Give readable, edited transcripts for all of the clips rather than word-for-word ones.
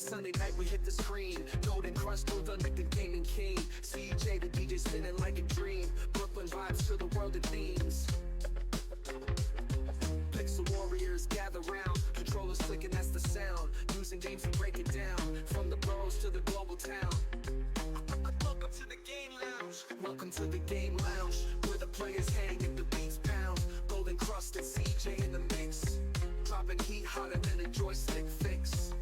Sunday night we hit the screen. Golden Crush, through the gaming king. CJ, the DJ spinning like a dream. Brooklyn vibes to the world of themes. Pixel warriors gather round. Controllers clicking, that's the sound. Using games to break it down. From the boroughs to the global town. Welcome to the game lounge. Welcome to the game lounge. Where the players hang and the beats pound. Golden Crust and CJ in the mix. Dropping heat hotter than a joystick fix.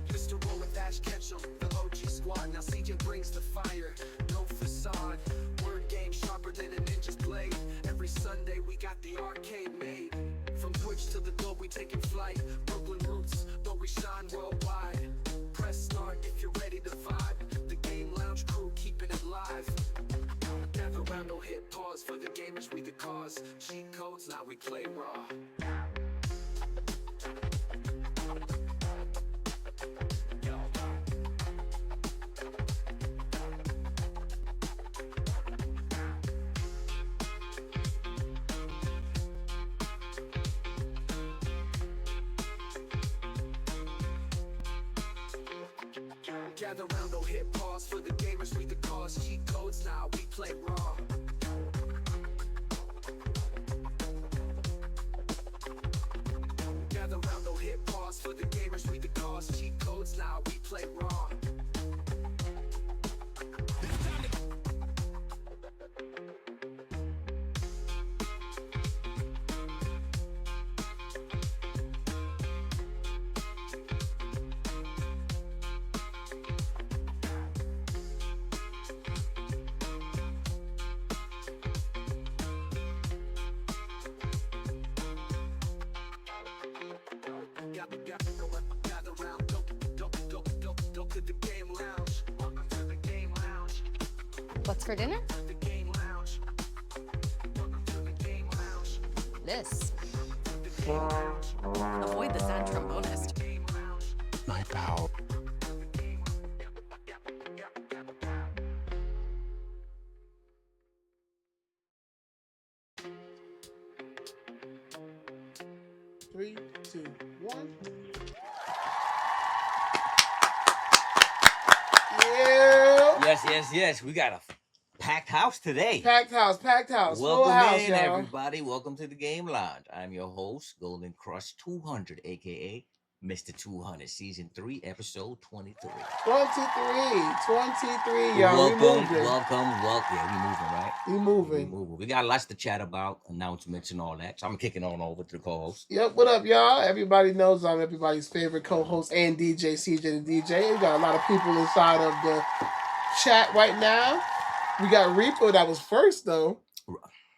Mr. Roll with Ash Ketchum, the OG squad. Now CJ brings the fire, no facade. Word game sharper than a ninja's blade. Every Sunday we got the arcade made. From Twitch to the globe we taking flight. Brooklyn roots, though we shine worldwide. Press start if you're ready to vibe. The Game Lounge crew keeping it live. Gather round, don't hit pause. For the gamers we the cause. Cheat codes, now we play raw. Gather round, don't hit pause. For the gamers we the cause. Cheat codes, now we play raw. Gather round, don't hit pause. For the gamers we the cause. Cheat codes, now we play raw. Gather round, don't to the Game Lounge. Welcome to the Game Lounge. What's for dinner? The Game Lounge. Welcome to the Game Lounge. This. The Game Lounge. Avoid the sad trombonist. Game Lounge. My pal. Three, two, one. Yeah. Yes. We got a packed house today. Packed house. Full Welcome house, in, y'all. everybody. Welcome to the Game Lounge. I'm your host, Golden Crush 200, aka Mr. 200, Season 3, Episode 23. 23, y'all. Welcome. Yeah, we moving, right? We We moving. moving. We got lots to chat about, announcements and all that. So I'm kicking on over to the co-host. Yep, what up, y'all? Everybody knows I'm everybody's favorite co-host and DJ, CJ the DJ. We got a lot of people inside of the chat right now. We got Reaper that was first, though.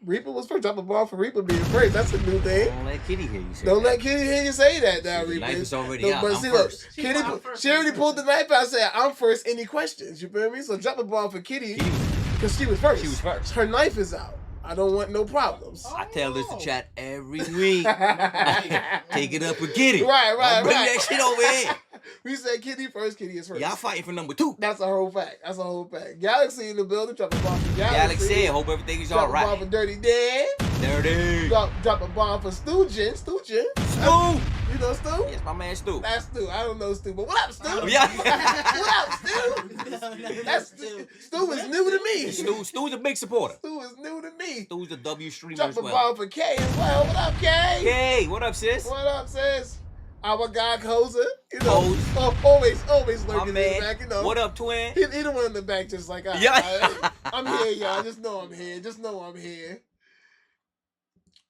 Reaper was first. Drop a ball for Reaper being first. That's a new thing. Don't let Kitty hear you say Don't that. let Kitty hear you say that now, The Reaper. knife is already No, out. but I'm see, look, first. Kitty, she already pulled the knife out and said, I'm first. Any questions? You feel me? So drop a ball for Kitty because she was first. She was first. Her knife is out. I don't want no problems. I tell this to chat every week. Take it up with Kitty. Right. Don't bring that shit over here. We said Kitty first. Kitty is first. Y'all fighting for number 2. That's a whole fact. Galaxy in the building. Drop a bomb for Galaxy. Galaxy, hope everything is all Drop a bomb for right. Dirty Dan. Dirty. Drop a bomb for Stoojin. Stu. You know Stu? Yes, my man Stu. That's Stu. I don't know Stu, but what up, Stu? Yeah. What up, Stu? That's Stu. Stu is new to me. Stu's a big supporter. Stu is new to me. Stu's a W streamer Drop as a well. bomb for K as well. What up, K? Hey, what up, sis? What up, sis? Our guy Koza, you know, always My lurking in the man. back, you know. What up, twin? He the one in the back, just like I. Yeah. I'm here, y'all. Just know I'm here.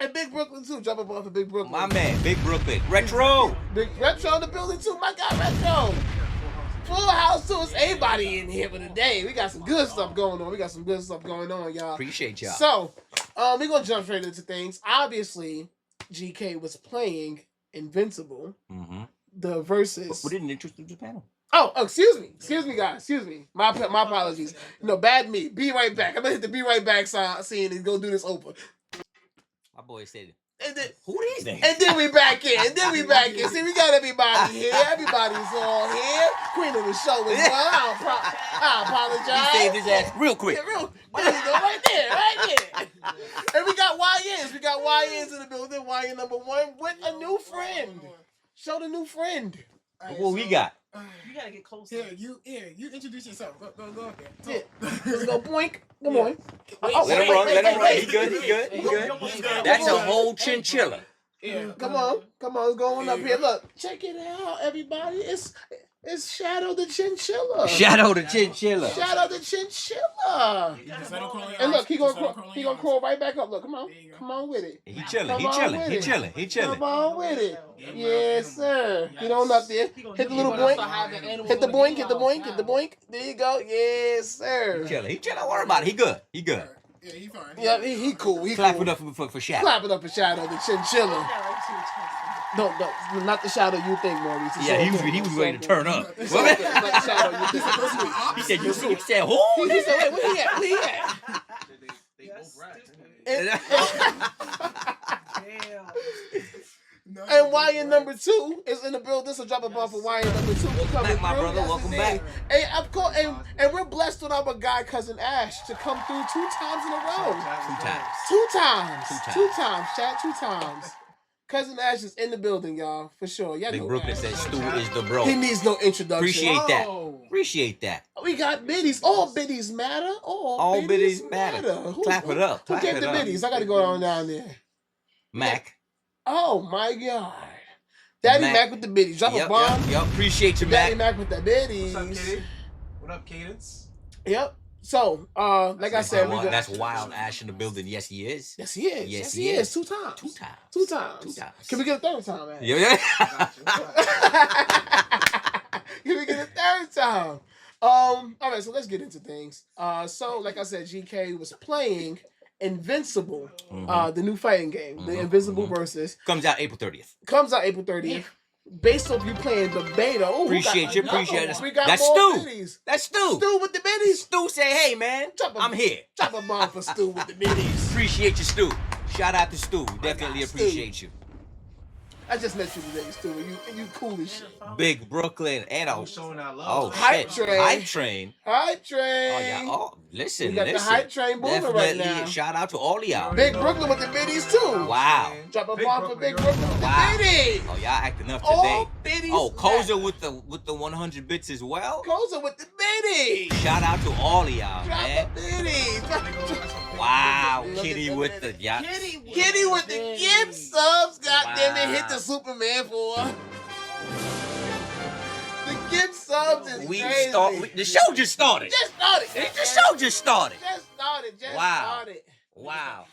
And Big Brooklyn too. Drop a ball for Big Brooklyn. My man, Big Brooklyn. Retro. Big Retro in the building too. My guy Retro. Full house too. It's everybody in here for the day. We got some good stuff going on. Y'all. Appreciate y'all. So, we're gonna jump straight into things. Obviously, GK was playing Invincible. Mm-hmm. The versus. We didn't introduce the panel. Oh, excuse me, guys. Excuse me. My apologies. No, bad me. Be right back. I'm gonna hit the be right back scene and go do this open. My boy said, And then, who these niggas? and then we back in. See, we got everybody here. Everybody's all here. Queen of the show as well. I apologize. He saved his ass real quick. Yeah, there you go, right there. And we got YNs. We got YNs in the building. YN number 1 with a new friend. Show the new friend. Alright, What we got? You gotta get closer. You introduce yourself. Go ahead. Yeah. Let's go boink. Good morning. Let him run. Let him run. He good. He good. He good. That's a whole chinchilla. Yeah. Come on. Let's go on up here. Look, check it out, everybody. It's Shadow the Chinchilla. Shadow the chinchilla. Shadow the Chinchilla. And look, he gonna crawl right back up. Look, come on with it. He chilling. Come He on chilling. with He it. chilling. He chilling. Come on with it. Yes, sir. Get on up there. Hit the little boink. Hit the boink. Hit the boink. Hit the boink. There you go. Yes, sir. He chilling. He chilling. Don't worry about it. He good. He good. Yeah, he fine. Yeah, he cool. He Clap cool. it up for Shadow. Clap it up for Shadow the Chinchilla. No, not the Shadow you think, Maurice. Yeah, he was ready to turn up. It's not the Shadow you think. He said, "You see?" He said, "Who?" He said, "Wait, where he at? Where he at?" And YN number 2 is in the building. So drop a ball for YN number 2. Welcome back, my brother. Yes, Welcome indeed. back. Hey, of course, and we're blessed with our guy cousin Ash to come through 2 times in a row. 2 times. 2 times, chat. 2 times. Cousin Ash is in the building, y'all, for sure. Y'all Big know Brooklyn Ash. said, "Stu is the bro." He needs no introduction. Appreciate that. Whoa. Appreciate that. We got biddies. All biddies matter. All biddies matter. Clap it up. Who Clap gave it the up. biddies? I got to go on down there. Mac. Oh my God, Daddy Mac with the biddies. Drop a bomb. Yep. Appreciate you, Daddy Mac. Mac with the biddies. What's up, Kitty? What up, Cadence? Yep. So, like I said, we got. That's Wild Ash in the building. Yes, he is. Yes, he is. Yes, he he is. is. 2 times. 2 times. 2 times. 2 times. Can we get a third time, man? Yeah. Can we get a third time? All right, so let's get into things. So, like I said, GK was playing Invincible, the new fighting game, the Invisible Versus. Comes out April 30th. Comes out April 30th. Based off you playing the beta. Ooh, Appreciate you. another Appreciate one. it. We got That's more Stu. biddies. That's Stu. Stu with the biddies. Stu say, "Hey, man, I'm here." Drop a bomb for Stu with the biddies. Appreciate you, Stu. Shout out to Stu. Definitely Stu. appreciate you. I just met you today, Stu. And you cool as shit. Big Brooklyn and I'm showing our love. oh Hype shit. train. Hype train. Hype train. Oh yeah. Oh, listen. We got the listen. hype train moving right Definitely. now. Shout out to all of y'all. Big Brooklyn with the biddies too. Wow. Drop a Big bomb for Brooklyn, Big girl. Brooklyn with Wow. the biddies. Oh, y'all acting up All today. biddies. Oh, Koza matter. with the 100 bits as well. Koza with the biddies. Shout out to all of y'all, Drop man. the biddies. Wow, Look Kitty at the with the biddies. yeah. Kitty with the gift subs. Goddamn it, hit Wow. the Superman for. The gift subs is crazy. The show just started. Just started. The show just started. Just started. Wow. Started. Wow.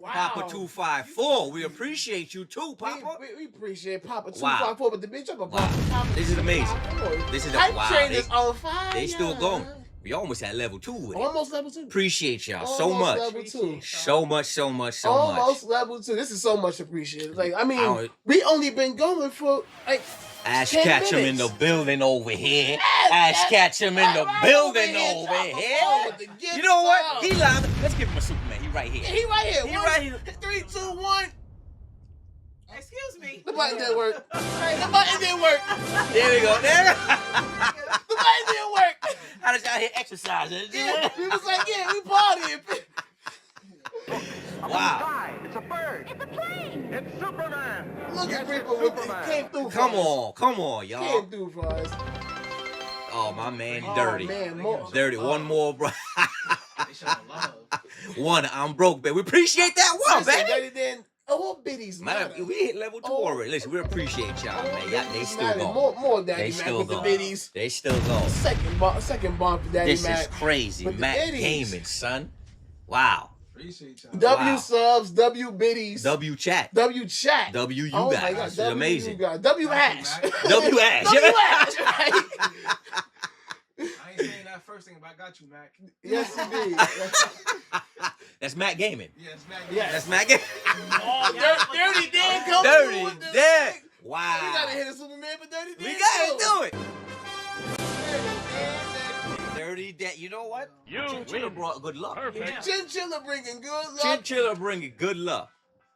Wow. Papa 254. We appreciate you too, We, Papa. we appreciate Papa Wow. 254, but the bitch up a Wow. Papa. This is amazing. 254. This is Hype wow. train is on fire. They still going. We almost at level 2 with it. Almost level 2. Appreciate y'all so Almost much. level 2. So much. Almost level 2. This is so much appreciated. Like, I mean, don't- we only been going for like Ash 10 Ketchum in the minutes. building over here. Yes, Ash yes. Ketchum in the Right building over here, over drop a ball here. with the gift You know what? sub. He live. Let's give him a Superman. He right here. He right here. He One, right here. 3, 2, 1. Excuse me. The button didn't work. The button didn't work. There we go. There. The button didn't work. How does y'all here exercising? Yeah, we was like, yeah, we partying. Wow. It's a bird. It's a plane. It's Superman. Look at people with it. Came through for Come us. on, y'all. Came through for us. Oh, my man, Oh, dirty. man, more. Dirty. One more, bro. They showing love. One. I'm broke, baby. We appreciate that one, Listen, baby. better than all biddies Matter, matter. we hit level 2 Oh. already. Listen, we appreciate y'all, All man. Y'all, they biddies still matter. going. More Daddy They Mac still with the going. biddies. They still going. Second bomb for Daddy This Mac. is crazy. With the Matt biddies. Gaming, son. Wow. Appreciate y'all. W Wow. subs, W biddies, W chat. W chat. W you Oh guys. my God, This is W amazing. you guys. W hash. W Ash. W hash, right? I ain't saying that first thing, but I got you, Mac. Yes, indeed. That's Matt Gaming. Yeah, it's Mac. Yes. That's Matt Gaming. Oh, Dirty Dan come Dirty through with the Dan. thing. Wow. We gotta hit a Superman for Dirty Dan. We gotta too. do it. Dirty Dirty Dan. You know what? You Chinchilla win. brought good luck. Dan. Chinchilla bringing good luck. Chinchilla bringing good luck.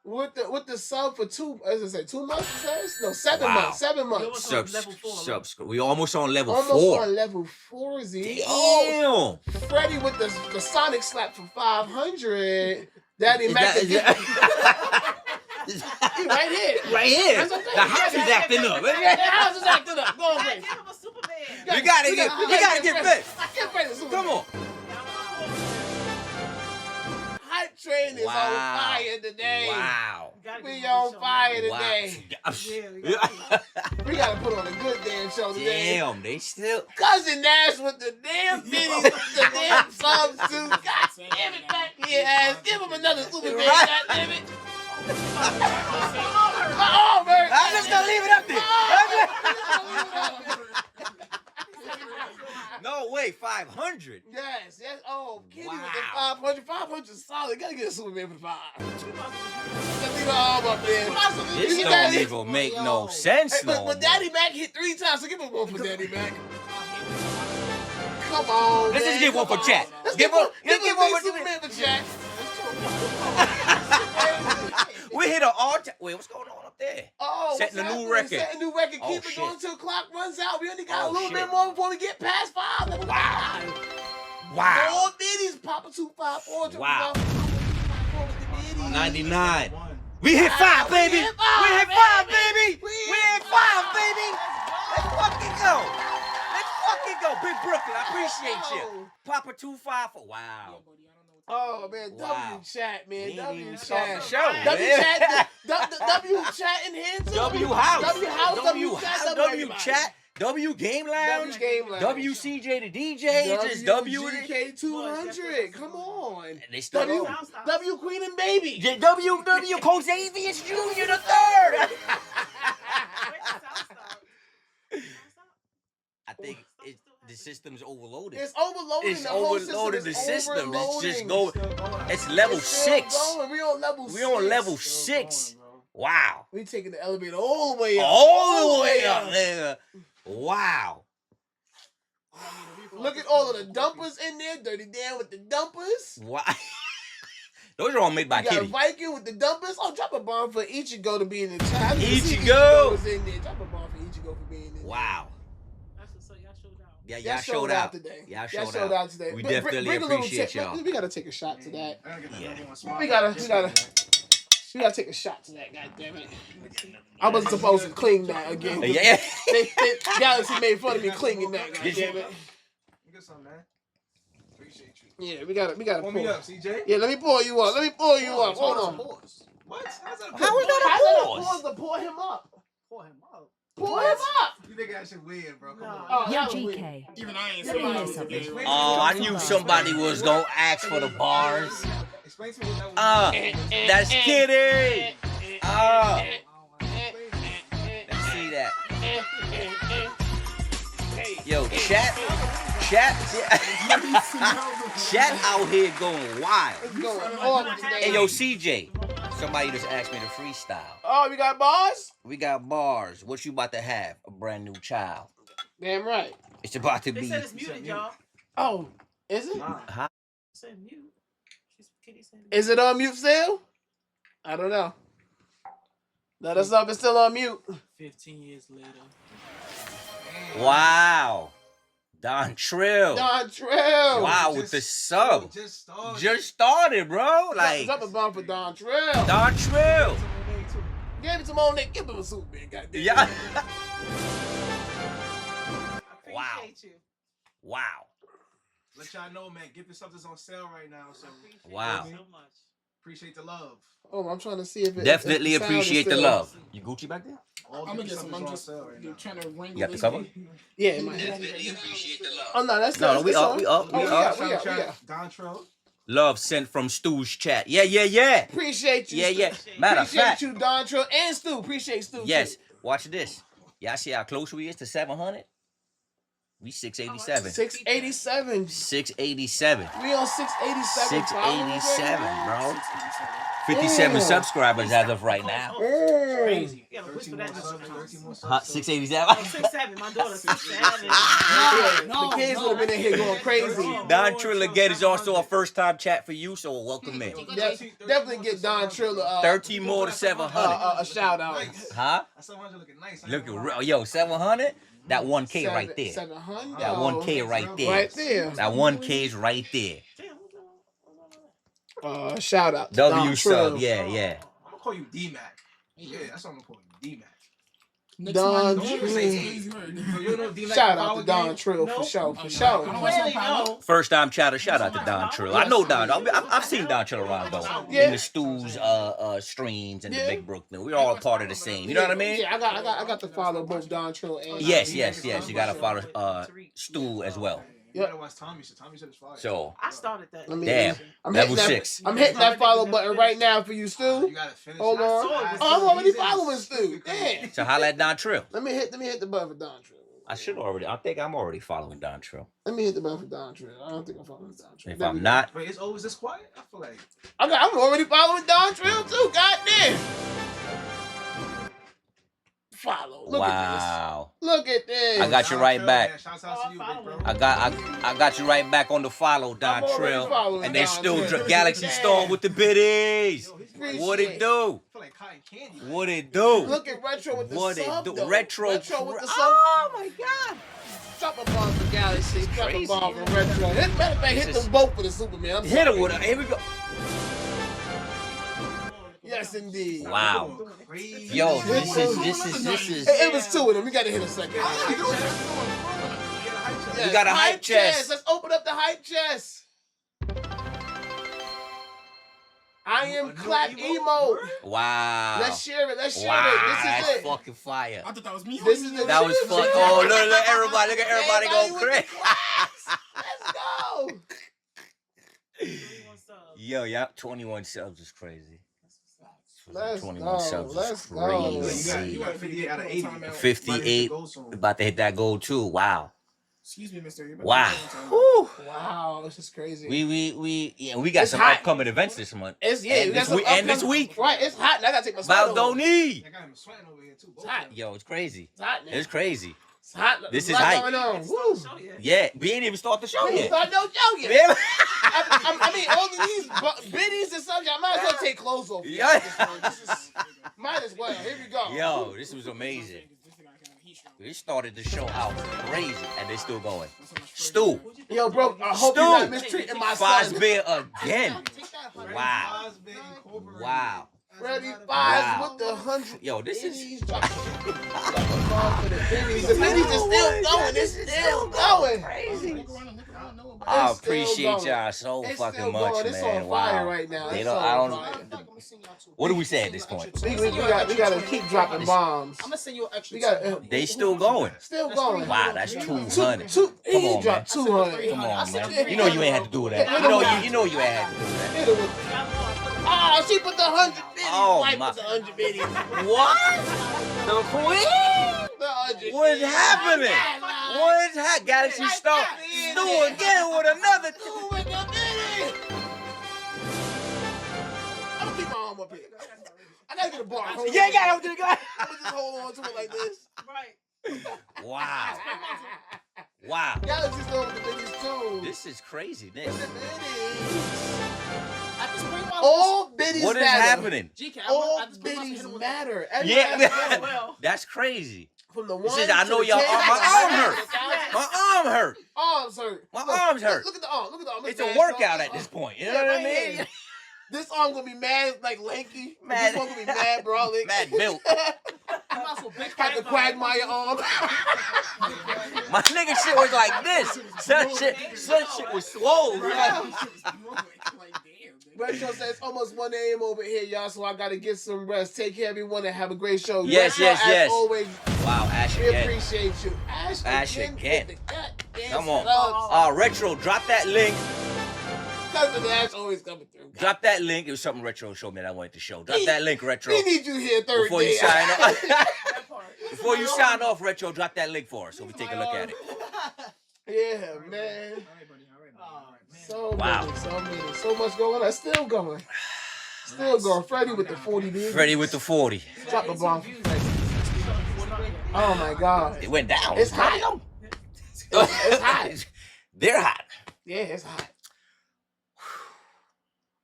With the sub for 2, as I say, 2 months. It says? No, 7 Wow. months. 7 months. We almost on level Almost 4. on level 4, Z. Damn. Oh, Freddie with the Sonic slap for 500. Daddy Mac. Is You right here. Right here. That's what I'm saying. The house is acting up. Yeah, the house is acting up. Go on, Gotta Frank. give him a Superman. We gotta get fit. I can't play this. Come on. Hype train is Wow. on fire today. Wow. We on fire Wow. today. We gotta put on a good damn show today. Damn, they still. Cousin Nash with the damn bitties, the damn subs too. God damn it, back here ass. Give him another Superman. Right. God damn it. Oh, man. I'm just gonna leave it up there. No way, 500. Yes. Oh, Kitty with the Wow. 500. 500 is solid. Gotta get a Superman for 5. Let's leave the arm up there. This don't even make no sense Hey, no but more. Daddy Mac hit 3 times, so give him one for Daddy Mac. Come on, Let's man. just give one for Come chat. on. Let's Give give one for Superman for chat. We hit an all-time. Wait, what's going on up there? Oh, Setting what's a new happening? record. Setting a new record. Oh, Keep it shit. going until the clock runs out. We only got a Oh, little shit. bit more before we get past 5. Wow. Wow. All biddies. Papa 254. Wow. 99. 99. We hit 5, baby. We hit 5, We hit 5, baby. baby. We We hit hit 5, baby. Let's fucking go. Let's fucking go. Big Brooklyn, I appreciate you. Papa 254. Wow. Oh man, Wow. W chat, man. We ain't W even started chat. the show, W man. chat. W chat in here too. W House. W House. W Chat. W Game Lounge. W Game Lounge. WCJ the DJ. Just W. WGK 200. Come on. And they still W go. W Queen and Baby. W Cosavius Jr. the third. I think the system's overloaded. It's overloading. It's the whole overloaded the system. It's just overloading. go. It's level It's still 6. going. We on level 6. We on level 6. Wow. We taking the elevator all the way up. All the way up, nigga. Wow. Look at all of the dumpers in there. Dirty Dan with the dumpers. Wow. Those are all made by You got a Kitty. Viking with the dumpers. Oh, drop a bomb for Ichigo to be in the chat. Ichigo. was in there. Drop a bomb for Ichigo for being in there. Wow. So y'all showed out. Yeah, Y'all y'all showed out today. Y'all Y'all showed out. today. We But definitely bring a little appreciate tip. y'all. We gotta take a shot to that. Yeah. We gotta take a shot to that. God damn it! I wasn't supposed to cling that again. Yeah. Galaxy made fun of me clinging that. God damn it! Get some, man. Appreciate you. Yeah, we gotta Pour me pour. up, CJ. Yeah, let me pour you up. Let me pour you up. Hold on. What? How's that a How is that How's a that a pause? pause to pour him up? Pour him up. Pour him up. You think that shit weird, bro? Come No. on. Oh, Yo, that was weird. GK. Even I ain't Let me hear saying something. Oh, I knew somebody was gonna ask for the bars. Explain to me what that was. That's Kitty. Let's see that. Yo, chat out here going wild. It's going on today. Hey, yo, CJ. Somebody just asked me to freestyle. Oh, we got bars? We got bars. What you about to have? A brand new child. Damn right. It's about to They be. said it's muted, y'all. Oh, is it? Huh? They said mute. Kitty said mute. Is it on mute still? I don't know. Let us know if it's still on mute. 15 years later. Wow. Don Trill. Don Trill. Wow, with the sub. Just started. Just started, bro. Like, Drop a bomb for Don Trill. Don Trill. Give it to Monet. Give him a Superman. Goddamn. Yeah. Wow. Appreciate you. Wow. Let y'all know, man. Gift and stuff is on sale right now. So Wow. So much. appreciate the love. Oh, I'm trying to see if it Definitely if the sound is appreciate the still- love. You Gucci back there? All I'm gonna gift get stuff some. is I'm on just sale right now. trying to wrangle. You got the this cover? thing. Yeah, it might. Definitely appreciate the love. Oh no, that's No, we it's up, on. we up, Oh, we we up. got, we got. Don Trill. Love sent from Stu's chat. Yeah. Appreciate you. Yeah, Stu. yeah. Matter of Appreciate fact, you, Don Trill and Stu. Appreciate Stu. yes. Too. Watch this. Y'all see how close we is to 700? We 687. 687. 687. We on 687. 687, bro. 57 Damn. subscribers as of right now. Crazy. Yeah, but whisper that in the comments. 13 more 687. 6'7". My daughter 6'7". Yeah, the kids would have been in here going crazy. Don Trill again is also a first time chat for you, so welcome in. Definitely get Don Trill 13 more to 700. a shout out. Huh? That's 700 looking nice. Looking real. Yo, 700? That 1K right there. 700. That 1K right there. Right there. That 1K is right there. Shout out to Don W Trill. sub. Yeah. I'm gonna call you D-Mac. Yeah, that's what I'm gonna call you. D-Mac. Next Don one, Don't Trill. say it. Crazy word. You know D-Mac Shout power out to Don game? Trill for Nope. sure, for Oh, sure. I don't want Clearly, some power. no. First time chatter, shout out to Don Trill. I know Don. I've seen Don Trill around though. Yeah. In the Stu's streams and the Yeah. Big Brooklyn. We're all part of the same. You know what I mean? Yeah, I got to follow both Don Trill and Yes, Don yes, Trill. yes. You gotta follow Stu as well. You gotta watch Tommy shit. Tommy shit is fire. So I started that. I mean, damn. I'm Level hitting that, 6. I'm hitting that follow button right now for you, Stu. You gotta finish. Hold it. on. I saw it. Oh, I'm already He's in following Stu. stupid Damn. crazy. So holla at Don Trill. Let me hit the button for Don Trill. I should already. I think I'm already following Don Trill. Let me hit the button for Don Trill. I don't think I'm following Don Trill. If There we I'm go. not, Wait, it's always this quiet? I feel like. I'm already following Don Trill too. Goddamn. Follow. Look wow. at this. Look at this. I got you right Trill, back. man, shouts out to you, big bro. I got you right back on the follow, Don I'm already Trill. following And they Don still Trill. Galaxy Damn. Storm with the biddies. Yo, he's Appreciate What it do? I feel like cotton candy. What it do? Look at Retro with the What it sub, do? though. Retro with the sub. Oh my god. Drop a bomb for Galaxy. Drop a crazy. bomb for Retro. Matter of fact, hit This is- them both for the Superman. I'm Hit sorry. him with it. Here we go. Yes, indeed. Wow. Crazy. Yo, this is. It was two of them. We got to hit a second. We Yes, got a hype chest. Let's open up the hype chest. I am clap emo. Wow. Let's share it. Let's share Wow, it. This that's is it. fucking fire. I thought that was me. This is the That was shit. fun. Oh, look, everybody, look at everybody go Everybody with crazy. the claps. Let's go. Yo, yeah, 21 subs is crazy. Let's 21 go. subs Let's is go. crazy. You got 58 out of 80. 58. About to hit that goal too. Wow. Excuse me, Mr. You better Wow. take your time. Whew. Wow, this is crazy. We got It's some hot. upcoming events this month. It's And we got this some week- and this upcoming- week. Right, it's hot. And I gotta take my sweater off. Baldoni. I got him sweating over here too. It's hot. Yo, it's crazy. It's hot now. It's crazy. It's hot. This There's is a lot hype. going on. Woo. Yeah, we ain't even start the show We yet. start no show yet. Yeah. I mean, all of these biddies and stuff, I might as well take clothes off. Yeah. This is, might as well. Here we go. Yo, this was amazing. We started the show out crazy, and they still going. Stu, Yo, bro, I hope Stu. you're not mistreating my son. Fosbear again. Wow. Wow. Freddie Fives Wow. with the 100. Yo, this is. Biddies. Drop a bomb for the biddies. The biddies is still going. It's still going. Crazy. It's I still appreciate going. y'all so It's fucking still much, going. It's man. on fire Wow. right now. They It's don't. on I don't. fire. What do we say at this point? We gotta keep dropping bombs. I'm gonna send you an extra. We got They still going. still going. Wow, that's 200. He Come on, dropped 200. Come on, man. You know you ain't had to do that. You know you ain't had to do that. Hit it with- Oh, she put the 100 biddies. Oh, Wipe my- with the 100 biddies. What? The queen? The 100 What's biddies. happening? What's happening? Galaxy Star. Stu again with another. Two with the biddies. I'm gonna keep my arm up here. I gotta get a bar. Hold Yeah, on. got to the guy. I'm gonna just hold on to it like this. Right. Wow. Wow. Galaxy Storm with the biddies too. This is crazy, The Nick. biddies. At this point, All biddies What is matter. happening? GK, All at this point, I'm biddies hit him with matter. Yeah. Well. That's crazy. From the This one is, I to know the y'all. 10. My arm hurt. My arm hurt. Arms hurt. My Look, arms hurt. Look at the arm. Look at the arm. It's bad a workout strong. at this point. You know Yeah, what I right mean? here. This arm gonna be mad, like lanky. Mad- This one gonna be mad brolic. Mad built. Got the Quagmire arm. My nigga shit was like this. Some shit was swole. Retro says it's almost 1 a.m. over here, y'all, so I gotta get some rest. Take care, everyone, and have a great show. Yes, Retro, yes, as yes. always, Wow, Ash we again. appreciate you. Ash again. with the goddamn Come on. subs. Retro, drop that link. Cousin Ash always coming through. Drop that link. It was something Retro showed me that I wanted to show. Drop that link, Retro. We need you here Thursday. Before you sign off. That part. Before you sign off, Retro, drop that link for us so we take a look at it. Yeah, man. Wow. So much going on. Still going. Still going. Freddie with the 40 dude. Freddie with the 40. Drop the bomb. Oh my God. It went down. It's hot. It's hot. They're hot. Yeah, it's hot.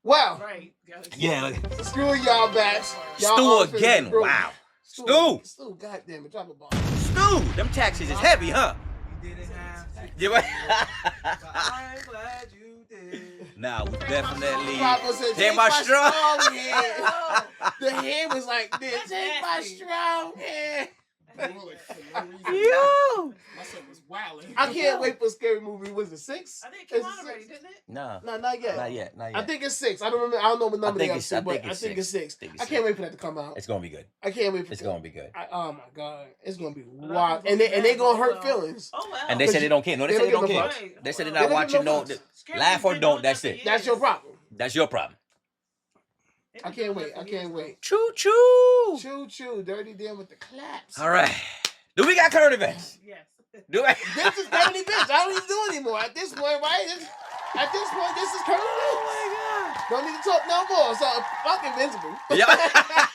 Well, Right. Yeah. screw y'all backs. Y'all Stu all finna again. be broke. Wow. Stu, Stu. goddamn it, drop a bomb. Stu, them taxes is heavy, huh? You didn't have to. Yeah, I'm glad you did. Now we definitely Papa said, take take my my strong. strong hand. The hand was like this. Take my strong hand. Yo. My son was wilding. I can't wait for Scary Movie. Was it 6? I think it came Is out it already, 6? didn't it? No, No, not yet. not yet. I think it's 6. I don't remember. I don't know what number they think up it's- to, I but think I it's think it's 6. 6. I can't wait for that to come out. It's gonna be good. I can't wait for It's gonna be good. oh my god, it's gonna be lot of wild, people and they mad, gonna but hurt well. feelings. Oh, wow. And they said they don't care. No, they They said they don't don't give no care. fucks. They said they're They not don't give watching no no. fucks. Scary Laugh or Movie don't. been That's doing it. that That's your for problem. That's your problem. years. I can't wait. I can't wait. Choo choo. Choo choo, Dirty Dan with the claps. All right. Do we got current events? Yes. Do I? This is current events. I don't need to do anymore at this point, right? At this point, this is current events. Don't need to talk no more. So fuck Invincible. Yeah.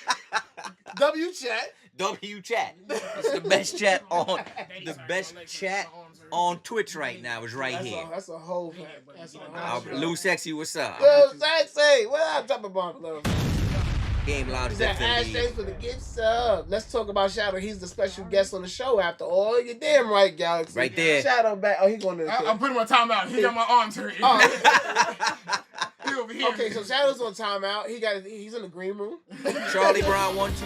W chat. W chat. It's the best chat on on Twitch right now is right here. That's a whole fact. That's a whole fact. Lou Sexy, what's up? Yo, Sexy, what up, Drop a Bomb Love? Game Lounge Is that Ash, thanks for the gift sub. Let's talk about Shadow. He's the special guest on the show after all. You're damn right, Galaxy. Right there. Shadow back. Oh, he's going to the I'm putting my time out. He got my arms hurt. Oh. He over here. Okay, so Shadow's on timeout. He's in the green room. Charlie Brown 1 2 3.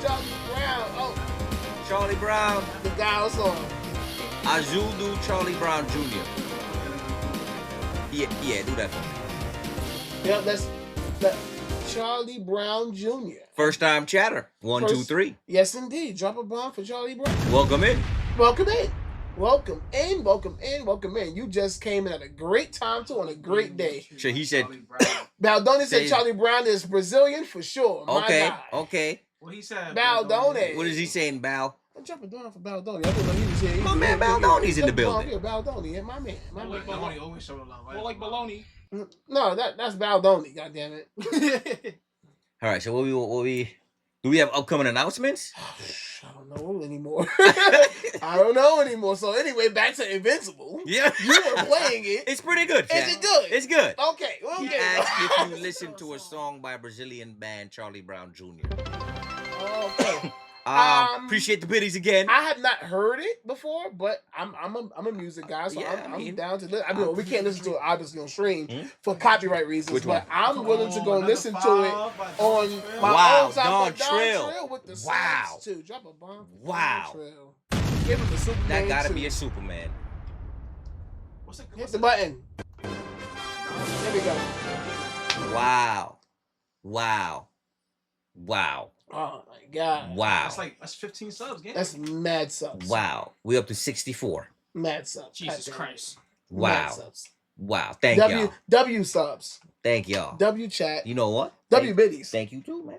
Charlie Brown. Oh, Charlie Brown. the guy was on. Azudu Charlie Brown Jr. Yeah, do that for me. Yeah, let's Charlie Brown Jr. First time chatter. 1 2 First- 3. Yes, indeed. Drop a bomb for Charlie Brown. Welcome in. Welcome in. Welcome in. Welcome in. Welcome in. You just came in at a great time too on a great day. So he said, Baldoni said Say- Charlie Brown is Brazilian for sure. My okay, guy. okay. What he said. Baldoni. What is he saying, Bow? I'm jumping down for Baldoni. I didn't know he was here. My man Baldoni's in the building. Yeah, Baldoni. Yeah, my man. My man. Baloney always show love. More like baloney. No, that's Baldoni. God damn it. All right, so what we do we have upcoming announcements? I don't know anymore. I don't know anymore. So anyway, back to Invincible. Yeah. You were playing it. It's pretty good. Is Chat. it good? It's good. Okay. He Okay. asked if you listen to a song by a Brazilian band, Charlie Brown Jr. Okay. Appreciate the biddies again. I have not heard it before, but I'm a music guy, so Yeah, I'm I mean, down to listen. I mean, we can't listen to it obviously on stream Hmm? for copyright reasons, Which but one? I'm willing to go listen to it on my Wow, own time. Don Don Trill. with the Wow. sax too. Drop a bomb. for Wow. Don Trill. Give him the Superman. That gotta too. be a Superman. What's it? Hit the button. There we go. Wow. Wow. Wow. Oh my god. Wow. That's 15 subs, gang. That's mad subs. Wow. We up to 64. Mad subs. Jesus God damn it. Christ. Mad Wow. subs. Wow. Thank W y'all. W subs. Thank y'all. W chat. You know what? W biddies. Thank you too, man.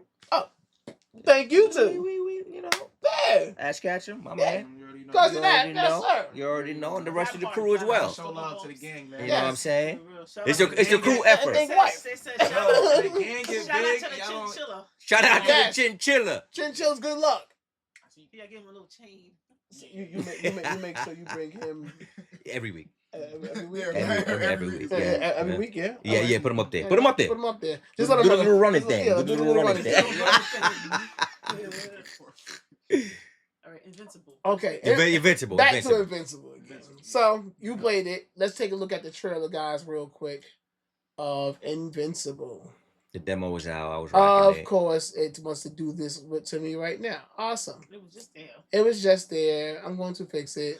Thank you too. We, you know. Yeah. Ash Ketchum, my Yeah. man. You already know. Cause You of that, already yes know. sir. You already know, and the rest of the crew as well. Show love to the gang, man. You know what I'm Yes. saying? Shout It's out a to it's a the crew gang. effort. They white. They said Yo, shout out the gang get shout out big. to the y'all don't- chinchilla. Shout out Yes. to the chinchilla. Chinchill's good luck. Yeah, give him a little chain. You make sure you bring him Every week. every week. Every week. Every Yeah. week, yeah. Yeah, All right. yeah, put him up there. Put him up there. Put him up there. Do Just the let him little running just- thing. yeah, Do the little running thing. All right, Invincible. Okay. Invincible. Back Invincible. to Invincible again. So you played it. Let's take a look at the trailer, guys, real quick, of Invincible. The demo was out. I was rocking Of it. course, it wants to do this to me right now. Awesome. It was just there. It was just there. I'm going to fix it.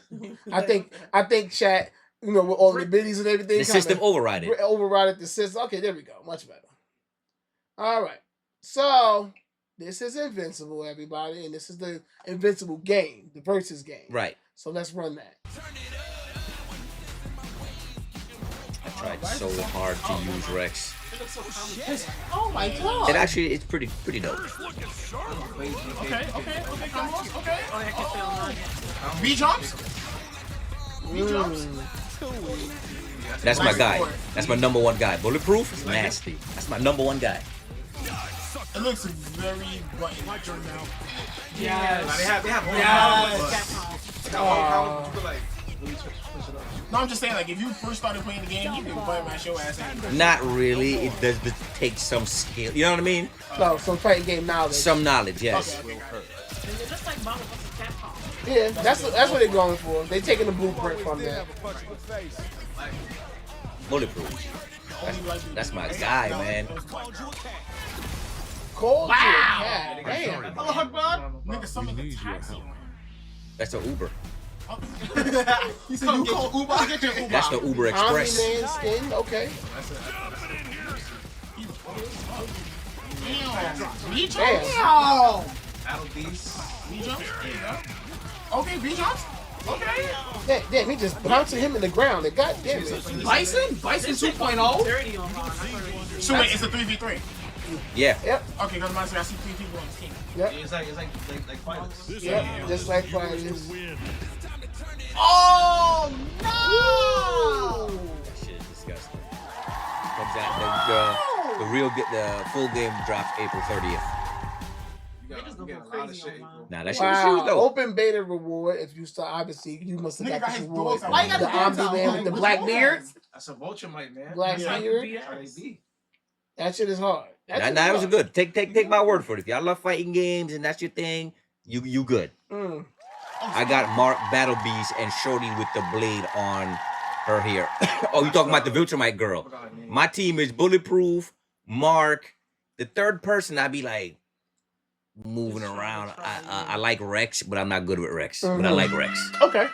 I think chat, with all the biddies and everything. The system overrided. Overrided the system. Okay, there we go. Much better. All right. So this is Invincible, everybody, and this is the Invincible game, the versus game. Right. So let's run that. I tried so hard to use Rex. It looks so complicated. Oh my god. It actually it's pretty dope. Okay. Come on. Okay. Oh, I can feel mine. B jumps. B jumps. That's my guy. That's my number one guy. Bulletproof is nasty. That's my number one guy. It looks very button turned out. Nah, they have No, I'm just saying, like, if you first started playing the game, you could button mash your ass in. Not really. It does take some skill. You know what I mean? No, some fighting game knowledge. Some knowledge, yes. Okay. And it looks like Marvel vs. Capcom. Yeah, that's what they're going for. They're taking the blueprint from that. Bulletproof. That's my guy, man. Cold Wow. to a cat. Damn. Allah Akbar. Nigga, summon the taxi. That's an Uber. He said you call Uber. I get your Uber. That's the Uber Express. Omni-Man skin. Okay. Damn. B-jumps? Damn. Battle Beast. B-jumps? Okay, B-jumps? Okay. Damn, he just bouncing him in the ground. And God damn it. Bison? Bison 2.0? 30 on mine. I thought it was- So wait, it's a 3v3. Yeah. Yep. Okay, because I see 3 people on the team. Yep. It's like finals. Yep. Just like fighters. Oh no! That shit is disgusting. Comes out the full game drops April 30th. You Niggas got gonna a go lot of crazy shit. on mine. Nah, that shit was huge Wow. though. Open beta reward. If you start, obviously, you must have Nigga got got this his reward. dogs out. Why you got The his dogs out? Omni-Man with the Which black one? beard. That's a vulture mic, man. Black Yeah. beard. How they be. That shit is hard. Nah, that was good. Take my word for it. If y'all love fighting games and that's your thing, you good. Mm. I got Mark Battle Beast and Shorty with the blade on her here. Oh, you talking about the Viltrumite girl? Forgot her name. My team is Bulletproof, Mark. The third person, I be like moving around. I like Rex, but I'm not good with Rex. But I like Rex. Okay.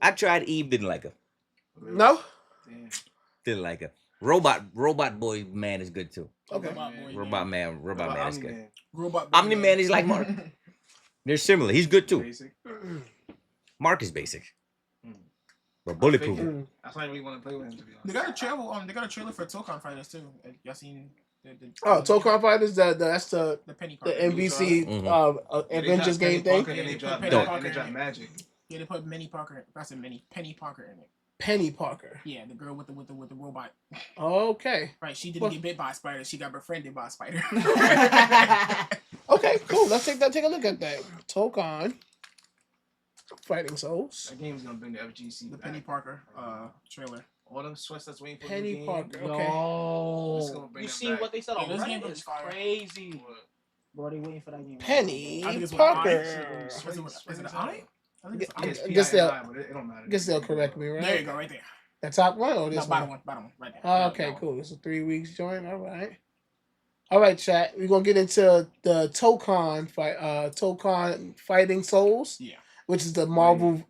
I tried Eve, didn't like her. No. Damn. Didn't like her. Robot Boy Man is good too. Okay. Robot Man is good. Omni-Man. Robot Omni Man is like Mark. They're similar. He's good too. Basic. Mark is basic, Mm. but bulletproof. Mm. That's why I really want to play with him, to be honest. They got a trailer. They got a trailer for Tokon Fighters too. Y'all seen the Oh, Tokon Fighters. That's the penny the part. NBC Mhm. They Avengers dropped game Penny thing. Parker and they dropped Penny Magic, Parker and they dropped in it. Magic. Yeah, they put Penny Parker. That's a Penny Parker in it. Penny Parker. Yeah, the girl with the robot. Okay. Right, she didn't Well- get bit by a spider. She got befriended by a spider. Okay, cool. Let's take a look at that. Tokon Fighting Souls. That game's gonna bring the FGC the back. Penny Parker trailer. All them sweats that's waiting for the Penny game. Parker. Okay. It's gonna Yo, bring you them see back. what they said Yeah, on this game Reddit? is It's fire. crazy. What? Bro, they waiting for that game. Penny I think it's Parker. Is it I? I think it's Yeah, it's I guess they'll- PINI, but it don't matter. I guess they'll correct me, There you right? go, right there. The top one or No, this bottom one? one, right there. Oh, okay, cool. It's a 3 weeks joint. All right. All right, chat. We're gonna get into the Tokon Fighting Souls. Yeah. Which is the Marvel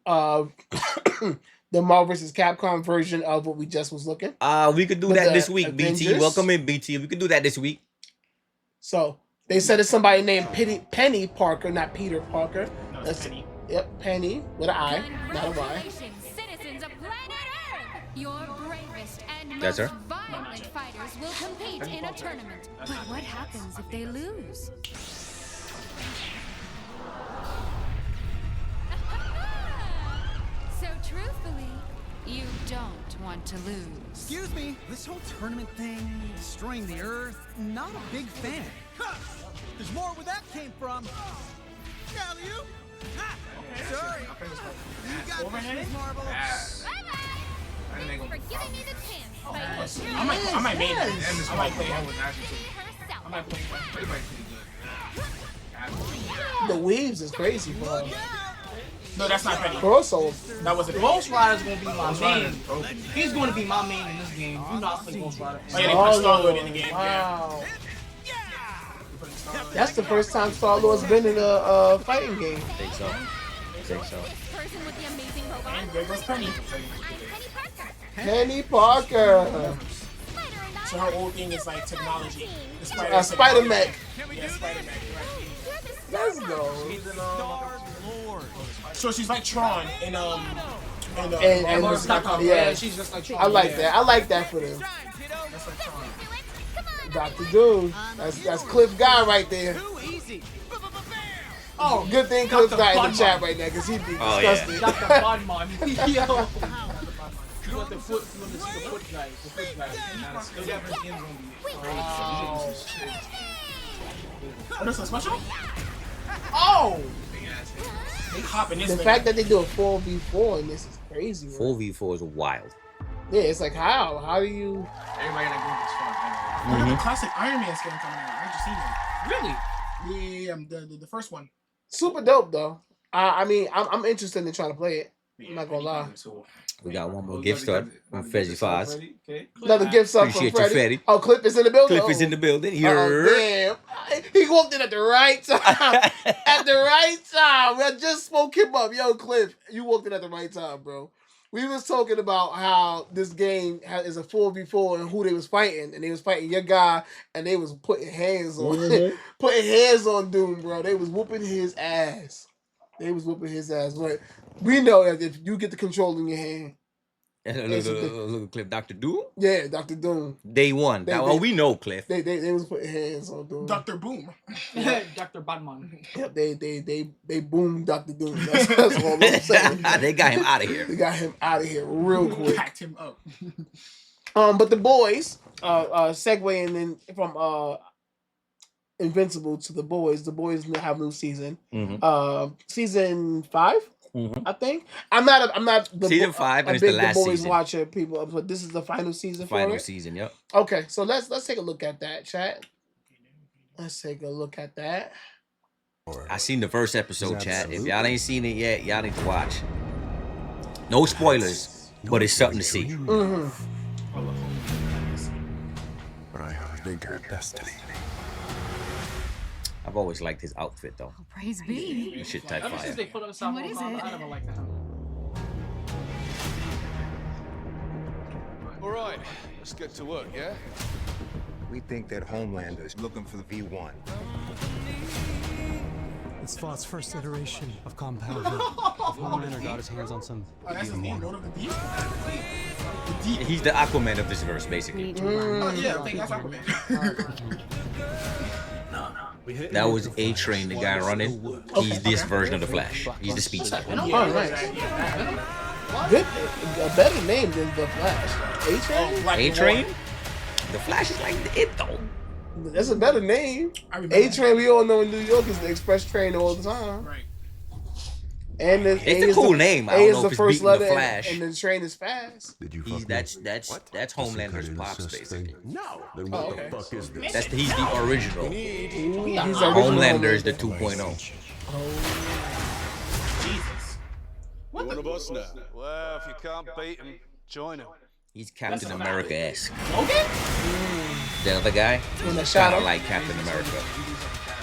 the Marvel vs. Capcom version of what we just was looking. We could do With that the this week, BT. Avengers? Welcome in, BT. We could do that this week. So they said it's somebody named Penny Parker, not Peter Parker. No, That's it's Penny. Yep, Penny with an I, not a Y. Congratulations, citizens of planet Earth! Your bravest and That's most her? violent fighters will compete in a tournament. But what happens if they lose? So truthfully, you don't want to lose. Excuse me, this whole tournament thing, destroying the Earth, not a big fan. There's more where that came from. Alley-oop. Ha! Sorry. You got this, Marvel. Thanks for giving me the chance, fighting I might main it. And this I might play one it. was actually too. herself. I might play it. Pretty much pretty good. The weaves is crazy for her. No, that's not Penny. Crossover. That wasn't Ghost Rider's gonna be my Ghost Rider's main. broken. He's gonna be my main in this game. You know I play Ghost Rider. Oh, yeah, they put Star-Lord in the game. Yeah. Wow. That's the first time Star-Lord's been in a fighting game. Think so. Think so. This person with the amazing robot. And there goes Penny. I'm Penny Parker. Penny Parker. Spider and I So her whole thing is like technology. The spider, A Spider Mech. Yeah, Spider Mech. Let's go. So she's like Tron in And Marvel this- vs. Capcom. yeah. she's just like I like that. I like that for them. That's like Tron. Dr. Doom. That's Cliff Guy right there. Oh, Good thing Cliff Dr. Guy in the Bunman. chat right now because he'd be Oh, yeah. disgusted. Dr. Bunman. Yo. You want the foot? You want to see the foot guys? The foot guys. Still got the game's gonna be. Oh, that's a special? Oh! They hopping this The thing. fact that they do a 4v4 in this is crazy. Bro. 4v4 is wild. Yeah, it's like how? How do you? Everybody in that group is fun. Look at the classic Iron Man skin coming out. I just seen it. Really? Yeah, the first one. Super dope though. I mean, I'm interested in trying to play it. Yeah, I'm not gonna lie. We got one more gift start from Fezzy Foz. Okay. Another gift sub from Appreciate you, Freddie. Fetty. Oh, Clip is in the building. Cliff is in the building. Oh, Here. damn. He walked in at the right time. At the right time. I just spoke him up. Yo, Cliff, you walked in at the right time, bro. We was talking about how this game is a 4v4 and who they was fighting. And they was fighting your guy and they was putting hands on putting hands on Doom, bro. They was whooping his ass. But we know that if you get the control in your hand. Look, Cliff, Dr. Doom? Yeah, Dr. Doom. Day one. We know, Cliff. They was putting hands on Doom. Dr. Boom. Dr. Batman. Yep, they boomed Dr. Doom. That's all I'm saying. They got him out of here. They got him out of here real quick. Packed him up. But the boys, segueing in from Invincible to the boys now have a new season. Season 5. I think I'm not the season 5 and it's the last boys season. Watcher people, but this is the final season. Final season, yep. Okay, so let's take a look at that, chat. Let's take a look at that. I seen the first episode, chat. If y'all ain't seen it yet, y'all need to watch. No spoilers, but it's something to see. But I have a bigger destiny. I've always liked his outfit though. Oh, praise be. That shit type Ever since fire. they put up South What is Park, it? I never liked him. All right, let's get to work, yeah? We think that Homelander is looking for the V1. It's Thought's first iteration of Compound Hill. If Homelander got his hands on some Oh, that's his name. Lord of the Deep. The Deep. He's the Aquaman of this verse, basically. Oh yeah, I think that's Aquaman. That was A-Train, the guy running. He's this version of the Flash. He's the speedster. Oh, nice. Good, a better name than the Flash. A-Train. A-Train? The Flash is like it though. That's a better name. A-Train, we all know in New York is the express train all the time. Right. And It's a cool name. I A don't is know the if it's first beating letter, the Flash. and the train is fast. Did you That's Homelander's pops, basically. No. Then what the fuck is this? He's the original. He's Homelander is the 2.0. Jesus. One of us now. Well, if you can't beat him, join him. He's Captain America-esque. Logan? The other guy, In the kind shadow. of like Captain America.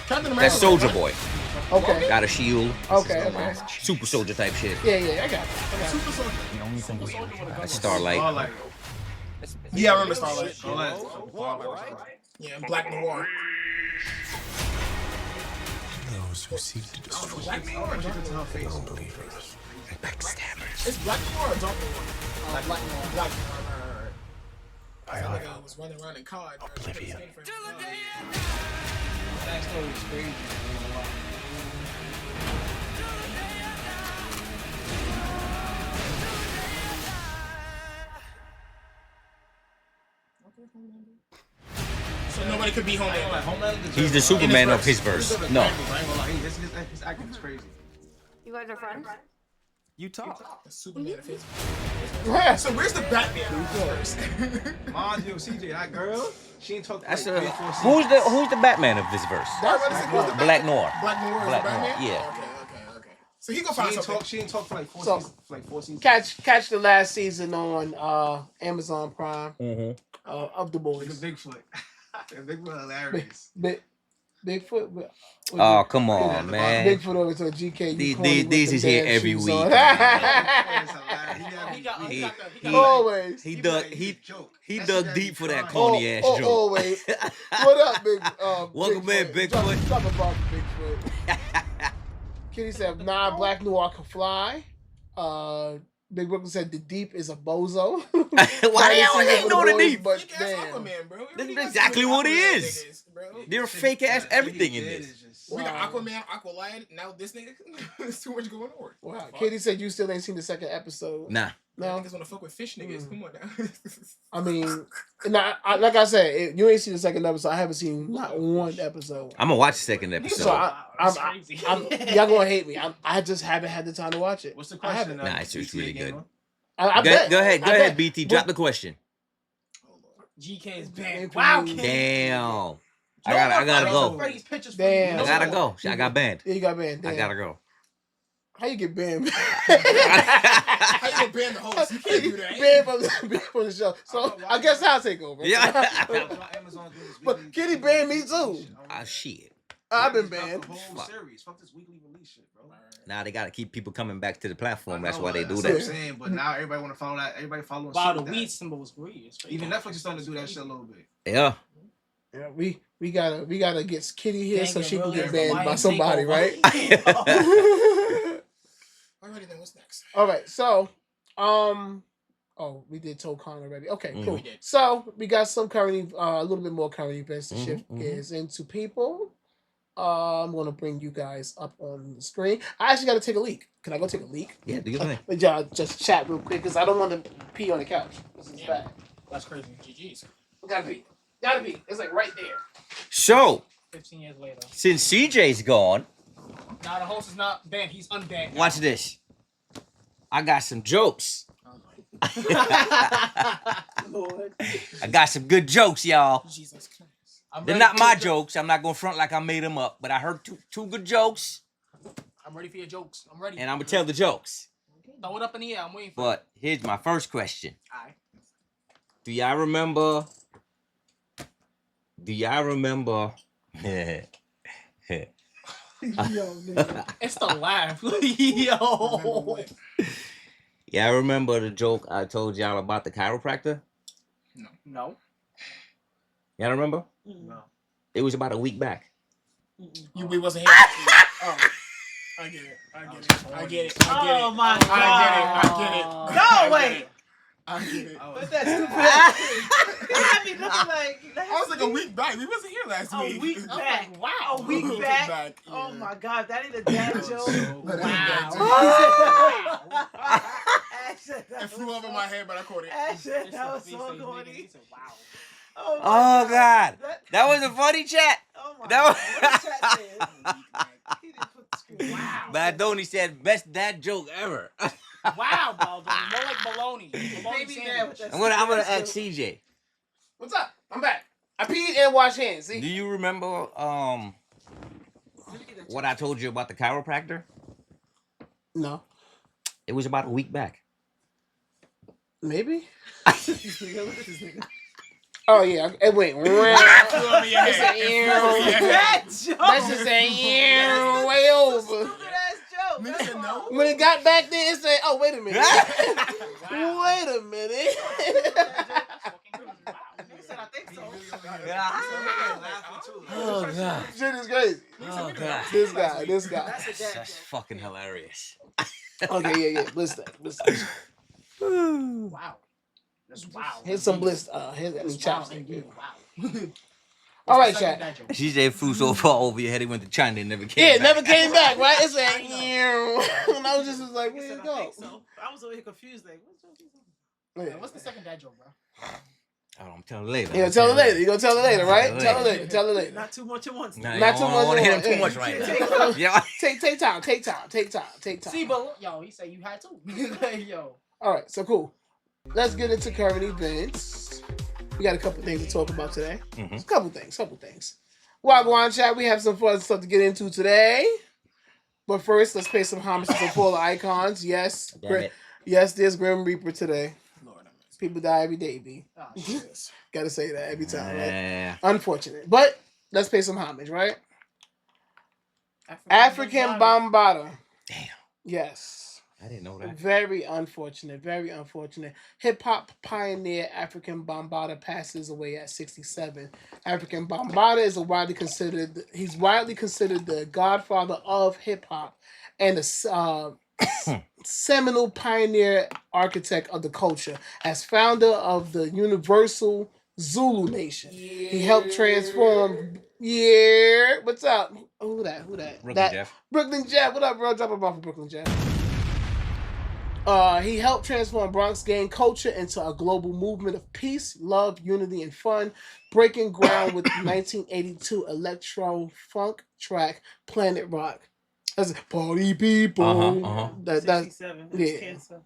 Captain America. That's Soldier Boy. Okay. Got a shield. Okay. Super soldier type shit. Yeah, I got it. Super Soldier. That's Starlight. Yeah, I remember Starlight. Right? Yeah, and Black Noir. Those who seek to destroy Black Noir. non-believers and backstabbers. It's Black Noir or Dark Noir? Black Noir. Black Noir. I was running around in COD. Oblivion. Backstory is crazy. So nobody could be Homelander. He's the Superman of his verse. No. His acting is crazy. You guys are friends? You talk. The Superman of his. Yeah. So where's the Batman first? Mom, yo, CJ, that girl, she ain't talked like That's 3 or 4 who's the Batman of this verse? Black Noir. Black Noir is Black the Batman? Noir, yeah. Okay. So he gonna find something. She ain't talk for like 4 So, seasons. For like 4 seasons. Catch the last season on Amazon Prime of The Boys. The Bigfoot. Bigfoot hilarious. Bigfoot. Oh, come on, man. Bigfoot over to a GK. These is here every week. Always. He dug deep for that corny ass joke. Always. What up, Big? Welcome in, Bigfoot. Talk about Bigfoot. Kitty said, "Nah, Black Noir can fly." Big Brooklyn said, "The deep is a bozo." Why y'all ain't know the deep? But Fake ass Aquaman, bro. That's exactly what he is. Niggas, bro. They're fake ass everything in this. We got Aquaman, Aqualad. Now this nigga. There's too much going on. Wow. Katie said you still ain't seen the second episode. Nah. No. Niggas wanna fuck with fish niggas. Come on now. I mean, like I said, you ain't seen the second episode. I haven't seen not one episode. I'm gonna watch the second episode. So y'all gonna hate me. I just haven't had the time to watch it. What's the question? Nah, it's really good. I Go bet. ahead, BT. Drop the question. GK is banned. Wow, Wow, King. Damn. I gotta go. Freddy's pictures for Damn. you. I gotta go. I got banned. Yeah, you got banned. Damn. I gotta go. How you get banned? How you gonna ban the host? You can't do that. Banned from the show. So I guess I'll take over. Yeah. But Kitty banned me too. Ah, shit. I've been banned. Whole series. Fuck this weekly release shit, bro. Now they gotta keep people coming back to the platform. That's why they do That's that. what I'm saying, but now everybody want to follow that. Everybody following. Wow, suit the with weed that. symbol was great. Even Netflix is starting to do that shit a little bit. Yeah. Yeah, we gotta get Kitty here so she can really get is the banned by Lion somebody, takeover. right? Alrighty then, what's next? All right, so we did Tokan already. Okay, cool. We did. So we got some current, a little bit more current events to shift gears into people. I'm gonna bring you guys up on the screen. I actually got to take a leak. Can I go take a leak? Yeah, do your thing. But y'all just chat real quick because I don't want to pee on the couch. This is bad. That's crazy. GG's. Gotta pee. Gotta pee. It's like right there. So 15 years later. since CJ's gone, Now the host is not banned. He's unbanned. watch this. I got some jokes. Lord. I got some good jokes, y'all. Jesus Christ. They're not my jokes. I'm not gonna front like I made them up, but I heard two good jokes, I'm ready for your jokes. I'm ready. and I'm gonna tell the jokes. Throw it up in the air. I'm waiting for But here's my first question. Alright. Do y'all remember? It's the laugh. Yo. Yeah, I remember the joke I told y'all about the chiropractor. No. Y'all remember? No. It was about a week back. We wasn't here. Oh, I get it. I get it. Oh my God. I get it. No, wait. I get it. But that's stupid. You had me looking like I was like a week back. We wasn't here last week. A week I'm back. like, wow. A week back. Yeah. Oh my God, that ain't a dad joke. It flew over my head, but I caught it. Actually, that was so corny. Wow. Oh God, that was a funny chat. Oh my That God. was- What the chat said? He didn't put the screen. Wow. Bad Donnie said best dad joke ever. Wow, Baldo. More like baloney. Maybe that with that I'm gonna stupid ask joke. CJ. What's up? I'm back. I peed and washed hands. See? Do you remember what I told you about the chiropractor? No. It was about a week back. Maybe. Look at this nigga. Oh yeah. It went round. Flew over your head. That joke. That's just saying way over. Stupid ass joke. Nigga said no. When it got back there, it said, "Oh wait a minute. Wait a minute." Nigga said, I think so. Oh God. Shit is crazy. Oh God. This guy. That's a dad That's joke. fucking hilarious. Okay, yeah. Bliss that. Wow. That's wow. Here's some bliss. Here's any chops. Wow. All right, chat. CJ flew so far over your head, he went to China and never came Yeah, back. it never came back, right? It's like, and I was just like, where He you said, I go? think so. I was over here confused. Like, what joke is that? Yeah. What's the second dad joke, bro? Oh, I'm telling you later. You gonna tell her later. You gonna tell her later, right? Tell her later. Tell her later. Not too much at once. Nah, Not too I much don't want to hit him at too once. much right Take now. Yeah. Take time. Take time. Take time. Take time. See, but yo, he said you had to. Yo. All right, so cool. Let's get into current events. We got a couple things to talk about today. Mhm. A couple things. Wagwan chat, we have some fun stuff to get into today. But first, let's pay some homage to the Paula icons. Yes, Damn it. yes, there's Grim Reaper today. Lord, I'm missing. People die every day, B. Oh, shit. Gotta say that every time, right? Yeah. Unfortunate. But let's pay some homage, right? African Bambaataa. Damn. Yes. I didn't know that. Very unfortunate. Very unfortunate. Hip hop pioneer African Bambaataa passes away at 67. African Bambaataa is widely considered the godfather of hip hop and a seminal pioneer architect of the culture. As founder of the Universal Zulu Nation, he helped transform. Yeah, what's up? Who that? Brooklyn Jeff. Brooklyn Jeff. What up, bro? Drop a ball for Brooklyn Jeff. He helped transform Bronx gang culture into a global movement of peace, love, unity, and fun, breaking ground with 1982 electro funk track Planet Rock. That's Party People. Uh-huh. That's 67. yeah. Cancer.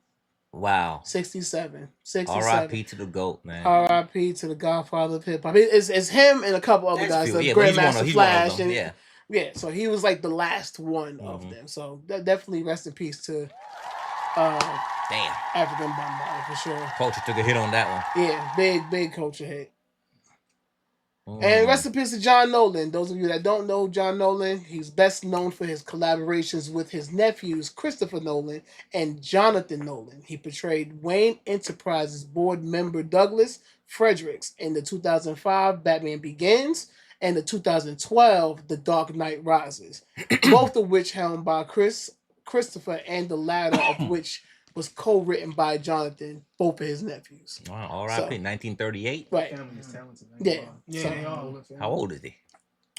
Wow. 67. 67. R.I.P. to the GOAT, man. R.I.P. to the Godfather of hip hop. It's him and a couple other guys, like Grandmaster Flash, and yeah. So he was like the last one of them. So definitely rest in peace to African Bambaataa for sure. Culture took a hit on that one. Yeah, big culture hit. And rest in peace to John Nolan. Those of you that don't know John Nolan, he's best known for his collaborations with his nephews Christopher Nolan and Jonathan Nolan. He portrayed Wayne Enterprises board member Douglas Fredericks in the 2005 Batman Begins and the 2012 The Dark Knight Rises, both of which helmed by Christopher, and the latter of which was co-written by Jonathan, both of his nephews. Wow, R.I.P. 1938. Right. Yeah. How old is he?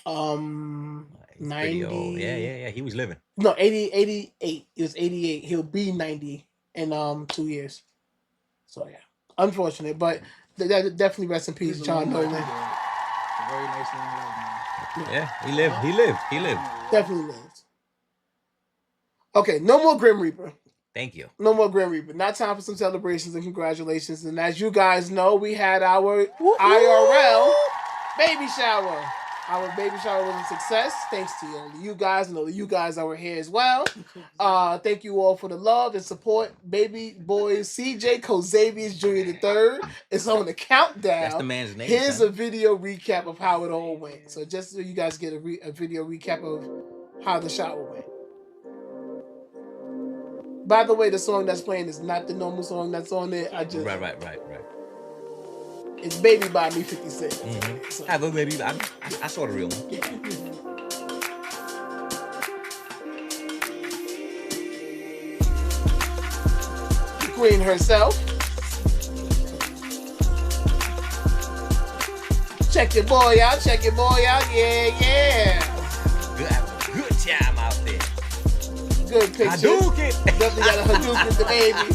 90. Old. Yeah. He was living. No, 88. He was 88. He'll be 90 in 2 years. So yeah, unfortunate, but definitely rest in peace, John Nolan. Very nice long life, man. Yeah, he lived. Definitely lived. Okay, no more Grim Reaper. Thank you. No more Grim Reaper. Not time for some celebrations and congratulations. And as you guys know, we had our IRL baby shower. Our baby shower was a success. Thanks to all of you guys and all of you guys that were here as well. Thank you all for the love and support. Baby boy CJ Kozavius Jr. III is on the countdown. That's the man's name. Here's a video recap of how it all went. So just so you guys get a video recap of how the shower went. By the way, the song that's playing is not the normal song that's on there. Right. It's Baby by Me 50 Cent. So. I go, baby. I saw the real one. Yeah. The queen herself. Check your boy out. Yeah. Good time out there. Good picture. Hadouken. Definitely got a Hadouken the baby.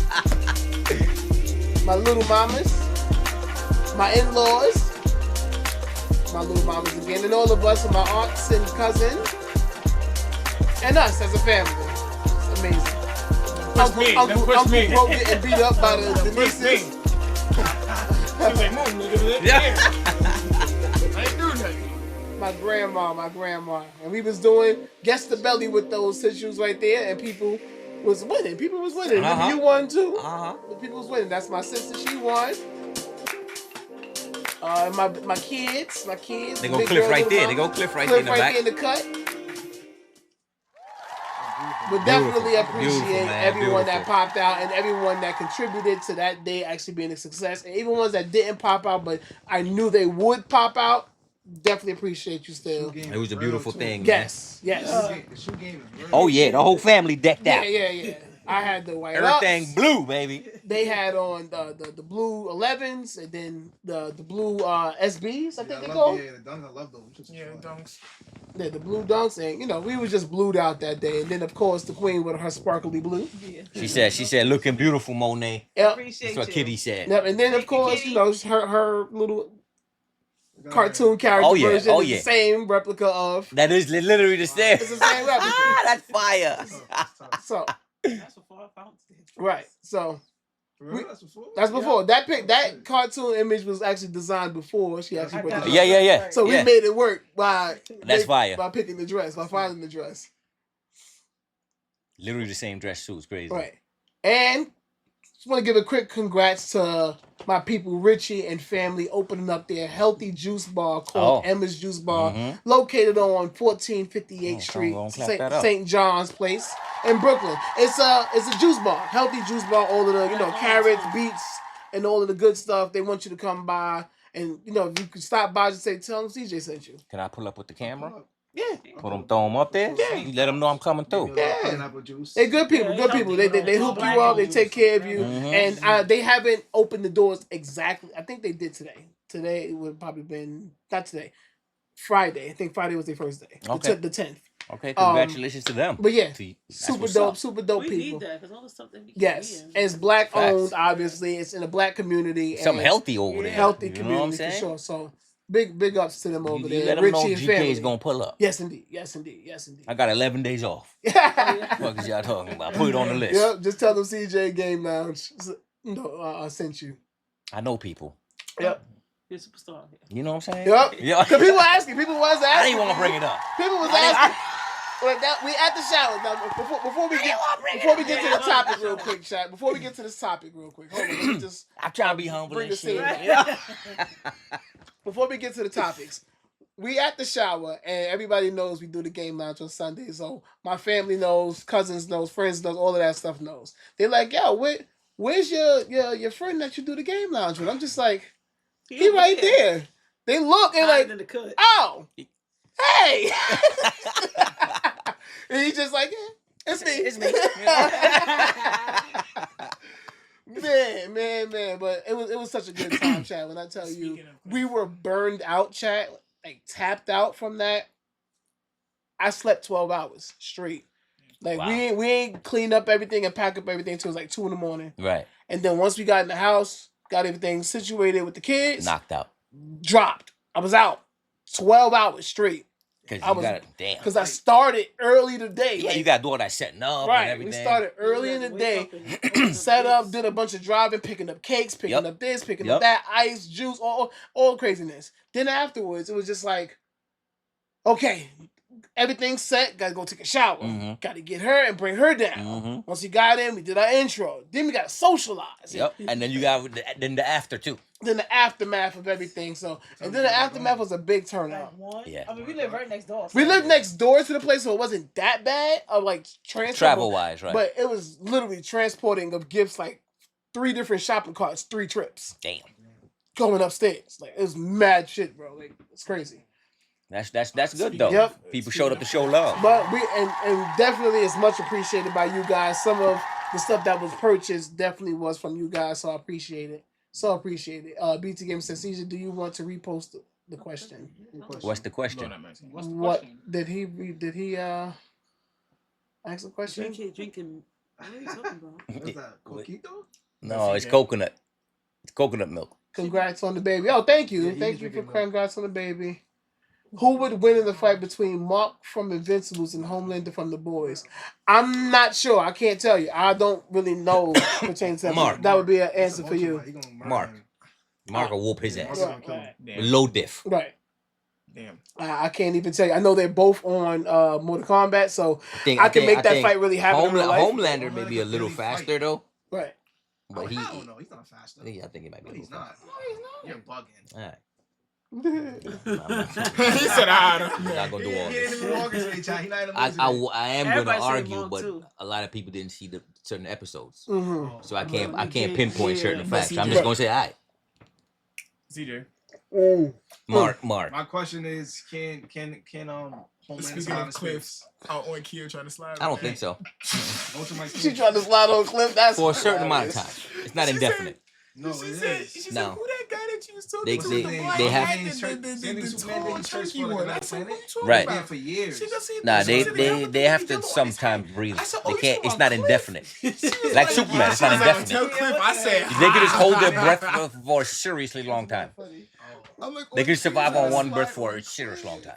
My little mamas. My in-laws. My little mamas again. And all of us and my aunts and cousins. And us as a family. It's amazing. Uncle broke it and beat up by the nieces. I ain't doing nothing. My grandma. And we was doing Guess the Belly with those tissues right there, and people was winning. You won too. People was winning. That's my sister, she won. My kids. They go Cliff right there. They go Cliff right there in the back. In the cut. But definitely appreciate everyone that popped out and everyone that contributed to that day actually being a success. And even ones that didn't pop out, but I knew they would pop out. Definitely appreciate you still. It was a beautiful thing. Yes. The shoe game is oh yeah, the whole family decked out. Yeah. I had the white everything ups. blue, baby. They had on the blue 11s and then the blue SBs. I think they call. Yeah, the dunks. I love those. Yeah, dunks. Yeah, the blue dunks, and we was just blued out that day. And then of course the queen with her sparkly blue. Yeah. She said, looking beautiful, Monet. Yep. That's what Kitty said. Yep. And then of course her little cartoon character version is the same replica of. That is literally the same. It's the same replica. That's fire. So. That's before I found it. Right. So. That's before. That cartoon image was actually designed before she actually put it. Yeah. So we made it work by picking the dress, by finding the dress. Literally the same dress too. It's crazy. Right. And just want to give a quick congrats to my people Richie and family opening up their healthy juice bar called Emma's Juice Bar, located on 1458th Street, St. John's Place in Brooklyn. It's a juice bar, healthy juice bar. All of the carrots, beets, and all of the good stuff. They want you to come by, and if you can stop by, just tell them CJ sent you. Can I pull up with the camera? Yeah. Throw them up there. Yeah. You let them know I'm coming through. Yeah. They're good people. They hook you up. They take care of you. And they haven't opened the doors exactly. I think they did today. Today it would have probably been not today. Friday. I think Friday was their first day. Okay. The 10th. Okay, congratulations to them. But yeah, super dope We people. need that because all the stuff that we Yes, and it's black owned. Obviously, it's in a black community. Something healthy over there. Healthy you know what I'm community for saying? sure. So Big ups to them over You there. let them know Richie and GK family. is gonna pull up. Yes, indeed. Yes, indeed. Yes, indeed. I got 11 days off. What is y'all talking about? Put it on the list. Yep. Just tell them CJ Game Lounge. I sent you. I know people. Yep. You're a superstar. You know what I'm saying? Yep. Yeah. Because people asking. People was asking. I didn't want to bring it up. People was asking. Like that, we at the shower now. Before we get to the topic real quick, chat. Before we get to this topic real quick, hold on. Let me just. I'm trying to be humble bring and the scene shit. back. Before we get to the topics, we at the shower, and everybody knows we do the Game Lounge on Sunday. So my family knows, cousins knows, friends knows, all of that stuff knows. They're like, yo, where's your friend that you do the Game Lounge with? I'm just like, he right there. They look and like, oh, hey. And he's just like, yeah, it's me. It's me. man. But it was such a good time, chat. When I tell you, we were burned out, chat, like tapped out from that. I slept 12 hours straight. Like Wow. we ain't cleaned up everything and pack up everything until it was like 2 a.m. Right. And then once we got in the house, got everything situated with the kids, Knocked out. dropped. I was out 12 hours straight. Because I started early today. Yeah, like, you got to do all that setting up right. and everything. We started early in the day, set up, did a bunch of driving, picking up cakes, picking up this, picking up that, ice, juice, all craziness. Then afterwards, it was just like, okay, everything's set. Got to go take a shower. Mm-hmm. Got to get her and bring her down. Mm-hmm. Once we got in, we did our intro. Then we got to socialize. Yep. And then you got the after too. Then the aftermath of everything. So and then the aftermath was a big turnout. Yeah. I mean, we live right next door. We lived next door to the place, so it wasn't that bad of like Travel wise, right? But it was literally transporting of gifts, like 3 different shopping carts, 3 trips. Damn. Going upstairs, like it was mad shit, bro. Like it's crazy. That's good though. Yep. People showed up to show love. But we and definitely it's much appreciated by you guys. Some of the stuff that was purchased definitely was from you guys, so I appreciate it. So appreciate it. BT Game says, Caesar, do you want to repost the question? What's the question? What did he ask the question? Drinking. What are you talking about? What's that? Coquito? No, it's coconut. It's coconut milk. Congrats on the baby. Oh, thank you. Thank you for congrats on the baby. Who would win in the fight between Mark from Invincibles and Homelander from The Boys? I'm not sure. I can't tell you. I don't really know pertaining to that. Mark. That would be an answer for you. Mark will whoop his ass. Right. With low diff. Right. Damn. I can't even tell you. I know they're both on Mortal Kombat, so I can make that fight really happen in real life. Homelander may be a little faster though. Right. But I don't know. He's not faster. I think he might be a little faster. No, he's not. You're bugging. All right. He said, I'm not gonna do all He ain't this. even walking straight, child. He not even losing it. I am Everybody gonna say argue, Monk, but too. a lot of people didn't see the certain episodes, Mm-hmm. so I can't pinpoint certain but facts. I'm CJ just gonna say, all right, CJ. Mark. My question is, can Homeland Speaking slide of a cliffs, out on Kia trying to slide. I don't think so. Go to my She tried to slide on a cliff. That's For a certain amount of time, hilarious. it's not indefinite. No, it She is. said, No. who that guy that you was talking They- to? they- with the they black have- hat and the tall chunky one. I said, what you talking Right. about? For years. She just said- Nah, she they said the guy with they the have to yellow on his sometimes hat. breathe. I said, They you can't. talking It's about not Cliff? indefinite. She was Like Superman, it's not she was like, indefinite. tell Cliff, I said, They can just hold their breath for a seriously long time. I'm like, They can survive what on you one slide breath for on? a serious long time.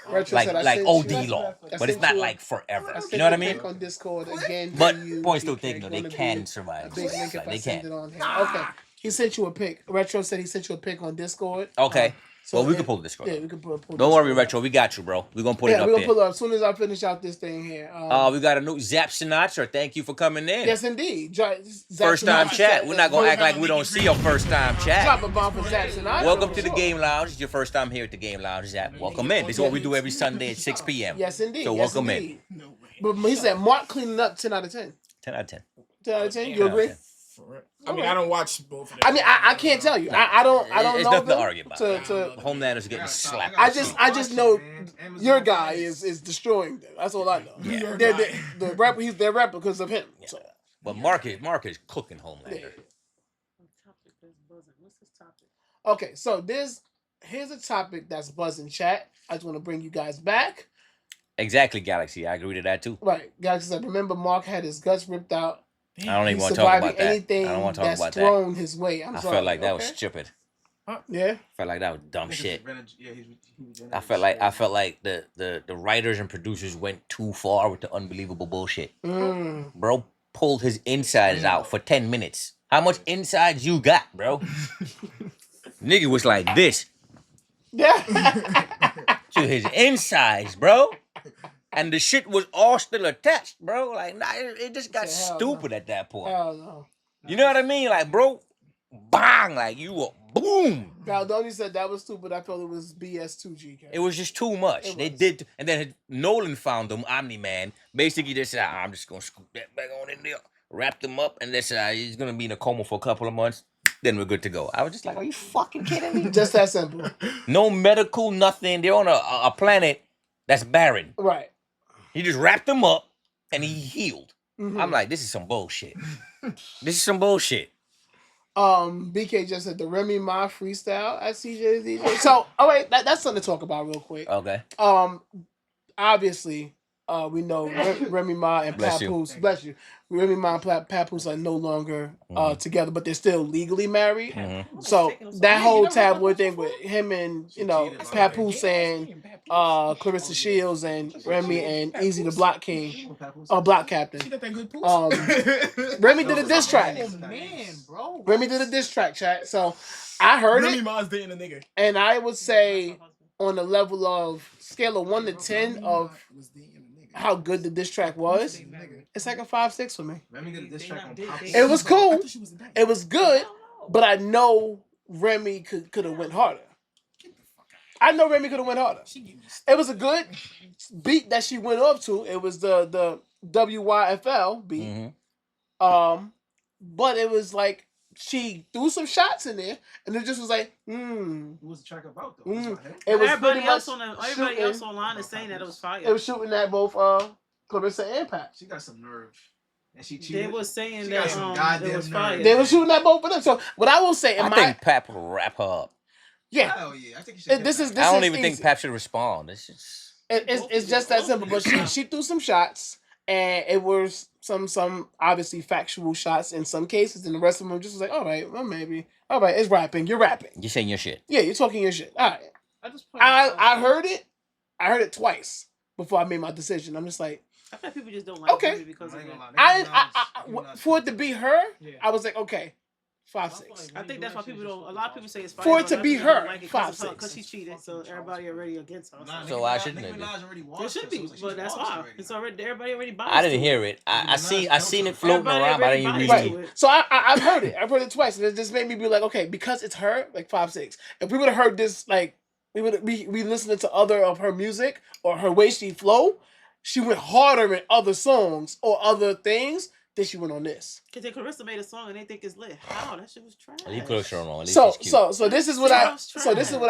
Retro Like said, I like sent OD you- long, I but sent it's not you- like forever. I sent You know what I a mean? link on Discord again. But for you, points still BK. think they Gonna can be survive. a big link if Like, I they send can. it on here. Okay. He sent you a pic. Retro said he sent you a pic on Discord. Okay. So Well, we it- can pull this Yeah, we can pull Don't worry, Discord. Retro. We got you, bro. We're gonna put it Yeah, up we're gonna there. pull it up as soon as I finish out this thing here. We got a new Zap Sinatra. Thank you for coming in. Yes, indeed. First time chat. We're not gonna act like we don't see your first time Drop chat. a bomb for Zach Sinatra. Welcome to the Game Lounge. It's your first time here at the Game Lounge, Zap. Welcome in. This is what we do every Sunday at 6 p.m. Yes, indeed. So Yes, welcome indeed. in. But he said Mark cleaning up 10 out of 10. 10 out of 10. 10 out of 10. 10 You out of agree? 10. I mean, I don't watch both of them. I mean, I can't tell you. I don't It's know nothing them to argue about. Homelander's getting slapped. I just know your guy is destroying them. That's all I know. Yeah. The rapper, he's their rapper because of him. So. But Mark is cooking Homelander. What's this topic? Okay, so here's a topic that's buzzing chat. I just want to bring you guys back. Exactly, Galaxy. I agree to that too. Right, guys. I remember Mark had his guts ripped out. I don't even He's want to talk surviving about that. I anything don't want to talk that's about that. thrown his way. I'm I sorry. felt like that was okay? stupid. Yeah. Felt like that was dumb shit. Yeah, he I felt like the writers and producers went too far with the unbelievable bullshit. Bro pulled his insides out for 10 minutes. How much insides you got, bro? Nigga was like this. Yeah. To his insides, bro. And the shit was all still attached, bro. Like, nah, it just got stupid at that point. Hell no. You know what I mean? Like, bro, bang, like you were boom. Baldoni said that was stupid. I felt it was BS 2G. It was just too much. They did, and then Nolan found them, Omni-Man. Basically, they said, I'm just gonna scoop that back on in there, wrap them up, and they said he's gonna be in a coma for a couple of months. Then we're good to go. I was just like, are you fucking kidding me? Just that simple. No medical, nothing. They're on a planet that's barren. Right. He just wrapped them up and he healed. I'm like, this is some bullshit. This is some bullshit. BK just said the Remy Ma freestyle at CJ DJ. So, that's something to talk about real quick. Okay. Obviously, we know Remy Ma and Papoose. Bless you. Remy Ma and Papoose are no longer together, but they're still legally married. So that whole tabloid thing with him and Papoose and Clarissa Shields and Remy and Easy the Block King, Block Captain. Remy did a diss track. Remy did a diss track, chat. So I heard Remy it. Ma's dating a nigga. And I would say on the level of scale of 1 to 10 of how good the diss track was, it's like a 5-6 for me. Remy did a diss track on Pop. It was cool. It was good, but I know Remy could have went harder. I know Remy could have went harder. It was a good beat that she went up to. It was the WYFL beat. But it was like she threw some shots in there, and it just was like, What was the track about though? It was everybody pretty else much everybody else online is saying that it was fire. It was shooting at both Clarissa and Pat. She got some nerve. And they was saying that it was fire. They were shooting at both of them. So what I will say, I think Pap will wrap her up. Yeah. Hell yeah. I think she should. I don't even think Pap should respond. It's just that simple. But she threw some shots, and it was some obviously factual shots in some cases, and the rest of them just was like, all right, well maybe, all right, it's rapping. You're rapping. You're saying your shit. Yeah, you're talking your shit. All right. I heard it. I heard it twice before I made my decision. I'm just like, I feel like people just don't like okay. because of that. I for it to be her, I was like, okay, 5-6. I think that's why people don't. A lot of people say it's fire. For it to be her, like 5-6. Because she cheated, so everybody already against her. So why shouldn't it be? It should be, but that's why it's already. Everybody already bought. I didn't hear it. I seen it floating around, but I didn't read it. So I've heard it. I've heard it twice, and it just made me be like, okay, because it's her, like 5-6. If we would have heard this, like we would be listening to other of her music or her way she flow, she went harder in other songs or other things than she went on this. Because Clarissa made a song and they think it's lit. How that shit was trash. So this is what I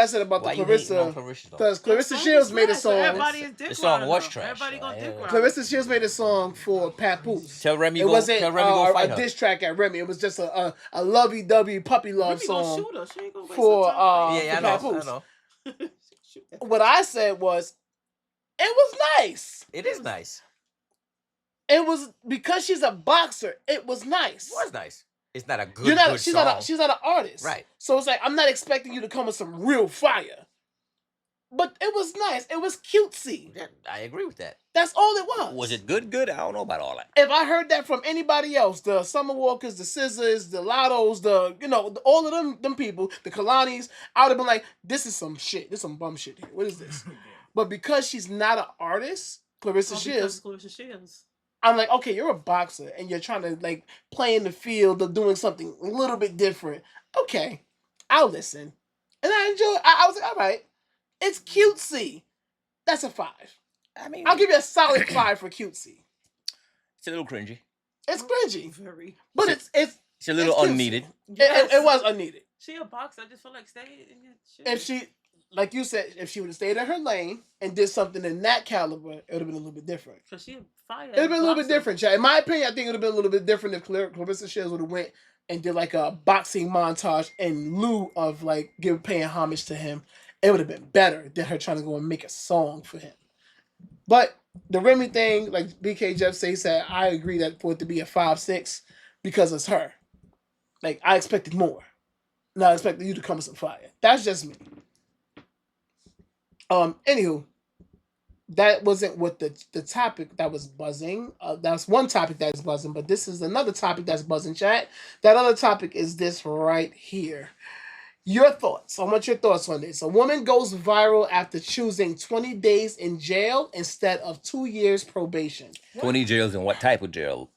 said about the Clarissa. Because Clarissa Shields made a song. The song was trash. Everybody gonna dick ride. Clarissa Shields made a song for Papoose. Tell Remy it wasn't go fight her. A diss track at Remy. It was just a lovey-dovey puppy love Remy song gonna shoot her. She ain't gonna waste for Papoose. I know. What I said was, it was nice. It is nice. It was because she's a boxer. It was nice. It was nice. It's not a good. She's not an artist, right? So it's like I'm not expecting you to come with some real fire. But it was nice. It was cutesy. Yeah, I agree with that. That's all it was. Was it good? Good? I don't know about all that. If I heard that from anybody else, the Summer Walkers, the Scissors, the Lottos, all of them people, the Kalanis, I would have been like, this is some shit. This is some bum shit here. What is this? But because she's not an artist, Clarissa Shields, I'm like, okay, you're a boxer and you're trying to like play in the field of doing something a little bit different. Okay, I'll listen. And I enjoy. I was like, all right, it's cutesy. That's a 5. I mean, I'll give you a solid 5 for cutesy. It's a little cringy. It's cringy, very. But it's a little unneeded. It was unneeded. She a boxer. I just feel like stay in your shit. If she, like you said, if she would have stayed in her lane and did something in that caliber, it would have been a little bit different. Cause she fire. It would have been a little bit different, chat. In my opinion, I think it would have been a little bit different if Clarissa Shields would have went and did like a boxing montage in lieu of like paying homage to him. It would have been better than her trying to go and make a song for him. But the Remy thing, like BK Jeff said, I agree that for it to be a 5-6 because it's her. Like I expected more. not expecting you to come with some fire. That's just me. Anywho, that wasn't what the topic that was buzzing. That's one topic that is buzzing, but this is another topic that's buzzing, chat. That other topic is this right here. Your thoughts. I want your thoughts on this. A woman goes viral after choosing 20 days in jail instead of 2 years probation. 20 jails and what type of jail?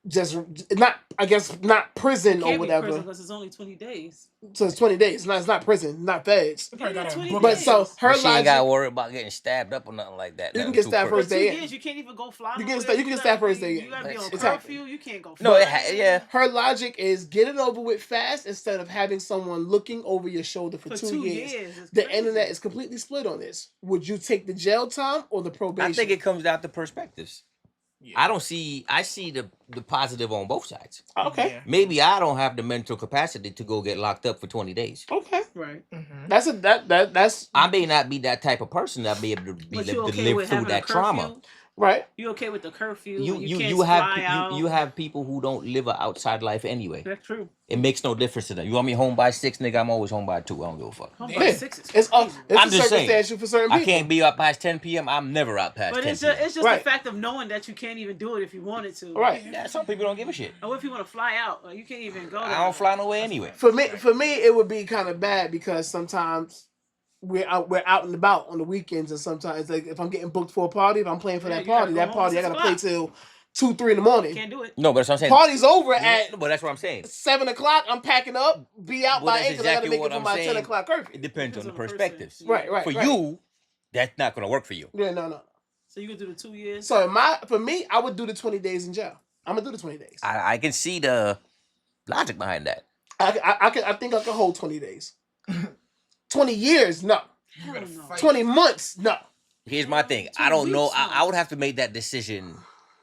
Just not, I guess, not prison or Can't be whatever. prison because it's only 20 days. So it's 20 days. No, it's not prison, not feds. Yeah, But so her She ain't logic, got to worry about getting stabbed up or nothing like that. You can Nothing get too stabbed crazy. first day. 2 years, you can't even go fly. you can get stabbed first day. You gotta be on Exactly. curfew. You can't go. No, fly. yeah. Her logic is get it over with fast instead of having someone looking over your shoulder for 2 years. it's The crazy. internet is completely split on this. Would you take the jail time or the probation? I think it comes down to perspectives. I see the positive on both sides. Okay. Yeah. Maybe I don't have the mental capacity to go get locked up for 20 days. Okay. Right. That's I may not be that type of person that be able to But you okay live with through having that a trauma. curfew? right. You okay with the curfew? You and you can't you fly have out? you have people who don't live an outside life anyway. That's true. It makes no difference to them. You want me home by 6, nigga? I'm always home by 2. I don't give a fuck. Home Yeah. by 6 is It's crazy. I'm a just saying. circumstantial for certain people. I can't be up past 10 p.m. I'm never out past But 10 it's p.m. just Right. the fact of knowing that you can't even do it if you wanted to. Right. Yeah, some people don't give a shit. And what if you want to fly out? Like, you can't even go. I don't fly nowhere anyway. For me, it would be kind of bad because sometimes we're out and about on the weekends, and sometimes like if I'm getting booked for a party, if I'm playing for Yeah, that you gotta party, go home I at gotta 6 play till 2-3 in the morning. Can't do it. No, but that's what I'm saying. Party's over at But that's what I'm saying. 7 o'clock. I'm packing up, be out Well, by that's 8 because I gotta exactly make it what for I'm my saying. 10 o'clock curfew. It depends on the person. perspectives. Right. For you, that's not gonna work for you. Yeah, no. So you can do the 2 years. So for me, I would do the 20 days in jail. I'm gonna do the 20 days. I can see the logic behind that. I think I can hold 20 days. 20 years, no. Hell no. 20 months, no. Here's my thing. 2 I don't know. weeks, I would have to make that decision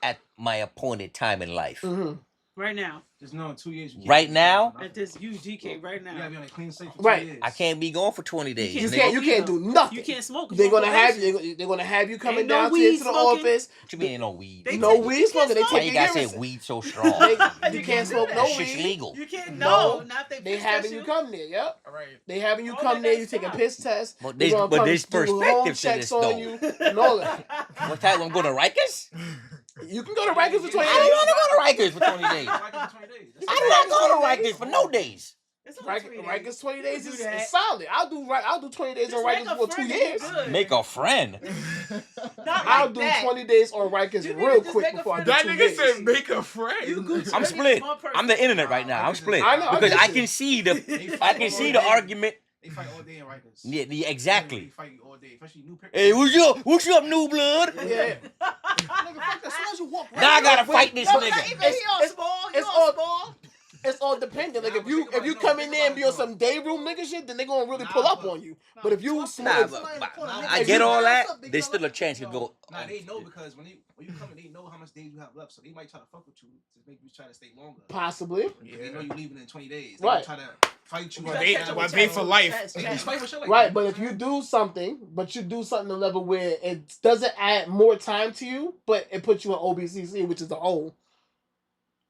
at my appointed time in life. Mm-hmm. Right now. Just know in 2 years. You Right now, At this UGK right now. You gotta be on a clean slate for Right. 2 years. I can't be going for 20 days. can't nigga. You can't do nothing. You can't smoke. They're gonna have you coming Ain't no down to weed the smoking. office. What you mean ain't no weed? They No take- weed you smoking. They can't Why take you your gotta say urine. weed so strong? You can't smoke no That shit's weed. legal. You can't. No. No, not they. They piss having test you come there. Yep. All right. They having you Oh, come they there. gotta You take a stop. piss test. But They there's- gonna but come there's do home perspective to checks this, on though. you and all that. What time I'm going to Rikers? You can go to Rikers for 20 I don't days. want to go to Rikers for 20 days. Like 20 days. I'm not going to Rikers for no days. It's only 3 days. Rikers 20 days You is, can do that. is solid. I'll do 20 days on Just make Rikers a for 2 friend years. and you're good. Make a friend. Not I'll like do that. 20 days on Rikers You need real to just quick make a before I do friend. 2 That days. nigga said make a friend. You Gucci. I'm Maybe split. it's one person. I'm the internet right now. I'm split. I know, I Because get I you. can see the argument. They fight all day in Rikers. Yeah, exactly. They fight all day, especially new people. Hey, what's up, new blood? Yeah. Nigga, fuck that. As soon as you walk right Now I gotta fight this No, not nigga. even. He all small. You it's all all- small. It's all dependent. Like if you come in there and be on some day room nigga shit, then they gonna really pull up on you. But if you Nah, smoke, I get all that. There's still a chance you go. Nah, they know because when you come in, they know how much days you have left, so they might try to fuck with you to make you try to stay longer. possibly. They know you leaving in 20 days. They Right. try to fight you. But they for life. They just fight for shit like Right, that. but if you do something, to the level where it doesn't add more time to you, but it puts you in OBCC, which is the hole.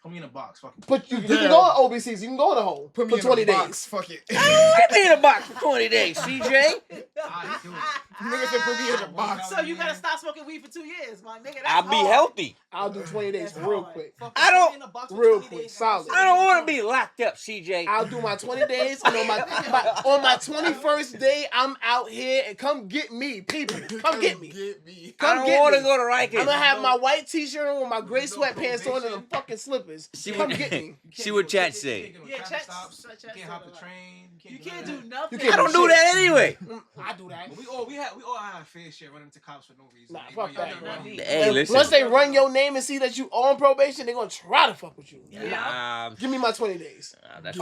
Put me in a box. Fuck it. But you can go in OBCC, you can go in the hole Put me for in 20 a days. box. Fuck it. Put me in a box for 20 days, CJ. Alright, do it. Nigga said put me in a box. So you gotta stop smoking weed for 2 years, my nigga. That's I'll be hard. healthy. I'll do 20 days That's real hard. quick. I don't. Real quick, solid. I don't want to be locked up, CJ. I'll do my 20 days, and on my 21st day, I'm out here, and come get me, people. Come get me. I Come don't get want to me. go to I'm Rikers. gonna have my white t-shirt on with my gray sweatpants on and them fucking slippers. Come get me. See what chat say. Yeah, chat stops. You can't hop the train. You can't do nothing. You can't I don't do that anyway. I do that. But we all have a fair share running into cops for no reason. Nah, They fuck run that, your man. money. Hey, And listen. once they run your name and see that you on probation, they're gonna try to fuck with you. Nah, Give me my 20 days. that's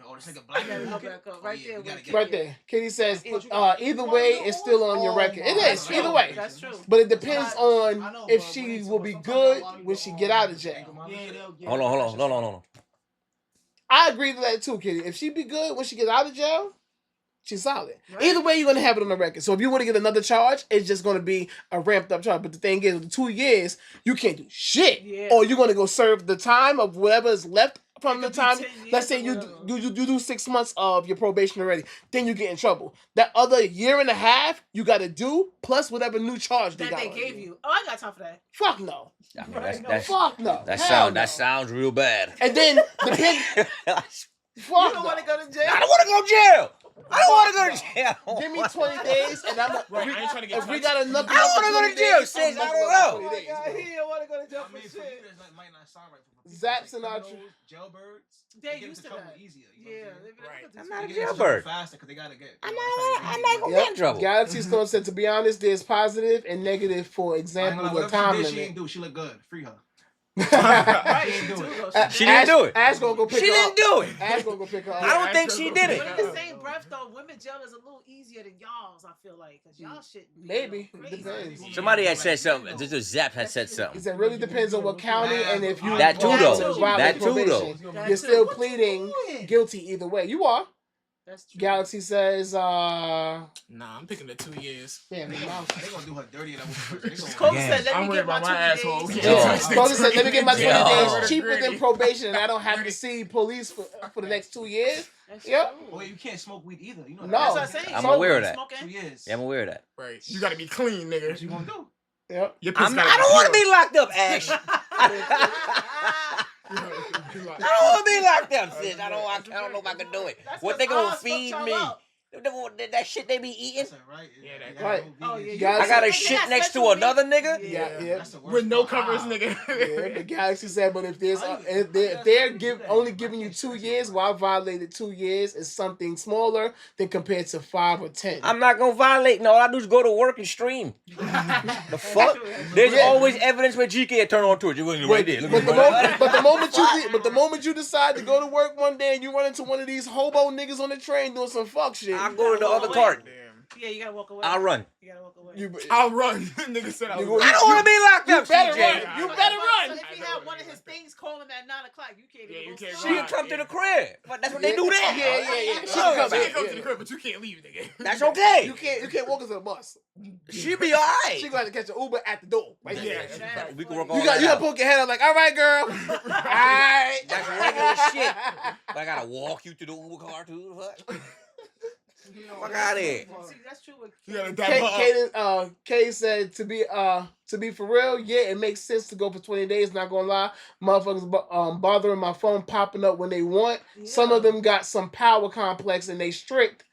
Oh, this nigga black. gotta help back up right there. Right there. Kitty says, either way, it's still on your record. It is, either way. That's true. But it depends on if she will be good when she get out of jail. Hold on. No. I agree to that too, Kitty. If she be good when she gets out of jail, she's solid. Either way, you're going to have it on the record. So if you want to get another charge, it's just going to be a ramped up charge. But the thing is, with 2 years, you can't do shit. Yeah. Or you're going to go serve the time of whatever is left from the time. Let's say you do 6 months of your probation already, then you get in trouble. That other year and a half you got to do plus whatever new charge that got they on gave you. you. Oh, I got time for that. Fuck no. I mean, Fuck no. That sounds real bad. And then depend. Fuck. You don't want to go to jail. I don't want to go to jail. I don't want to go to jail. Give me 20 days, and I'm. Right, I ain't trying to get if we touched. got enough. I don't want to go to jail, sis. I don't know. He don't want to go to jail for shit. Might not sound right for people. Zaps and jailbirds. They used to that. Easier. Right. I'm not a jailbird. Faster because they gotta get. I'm not gonna get in trouble. Galaxy Stone said, to be honest, there's positive and negative. For example, the time limit. She didn't do. She looked good. Free her. Right, she didn't do it. Ash gonna go pick her up. She didn't do it. Ash gonna go pick her up. I don't think she did it. But in the same breath, though, women jail is a little easier than y'all's. I feel like because y'all shit. Maybe it depends. Somebody had said something. Just a Zap had said something. It really depends on what county and if you. That too, though. That too, probation, though. You're still pleading guilty either way. You are. That's true. Galaxy says, Nah, I'm picking the 2 years. Yeah, they gonna do her dirty. Cole said, "Let I'm me worried get my about my 2 asshole. days." Cole said, "Let me get my 20 Yo. days cheaper than probation, and I don't have to see police for the next 2 years." Yep. Oh, you can't smoke weed either. You know. No. That's what I'm saying. I'm aware of that. 2 years. Yeah, I'm aware of that. Right. You gotta be clean, nigga. What you gonna do? Yep. Your piss I gotta don't be want to pure. be locked up, Ash. I don't want to be locked up, sis. I don't know if I can do it. What they gonna feed me? That shit they be eating? Right. Yeah, Right. Oh, yeah. I gotta shit next to another nigga? Yeah. With no covers, nigga. Yeah, the Galaxy said, but if they're only giving you 2 years, while I violated 2 years is something smaller than compared to 5 or 10. I'm not gonna violate. No, all I do is go to work and stream. The fuck? There's always evidence where GK turn on to it. You wasn't right there. But the moment you decide to go to work one day and you run into one of these hobo niggas on the train doing some fuck shit, I'll go to the other cart. Yeah, you gotta walk away. I'll run. You gotta walk away. I'll run. Nigga said I'll run. I don't want to be locked up, CJ. You better run. So if he had one of his things calling at 9 o'clock, you can't even go. She can come to the crib. But that's what they do there. Yeah. She She can come to the crib, but you can't leave, nigga. That's okay. You can't walk into the bus. She be alright. She gonna have to catch an Uber at the door. Right there. Yeah. We can work all You gotta that out. poke your head up like, all right, girl. All right. That's regular shit. But I gotta walk you to the Uber car too. Fuck. Fuck out of here. See, that's true. You gotta dap her up. Kay said to be for real, yeah, it makes sense to go for 20 days. Not gonna lie, motherfuckers bothering my phone popping up when they want. Yeah. Some of them got some power complex and they strict.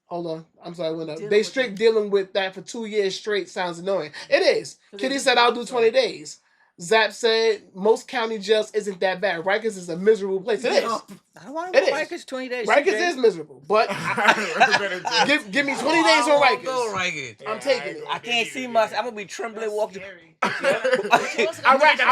Hold on, I'm sorry, went up. They strict dealing with that for 2 years straight. Sounds annoying. It is. Kitty said I'll do 20 days. Zap said most county jails isn't that bad. Rikers is a miserable place. It is. I don't want to go to Rikers 20 days. Rikers is miserable, but give me 20 days on Rikers. Go Rikers. I'm taking it. I can't see myself. I'm gonna be trembling walking. I'd rather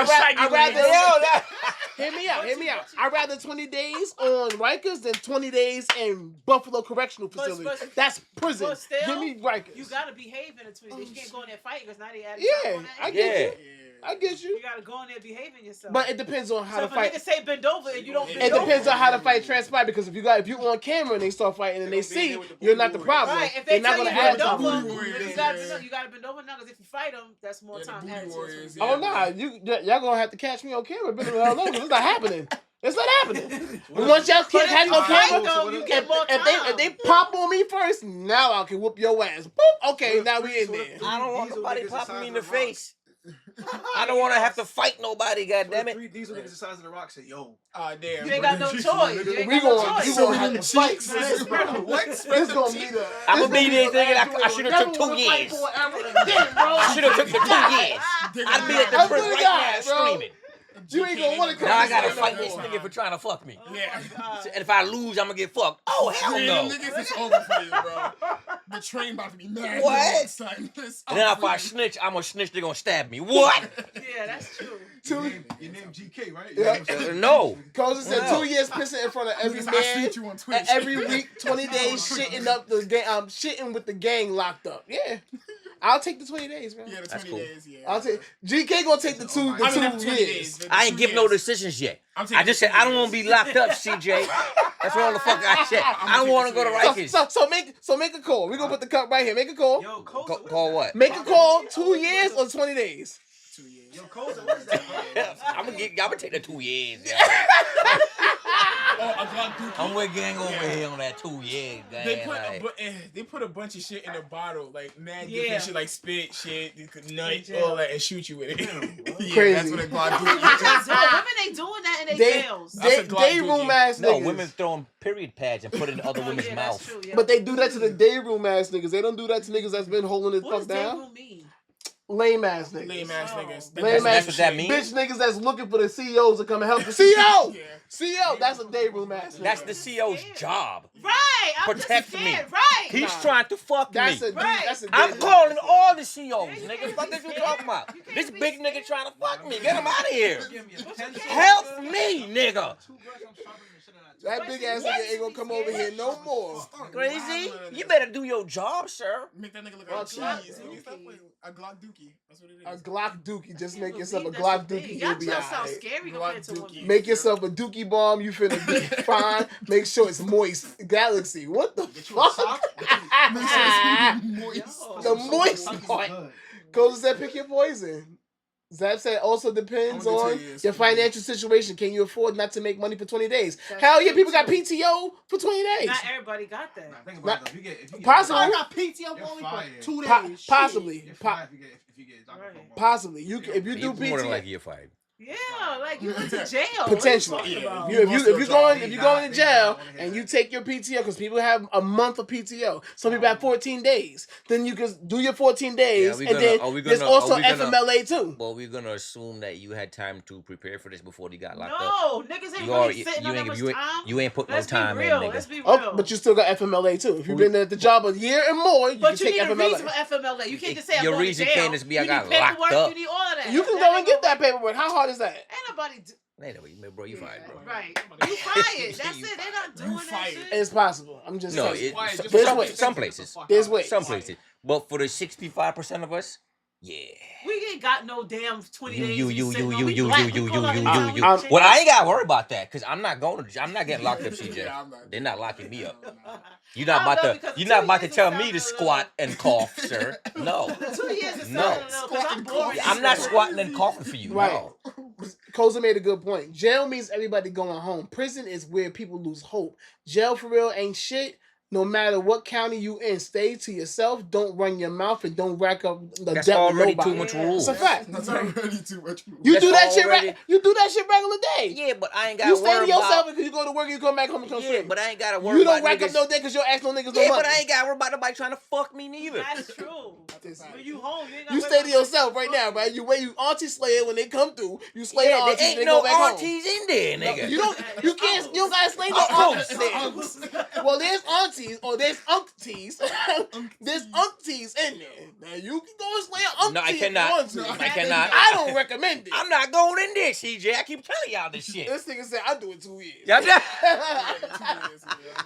hear me out. I'd rather 20 days on Rikers than 20 days in Buffalo Correctional Facility. That's prison. But still, Give me Rikers. You gotta behave in the 20 days. You can't go in there fighting because now they added Yeah, on that. I get you. I get you. You gotta go in there behaving yourself. But it depends on how so the if fight. a nigga say bend over and you don't bend It over. depends on how the fight transpires. Because if you on camera and they start fighting and they see you're not the problem, Right, if they're they not tell gonna you add bend over, to you gotta bend over now. Because if you fight them, that's more time added to it. Oh nah, y'all gonna have to catch me on camera. Been around long. It's not happening. It's not happening. Once y'all can't have me on camera, if they pop on me first, now I can whoop your ass. Boop. Okay, now we in there. I don't want nobody popping me in the face. I don't want to have to fight nobody. Goddammit. 3 diesel niggas the size of the rock said, "Yo, damn." You ain't got no choice. You ain't We got no gonna choice. have to fight. This gonna be the. I'm gonna be there thinking I should have took 2 years. I should have took the 2 years. I'd be at the prison right now screaming. You ain't gonna want to come. Now I gotta fight this nigga for trying to fuck me. Yeah. And if I lose, I'm gonna get fucked. Oh hell no! Niggas, it's over for you, bro. The train about to be mad. What? Son. And then if I snitch, I'm gonna snitch. They're gonna stab me. What? Yeah, that's true. your name GK, right?" Yeah. No. Cozy said 2 years pissing in front of every I see man. you on Twitch. Every week, 20 days shitting up the gang. Shitting with the gang locked up. Yeah. I'll take the 20 days, man. Yeah, the 20 cool. days, yeah. I'll take GK gonna take the 2 years. I ain't give no decisions yet. I just said I don't want to be locked up, CJ. That's all the fuck I said. I don't want to go to Rikers. So make a call. We gonna put the cup right here. Make a call. Yo, Call what? Make a call. 2 years or 20 days. 2 years. Yo, Koza, what is that, bro? I'm gonna I'ma take the 2 years. Yeah. I'm with gang over here on that 2 years. They put a bunch of shit in a bottle, like mad different shit, like spit, shit, nut, all that, and shoot you with it. Crazy. That's what a Glock Dookie. Women ain't doing that in their jails. Day room ass niggas. No, women throwing period pads and put it in other women's mouth. True, But they do that to the day room ass niggas. They don't do that to niggas that's been holding it fuck down. What does day room mean? Lame ass niggas. That's what that means? Bitch niggas that's looking for the CEOs to come and help the CEO. CEO, that's a day room ass nigga. That's the CEO's job. Right. Protect me. Right. He's trying to fuck me. That's a I'm calling all the CEOs, nigga. What is you talking about? This big nigga trying to fuck me. Get him out of here. Help me, nigga. That big ass nigga ain't gonna come over here no more. Crazy? You better do your job, sir. Make that nigga look like cheese. A Glock Dookie. That's what it is. A Glock Dookie. Just make yourself a Glock Dookie. You'll be sound alright. scary compared to women. Make yourself a Dookie bomb. You finna be fine. Make sure it's moist. Galaxy. What the fuck? The moist part. Goes said pick your poison. Zab said also depends on your financial situation. Can you afford not to make money for 20 days? Hell yeah, people got PTO for 20 days. Not everybody got that. Possibly. I got PTO only for 2 days. Possibly. Possibly. If you do PTO. More than like you're fired. Yeah, like you went to jail. Potentially. If you go into jail and you take your PTO, because people have a month of PTO. Some people have 14 days. Then you can do your 14 days, and then there's also FMLA too. Well, we're gonna assume that you had time to prepare for this before you got locked up. No, niggas ain't really sitting on that much time. You ain't put no time in, nigga. Let's be real. Oh, but you still got FMLA too. If you've been at the job a year and more, you can take FMLA. But you need a reason for FMLA. You can't just say I'm your going to reason jail. can't just be I got need locked paperwork, up. You need all of that. You can go and get that paperwork. How hard is that? Ain't nobody. Anyway, bro, you fired, bro. Right. You fired. That's it. They're not doing that shit. It's possible. I'm just saying. Some places. There's ways. Some places. But for the 65% of us, yeah. We ain't got no damn 20 days. You. Well, I ain't gotta worry about that because I'm not getting locked up, CJ. They're not locking me up. You're not about to tell me to squat and cough, sir. No. 2 years is no. I'm not squatting and coughing for you. Right. No. Koza made a good point. Jail means everybody going home. Prison is where people lose hope. Jail for real ain't shit. No matter what county you in, stay to yourself. Don't run your mouth and don't rack up the debt with nobody. That's already too much rules. It's a fact. That's already too much rules. You do that shit regular day. Yeah, but I ain't got to worry about. You stay to yourself because you go to work, you come back home and come straight. But I ain't got to worry about. You don't don't rack up no debt because you don't ask no niggas no money. Yeah, but I ain't got to worry about nobody trying to fuck me neither. That's true. When you home, you stay to yourself right now, right? You auntie slay it when they come through. You slay the aunties. There ain't no aunties in there, nigga. You don't gotta slay no aunties. Well, there's aunties or there's uncties. There's uncties in there. Now you can go and slay an unctie. No, I cannot. I cannot. I don't recommend it. I'm not going in there, CJ. I keep telling y'all this shit. This nigga said I do it 2 years.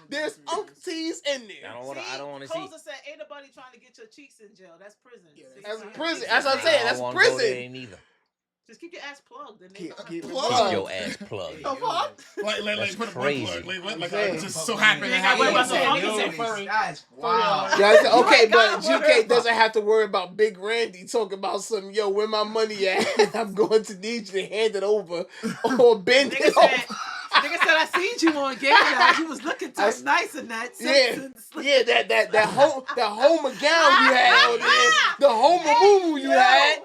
There's uncties in there. I don't want to see. Koza said ain't nobody trying to get your cheeks in jail. That's prison. That's prison. That's what I'm saying. That's prison. Neither. Just keep your ass plugged. And keep your ass plugged. Like put crazy. Like just so happen to have wow. Okay, but GK doesn't have to worry about Big Randy talking about some, yo, where my money at? I'm going to need you to hand it over or bend it over. Nigga said I seen you on Game Night. You was looking nice in that. Yeah, that Homer gown you had on there, the Homer moo you had.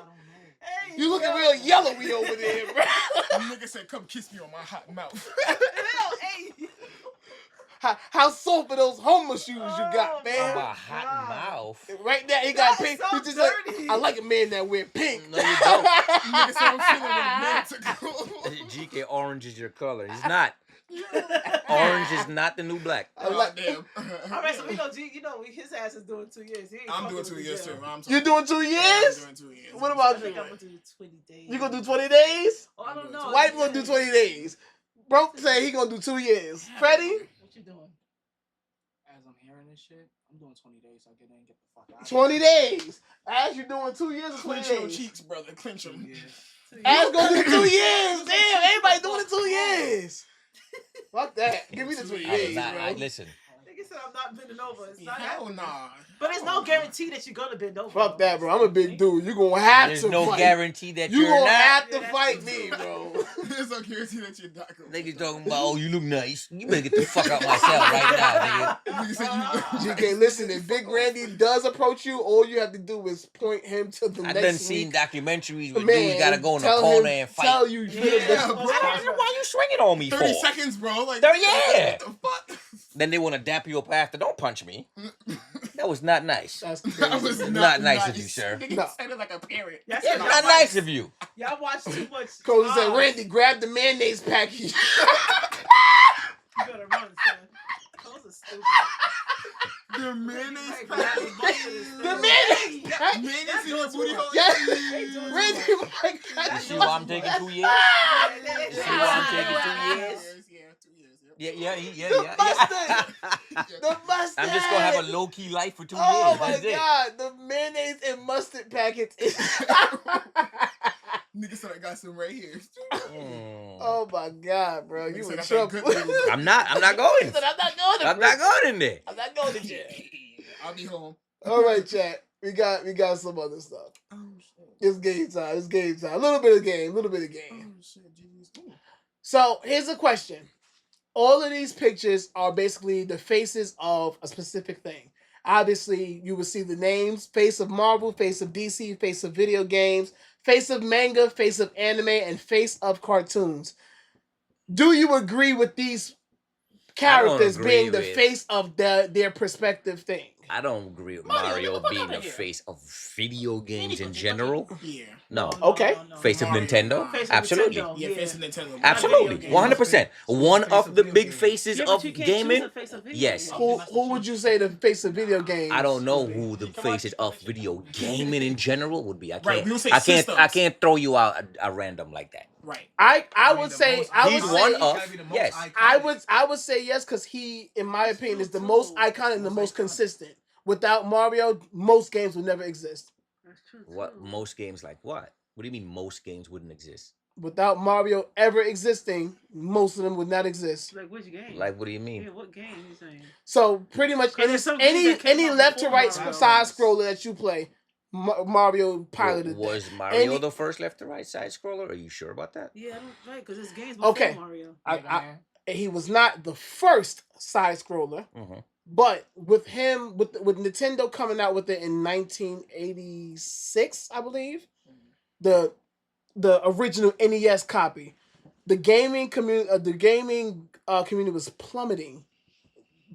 You looking real yellowy over there, bro. Nigga said, "Come kiss me on my hot mouth." How soft are those Homer shoes you got, man? My hot mouth. Right now, he got pink. So just like, I like a man that wear pink. No, you don't. Nigga said, "I'm feeling with men to go." GK, orange is your color. It's not. Orange is not the new black. Damn. All right, so we know, his ass is doing 2 years. I'm doing 2 years too. You doing 2 years? Yeah, I'm doing 2 years. What about you? I think I'm gonna do 20 days. You gonna do 20 days? Oh, I don't know. White gonna do 20 days. Bro say he gonna do 2 years. Freddie? What you doing? As I'm hearing this shit, I'm doing 20 days so I get in and get the fuck out. 20 days. As you doing 2 years or 20 Clench your days? cheeks, brother. Clench them. As gonna do 2 years. Damn, everybody doing it 2 years. Fuck that. Give me the 2 years, bro. Listen. said I'm not bending over. It's not Hell happening. nah. But there's no guarantee that you're gonna bend over. Fuck that, bro. I'm a big dude. You gonna have There's to no fight. guarantee that You you're gonna not. have to fight me, bro. There's no guarantee that you're not gonna. Niggas talking about, oh, you look nice. You better get the fuck out my cell right now, nigga. Nigga said you GK, listen, if Big Randy does approach you, all you have to do is point him to the I next done seen week. documentaries where Man, dudes gotta go in the tell corner him- and fight. Tell you, Yeah, bro. Why you swinging on me 30 for? seconds, bro. Like, 30, yeah. What the fuck? Then they want to dap you up after. Don't punch me. That was not nice. That's That was not nice of you, sir. Nigga No. said it like a parent. That's It's not nice of you. Y'all watch too much. Coach said, Randy, grab the mayonnaise package. You better run, son. Those are stupid. The mayonnaise Like, package. The mayonnaise package. Mayonnaise in your booty hole. Yes. Randy, like, You see why I'm taking 2 years? You see why I'm taking 2 years? Yeah. The mustard. The mustard. I'm just gonna have a low key life for 2 years. Oh my That's it. god, the mayonnaise and mustard packets is. Nigga said I got some right here. Oh my god, bro, Nigga you said in I got trouble. good news. I'm not He going. said, I'm not going. I'm not going in there. I'm not going to jail. I'll be home. All right, chat. We got some other stuff. It's game time. It's game time. A little bit of game. So here's a question. All of these pictures are basically the faces of a specific thing. Obviously, you will see the names: face of Marvel, face of DC, face of video games, face of manga, face of anime, and face of cartoons. Do you agree with these characters agree being the with- face of their perspective thing? I don't agree with Mario being the face of video games in general. Yeah. No. Okay. Face of Mario. Nintendo? Face of Absolutely. Nintendo. Yeah, face of Nintendo. Absolutely. 100%. One of the big faces Yeah, but of you can't gaming. choose a face of video Yes. games. Who would you say the face of video games? I don't know who the faces of video gaming in general would be. I Right, can't. we would say I can't. systems. I can't throw you out a random like that. Right. I would say He's one of. Yes. I would say yes because he, in my opinion, is the most iconic and the most consistent. Without Mario, most games would never exist. That's true. What most games like what? What do you mean most games wouldn't exist? Without Mario ever existing, most of them would not exist. Like which game? Like what do you mean? Yeah, what game you saying? So pretty much 'Cause there's some games that came any out left to before right Mario. side scroller that you play, Mario piloted. Was that. Mario Any- the first left to right side scroller? Are you sure about that? Yeah, I don't right because it's games before Okay. Mario. He was not the first side scroller, but with him, with Nintendo coming out with it in 1986, I believe, the original NES copy, the gaming community was plummeting,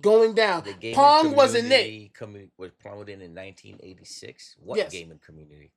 going down. The gaming Pong wasn't it. community was plummeting in 1986. What Yes. gaming community?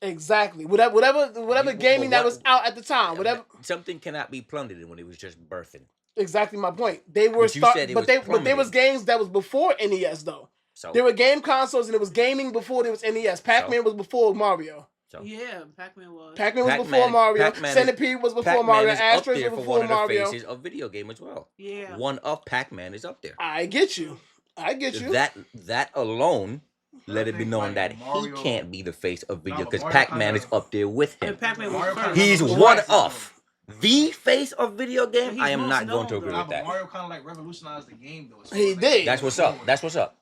Exactly. Whatever gaming that was out at the time. Whatever. Something cannot be plummeted when it was just birthing. Exactly my point. They were But you said it was there was plummeting. games that was before NES though. So There were game consoles and it was gaming before there was NES. Pac-Man was before Mario. So Yeah, Pac-Man was. Pac-Man was before Pac-Man- Mario. Pac-Man is- Centipede was before Pac-Man Mario. is up Asteroids there was for before one of the Mario. faces of video game as well. Yeah. One of Pac-Man is up there. I get you. That alone let it be known that he can't be the face of video because Pac-Man is up there with him. And Pac-Man was first. He's one of the face of video game. He's I am most not going to known, agree though. with that. Mario kind of like revolutionized the game though. So He like, did. That's what's up. That's what's up.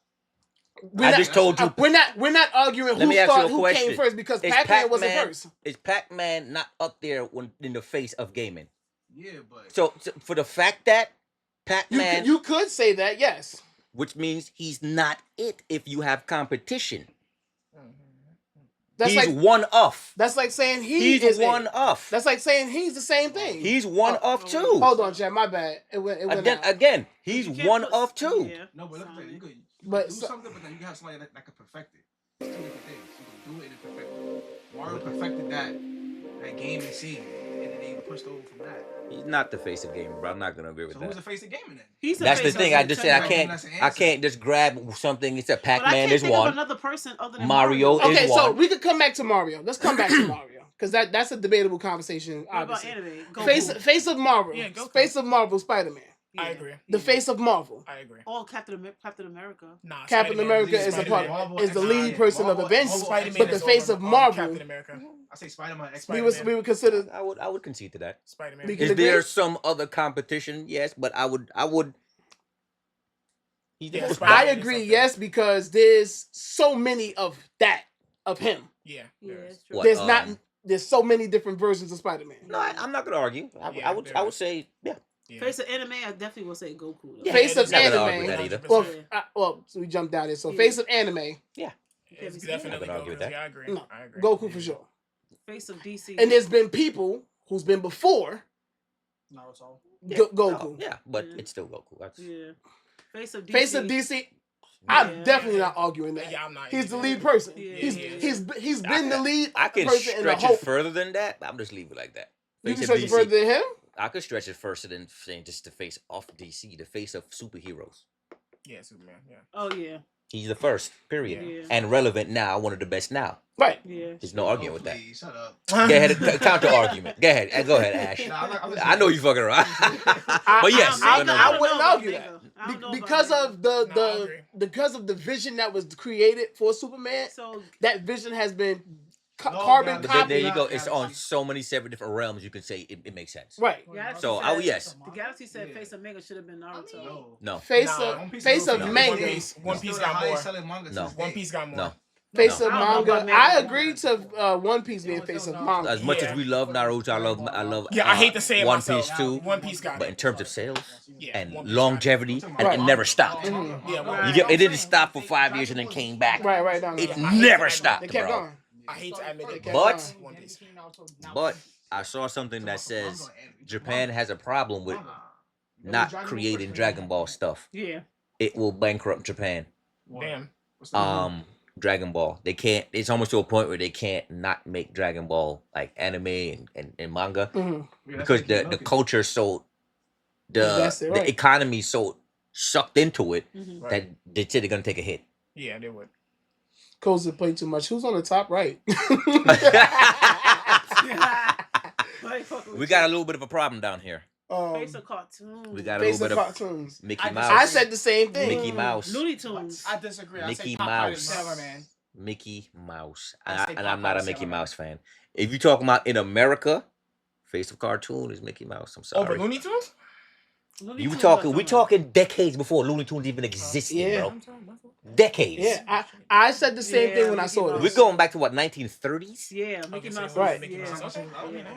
We're I not- just told you. We're not arguing Let me ask you a who question. came first because Is Pac-Man wasn't first. Is Pac-Man not up there when, in the face of gaming? Yeah, but So for the fact that Pac-Man, You could say that, yes. which means he's not it if you have competition. That's He's like one of. That's like saying He's is one it. of. That's like saying he's the same thing. He's one of too. Hold on, Chad. My bad. It went out. Again, he's one of two. no, but look at that. You could But do so- something, but then you can have somebody that can perfect it. It's two different things. You can do it and perfect it. Mario perfected that game and scene, and then they pushed over from that. He's not the face of gaming, bro. I'm not gonna agree with So that. who's the face of gaming then? He's That's the thing. I just said Right, that's an I answer. can't just grab something. It's a But I Pac-Man can't is think of one. another person other than Mario Mario. is Okay, so one. we could come back to Mario. Let's come back to Mario because that's a debatable conversation. What about Obviously, anime? Go face of Marvel. Yeah, go Face of Marvel, Spider-Man. I agree. The face of Marvel. I agree. All Captain America. Nah, Captain Spider-Man America leads is a Spider-Man. part is the lead person of Marvel- Avengers, Marvel- Spider-Man but the is face over of on Marvel. Captain America. I say Spider-Man. We would consider. I would concede to that. Spider-Man. We can Is agree? there some other competition? Yes, but I would He's the Yeah, first. I Spider-Man is agree, something. yes, because there's so many of him. Yeah. Yeah, it's true. What, There's not. There's so many different versions of Spider-Man. No, I'm not gonna argue. Yeah, I would say yeah. Yeah. Face of anime, I definitely will say Goku. Though. Yeah, Face of not gonna argue anime. with that either. Well, so we jumped down there. So Yeah. face of anime. Yeah. It's Yeah. definitely I'm gonna argue with Goku. that. Yeah, I agree. No, I agree. Goku for sure. Face of DC. And there's been people who's been before Naruto. Goku. Yeah, but it's still Goku. That's Yeah. Face of DC. Face of DC. I'm definitely not arguing that. Yeah, I'm not. He's the either. lead person. Yeah. He's been the lead I can person in the stretch whole. it further than that. But I'm just leave it like that. You Face can of stretch it DC. further than him. I could stretch it further than saying just the face of DC, the face of superheroes. Yeah, Superman. Yeah. Oh yeah. He's the first, period, Yeah. and relevant now. One of the best now. Right. Yeah. There's no arguing with that. Please, shut up. Go ahead, counter argument. Go ahead, Ash. I know you fucking around, but yes, I wouldn't argue Mega. that I don't know because about of No, I agree. because of the vision that was created for Superman. So That vision has been No, carbon but But then there copied. you go. It's on so many separate different realms. You can say it makes sense. Right. Galaxy So, said, yes. The Galaxy said Yeah. Face of Mega should have been Naruto. No. Face Nah, of One Piece face is of dope. manga. One Piece got more. No. One Piece got more. No. Face No. of I don't know manga. about manga. I agree to One Piece being face of manga. As much Yeah. as we love Naruto, I love. Yeah, I hate to say it One myself. Piece too. One Piece got But it. in terms of sales Yeah, and One Piece longevity, and Right. it never stopped. Yeah, Right. You get it didn't stop for 5 years and then came back. Right down It there. never stopped, They kept bro. going. I hate to admit it. But One Piece. I saw something that says Japan has a problem with not creating Dragon Ball stuff. Yeah. It will bankrupt Japan. Damn. Dragon Ball. They can't. It's almost to a point where they can't not make Dragon Ball like anime and manga because the culture is so That's it, right. the economy is so sucked into it Mhm. that they said they're gonna take a hit. Yeah, they would. Cozy played too much. Who's on the top right? We got a little bit of a problem down here. Face of cartoons. We got a Face little of bit of cartoons. Mickey I Mouse. said the same thing. Mickey Mouse. Looney Tunes. I disagree. I Mickey say Popeye Mouse. the Sailor Man. Mickey Mouse. I say And I'm not Popeye a the Mickey Sailor Man. Mouse fan. If you talking about in America, face of cartoon is Mickey Mouse. I'm Oh, but sorry. Looney Tunes? We talking decades before Looney Tunes even existed, Yeah. bro. Decades. Yeah, I said the same thing when I Mickey saw Mouse. this. We're going back to what 1930s. Yeah, Mickey Mouse. Right. Mickey Yeah. Mouse.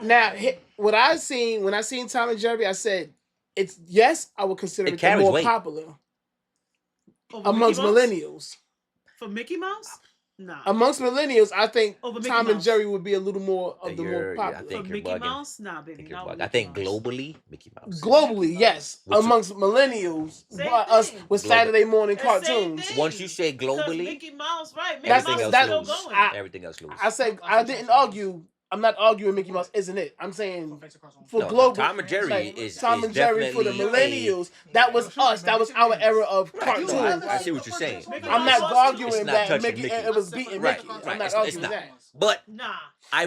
Now, what I seen when I seen Tom and Jerry, I said, "It's yes, I would consider It it the carries more weight. popular Over amongst Mickey Mouse? millennials. For Mickey Mouse? Nah. Amongst millennials, I think Over Mickey Tom and Mouse. Jerry would be a little more of the more I popular. think For you're Mickey bugging. Mouse? Nah, baby. You're not bugging. with I Mickey think Mouse. globally, Mickey Mouse. Globally, yes, What's amongst millennials, Same us thing. with Global. Saturday morning It's same cartoons. thing. Once you say Because globally, Mickey Mouse, right? Mickey That's- Mouse is everything still else lose. going. Everything else lose. I said I didn't argue. I'm not arguing Mickey Mouse isn't it. I'm saying for No, global. Tom and Jerry like, is Tom is and Jerry for the definitely millennials. That was us. That was our era of No, cartoons. I see what you're saying. I'm not It's arguing not that touching Mickey, Mickey. it was beating Right, Mickey. right. I'm not It's arguing not. that. But Nah. I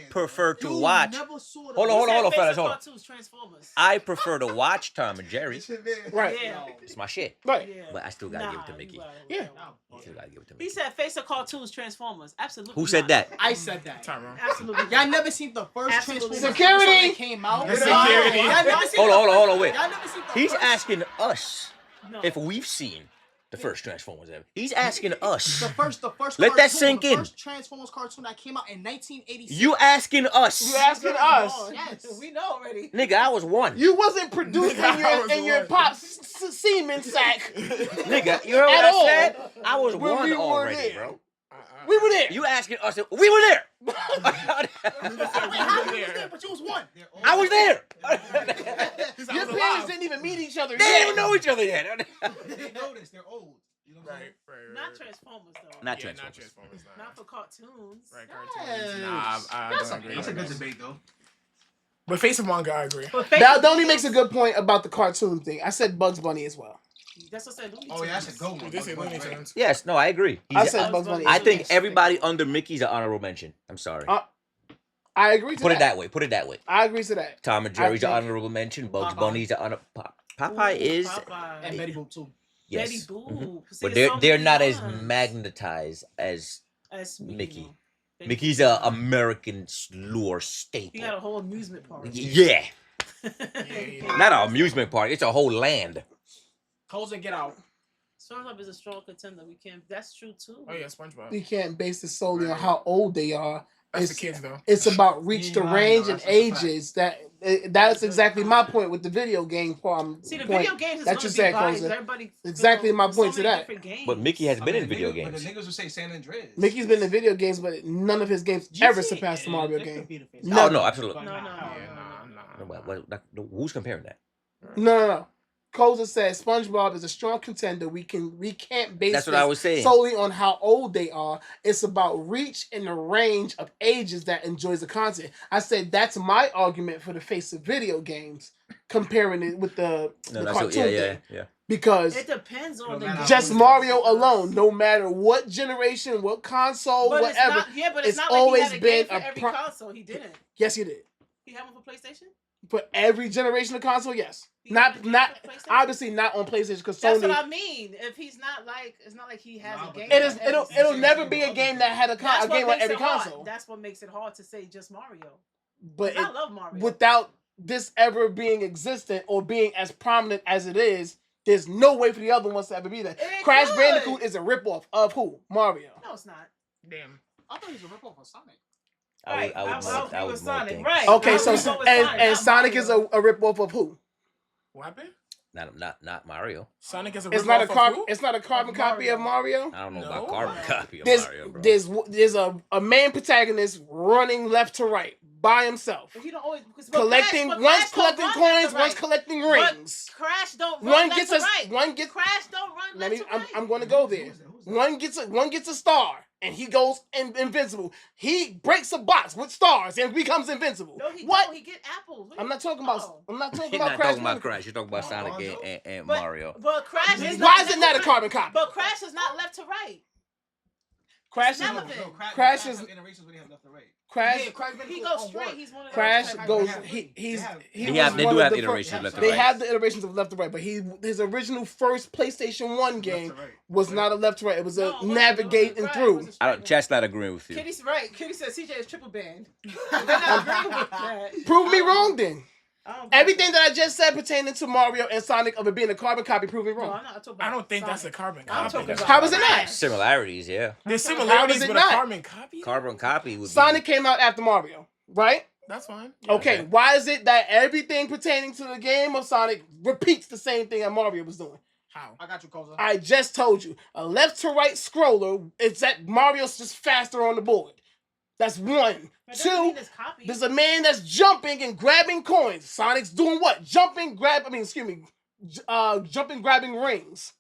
prefer to watch. Hold on, You said fellas, Face of hold on. Cartoons, Transformers. I prefer to watch Tom and Jerry. Right. Yeah. It's my shit. Right. Yeah. But I still gotta give it to Nah, Mickey. you right. Yeah. I still gotta give it to He Mickey. said Face of Cartoons, Transformers. Absolutely. Who said not. that? I said that. Tyrone. Absolutely. Y'all never seen the first Absolutely. Transformers Security! episode that came out? The security. Y'all never seen Hold on, wait. Y'all never seen the He's first- asking us No. if we've seen the first Transformers ever. He's asking us. the first Let that cartoon, sink the in. first Transformers cartoon that came out in 1986. You asking us. You asking us? Yes. We know already. Nigga, I was one. You wasn't produced Nigga, I was in your one. pop's semen sack. Nigga, you heard what At I all. said? I was When one we were already, there. bro. We were there. You asking us if we were there. Wait, how you was there, but you was one. I was there. Your parents didn't even meet each other They yet. didn't even know each other yet. They know this. They're old. You know what I'm saying? Not Transformers though. Not Yeah, Transformers. Not for cartoons. Right, Yes. cartoons. Nah, I don't agree. That's a good debate, though. But Face of Manga, I agree. But Face Now, of Donnie Mega- makes a good point about the cartoon thing. I said Bugs Bunny as well. That's what I said. Looney Oh, yeah, that's a Tunes. good one. This is Looney Tunes. Yes, no, I agree. I said Bugs Bunny. I think everybody under Mickey's an honorable mention. I'm sorry. I agree to Put that. it that way. Put it that way. I agree to that. Tom and Jerry's an think- honorable mention. Bugs Popeye. Bunny's an honorable. Popeye is. Popeye. And Betty Boop too. Yes. Betty Boop. Mhm. See, But there's so they're many not as ones. magnetized as As Mickey. though. Betty Mickey's Boop. a American lure staple. He got a whole amusement park. Yeah. Not an amusement park. It's a whole land. Close and Get Out. SpongeBob is a strong contender. We can't. That's true too. Oh yeah, SpongeBob. You can't base it solely on how old they are. That's the kids though. It's about reach the Yeah, I range know, and that's a fact. ages. That's exactly my point with the video game problem. See, the point video games is that going you to be said, biased. Koza. Everybody. Exactly my point to that. But Mickey has been in video But games. the niggas would say San Andreas. Mickey's been in video games, but none of his games ever surpassed the Mario game. No, no, absolutely. No. Who's comparing that? No. Koza said SpongeBob is a strong contender. We can't base That's what this I was saying. solely on how old they are. It's about reach and the range of ages that enjoys the content. I said that's my argument for the face of video games, comparing it with the cartoon thing. Yeah. Because it depends on the just Mario alone, no matter what generation, what console, but whatever. It's not always like he had a been game for every console. He didn't. Yes, he did. He had one for PlayStation. For every generation of console, yes. Not obviously not on PlayStation because Sony. That's what I mean. If he's not like, it's not like he has a game. It'll never be a game that had a game on every console. That's what makes it hard to say just Mario. But I love Mario. Without this ever being existent or being as prominent as it is, there's no way for the other ones to ever be there. Crash Bandicoot is a ripoff of who? Mario. No, it's not. Damn. I thought he was a ripoff of Sonic. I would Sonic. think. Right. Okay, so and Sonic is a ripoff of who? What happened? Not Mario. Sonic is a It's not a carbon. It's not a carbon copy of Mario. I don't know about carbon copy of There's Mario, bro. there's a main protagonist running left to right by himself, But he don't always collecting Crash collecting coins, one's collecting rings. But Crash don't run left to right. Crash don't run left to right. I'm going to go there. One gets a star. And he goes invincible. He breaks a box with stars and becomes invincible. No, he what? Don't. He get apples. I'm not talking about. I'm not talking You're about not Crash. talking about Crash. You're talking about Sonic and Mario. But Crash is Why is it not a carbon copy? But Crash is not left to right. Crash is Crash is iterations when he have left to right. Crash. He goes straight. He's one of Crash those. goes. They do have iterations left to right. They have the iterations of left to right, but his original first PlayStation 1 game was not a left to right. It was a navigating through. Chat's not agreeing with you. Kitty's right. Kitty said CJ is triple banned. They're not agreeing with that. Prove me wrong then. Everything that I just said pertaining to Mario and Sonic of it being a carbon copy, prove me wrong. I don't think that's a carbon copy. How is it not? Similarities, yeah. There's similarities with a carbon copy. Carbon copy would Sonic came out after Mario, right? That's fine. Okay, why is it that everything pertaining to the game of Sonic repeats the same thing that Mario was doing? How? I got you, Koza. I just told you. A left to right scroller, it's that Mario's just faster on the board. That's one. Two, there's a man that's jumping and grabbing coins. Sonic's doing what? Jumping, grabbing rings.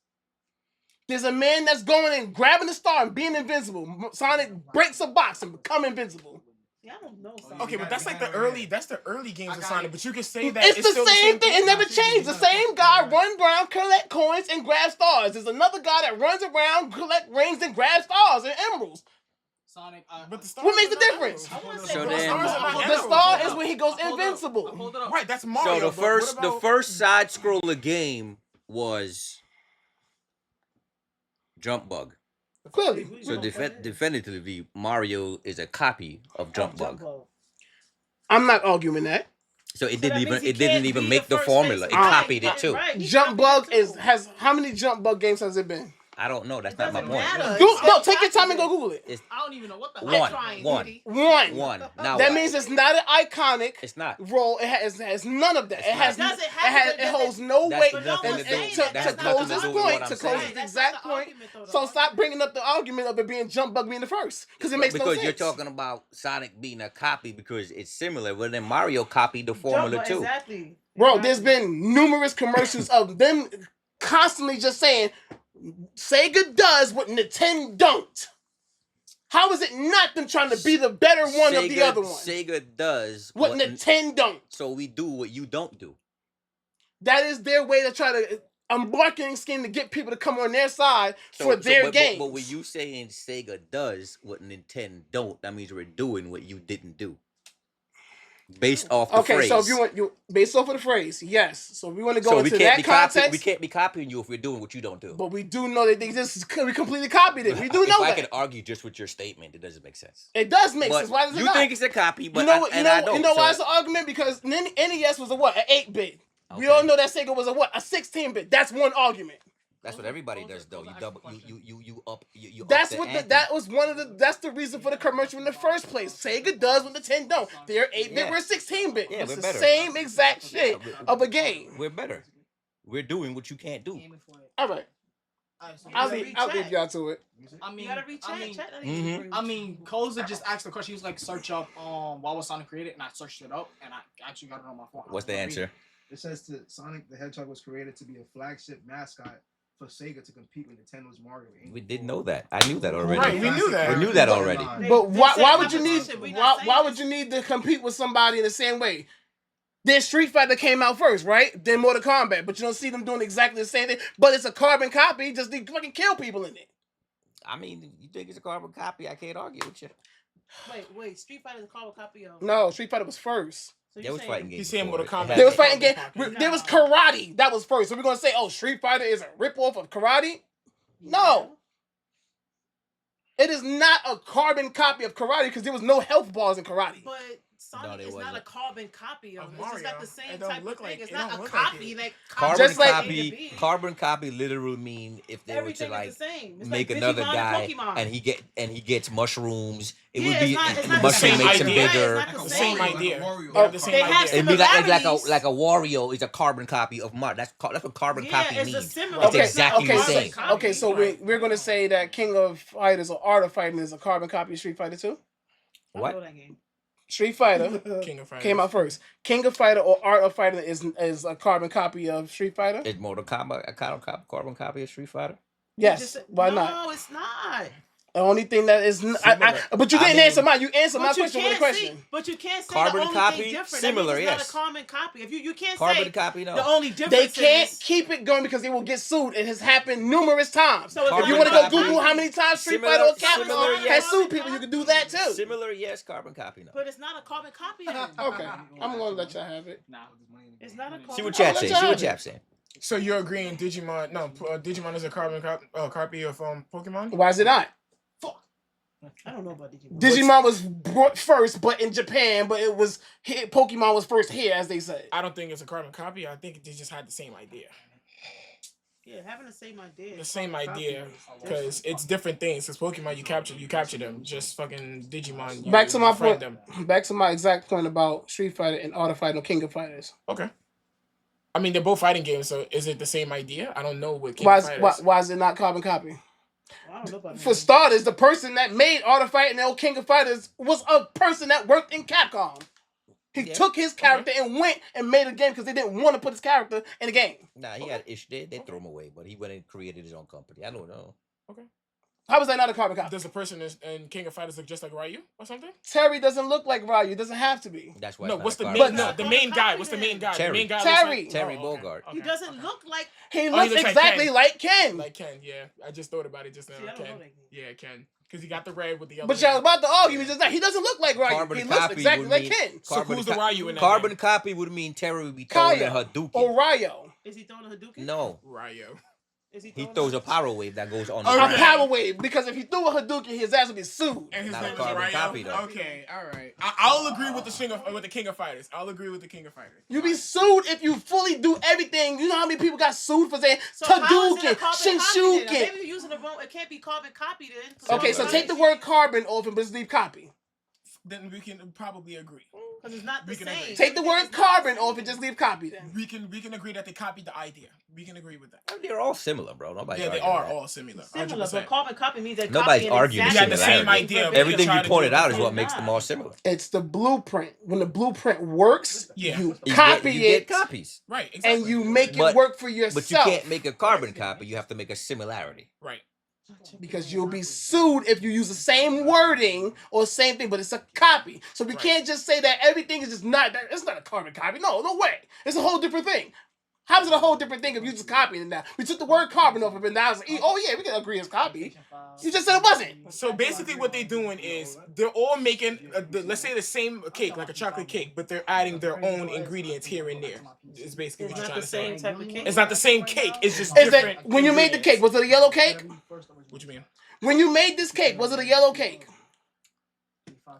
There's a man that's going and grabbing the star and being invincible. Sonic breaks a box and become invincible. Yeah, I don't know. Okay, but that's like the early games of Sonic. But you can say that It's the still same thing. It never changed. The same guy runs around, collect coins, and grab stars. There's another guy that runs around, collect rings, and grab stars and emeralds. Sonic, but the what makes the difference? The star is when he goes invincible. Right, that's Mario. So the first side scroller game was Jump Bug. Clearly. So definitively, Mario is a copy of Jump Bug. I'm not arguing that. So it didn't even make the formula. It copied it too. Jump Bug has how many Jump Bug games has it been? I don't know. That's not my point. No, take your time and go Google it. I don't even know what the One. Now that means it's not an iconic. It's not role. It has none of that. It holds no weight. To close this point, to close this exact point. So stop bringing up the argument of it being Jump Bug being the first, because it makes no sense. Because you're talking about Sonic being a copy because it's similar, but then Mario copied the formula too. Exactly. Bro, there's been numerous commercials of them constantly just saying Sega does what Nintendo don't. How is it not them trying to be the better one of the other one? Sega does what Nintendo don't. So we do what you don't do. That is their way to try to a marketing scheme to get people to come on their side for their games. But when you saying Sega does what Nintendo don't, that means we're doing what you didn't do. Based off the phrase. So if you want based off of the phrase, yes. So if we want to go into that context, we can't be copying you if we're doing what you don't do. But we do know that we completely copied it. We do know that. If I can argue just with your statement, it doesn't make sense. It does make sense. Why does it you not? You think it's a copy, but I don't. You know why it's an argument? Because NES was a what? An 8-bit. We all know that Sega was a 16-bit. That's one argument. That's what everybody does, though. You double, you up, you. That's up what ante. that was one of the. That's the reason for the commercial in the first place. Sega does what Nintendo don't. They're 8-bit. We're 16-bit. Yeah, it's we're the better. same exact shit of a game. We're better. We're doing what you can't do. All right. I'll leave y'all to it. I mean, You gotta recheck. I mean, Koza just asked the question. He was like, "Search up why was Sonic created?" And I searched it up, and I actually got it on my phone. What's the answer? It says that Sonic the Hedgehog was created to be a flagship mascot for Sega to compete with Nintendo's Mario. We didn't know that. I knew that already. Right, we knew that. We knew that already. But why would you need why would you need to compete with somebody in the same way? Then Street Fighter came out first, right? Then Mortal Kombat, but you don't see them doing exactly the same thing. But it's a carbon copy. Just they fucking kill people in it. I mean, you think it's a carbon copy? I can't argue with you. Wait. Street Fighter is a carbon copy of. No, Street Fighter was first. So There was fighting games. He's saying Mortal Kombat. There was fighting game. There was karate. That was first. So we're gonna say, oh, Street Fighter is a ripoff of karate? No. It is not a carbon copy of karate because there was no health bars in karate. But Sonic is not wasn't. a carbon copy of it. It's Mario. just not the same It don't type of look thing. like- It's it not don't a look like copy. it. Like Carbon Just like- copy. Carbon copy literally mean if they Everything were to is the same. It's make like another Digimon guy and Pokemon. and he gets mushrooms. It Yeah, would be it's not the the mushroom same makes him idea. bigger. It's not The the same same. idea. Wario. They have the same They have idea. It'd be like similarities. a Wario is a carbon copy of Mario. That's what carbon Yeah, copy it's a means. similar. It's exactly the same. Okay, so we're gonna say that King of Fighters or Art of Fighting is a carbon copy of Street Fighter 2? What? I know that game. Street Fighter King of Fighters. came out first. King of Fighter or Art of Fighting is a carbon copy of Street Fighter? Is Mortal Kombat a carbon copy of Street Fighter? Yes. Why not? No, it's not. The only thing that is, but you didn't answer mine. You answered my But you question with a can't question. But you can't say Carbon the only copy, thing different. similar, that means it's yes. not a carbon copy. If you can't Carbon say copy, no. the only difference. They can't is, keep it going because they will get sued. It has happened numerous times. So if you carbon want to go copy- Google how many times Street Similar- Fighter or similar, Capcom yes. has sued people, you can do that too. Similar, yes. Carbon copy, no. But it's not a carbon copy. Then. Okay, I'm gonna let y'all have it. Nah. It's not a carbon. See what chat saying. See what chat saying. So you're agreeing Digimon? No, Digimon is a carbon copy of Pokemon. Why is it not? I don't know about Digimon. Digimon was brought first, but in Japan, but it was here, Pokemon was first here, as they say. I don't think it's a carbon copy. I think they just had the same idea. Yeah, having the same idea. The same carbon idea, copy is because it's different things. Because Pokemon, you capture them. Just fucking Digimon, you Back to my befriend point. them. Back to my exact point about Street Fighter and Art of Fighting or King of Fighters. Okay. I mean, they're both fighting games, so is it the same idea? I don't know what King of Fighters. Why is it not carbon copy? I don't know about For starters, the person that made Art of Fighting and King of Fighters was a person that worked in Capcom. He took his character and went and made a game because they didn't want to put his character in a game. Nah, he had issue. They threw him away, but he went and created his own company. I don't know. Okay. How was that not a carbon copy? Does the person in King of Fighters look just like Ryu or something? Terry doesn't look like Ryu. It doesn't have to be. That's why. No, it's what's the not a main? carbon No, copy. the main guy. What's the main guy? Terry. The main guy. Terry. Terry Oh, okay. Bogard. He doesn't look like. He Oh, looks he looks like exactly Ken. like Ken. Like Ken, yeah. I just thought about it just now. See, I don't know Ken. that game. Yeah, Ken. Because he got the red with the yellow. But y'all was about to argue me just now. He doesn't look like Ryu. Carbon He looks copy exactly would like mean- Ken. So who's the Ryu in that Carbon game? copy would mean Terry would be throwing a Kaya Hadouken. or Ryo. Is he throwing a Hadouken? No, Ryu. Is he he throwing throws a power wave that goes on. A Okay. power wave. Because if he threw a Hadouken, his ass would be sued. And his Not a name is carbon Ryu. copy, though. Okay, all right. I'll agree with the King of Fighters. I'll agree with the King of Fighters. You be sued if you fully do everything. You know how many people got sued for saying So how is it a Hadouken, carbon copy then? Shinshuken. Maybe you're using the wrong. It can't be carbon copy then. Okay, so take the word carbon off and just leave copy. Then we can probably agree. Because it's not the We can same. agree. Take the word carbon off and just leave copy then. We can agree that they copied the idea. We can agree with that. They're all similar, bro. Nobody. Yeah, they are all similar. Similar, 100%. but carbon copy means that Nobody's arguing You had the same similarity. idea. but Everything tried you to pointed do it out is before. what makes them all similar. It's the blueprint. When the blueprint works, Yeah. you You copy get it copies, Right, exactly. and you make it But- work for yourself. but you can't make a carbon copy. You have to make a similarity. Right. Because you'll be sued if you use the same wording or same thing, but it's a copy. So we can't just say that everything is just not that. It's not a carbon copy. No way. It's a whole different thing. How is it a whole different thing if you just copying it now? We took the word carbon off of it, now it's like, oh yeah, we can agree it's copy. You just said it wasn't. So basically, what they're doing is they're all making, let's say, the same cake, like a chocolate cake, but they're adding their own ingredients here and there. It's basically what It's you're not trying the to say. same type of cake. It's not the same cake. It's just Is different. that when you made the cake? Was it a yellow cake? What you mean? When you made this cake, was it a yellow cake?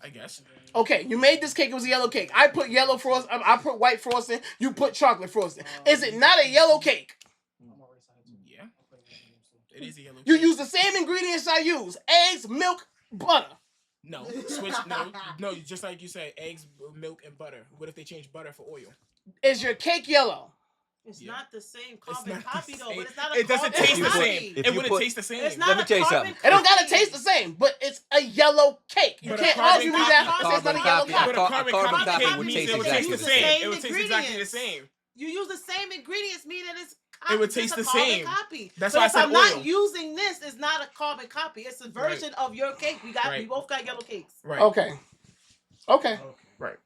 I guess. Okay, you made this cake. It was a yellow cake. I put yellow frost. I put white frosting. You put chocolate frosting. Is it not a yellow cake? Yeah. It is a yellow cake. You use the same ingredients I use: eggs, milk, butter. No, no. Just like you said, eggs, milk, and butter. What if they change butter for oil? Is your cake yellow? It's not the same carbon not the copy though, same. but it's not a It doesn't carbon taste the copy. same. It wouldn't taste the same. It's Let not me a tell you carbon something. It don't gotta copy. taste the same, but it's a yellow cake. You But a can't carbon argue me copy- that it's not a yellow carbon cake. But a carbon carbon copy copy would means taste it would exactly taste the the same. same. It would taste exactly the same. You use the same ingredients, meaning it's It would it's taste a the carbon same. Copy. That's but why I if said I'm not oil. using this, it's not a carbon copy. It's a version of your cake. We both got yellow cakes. Right. Okay. Right.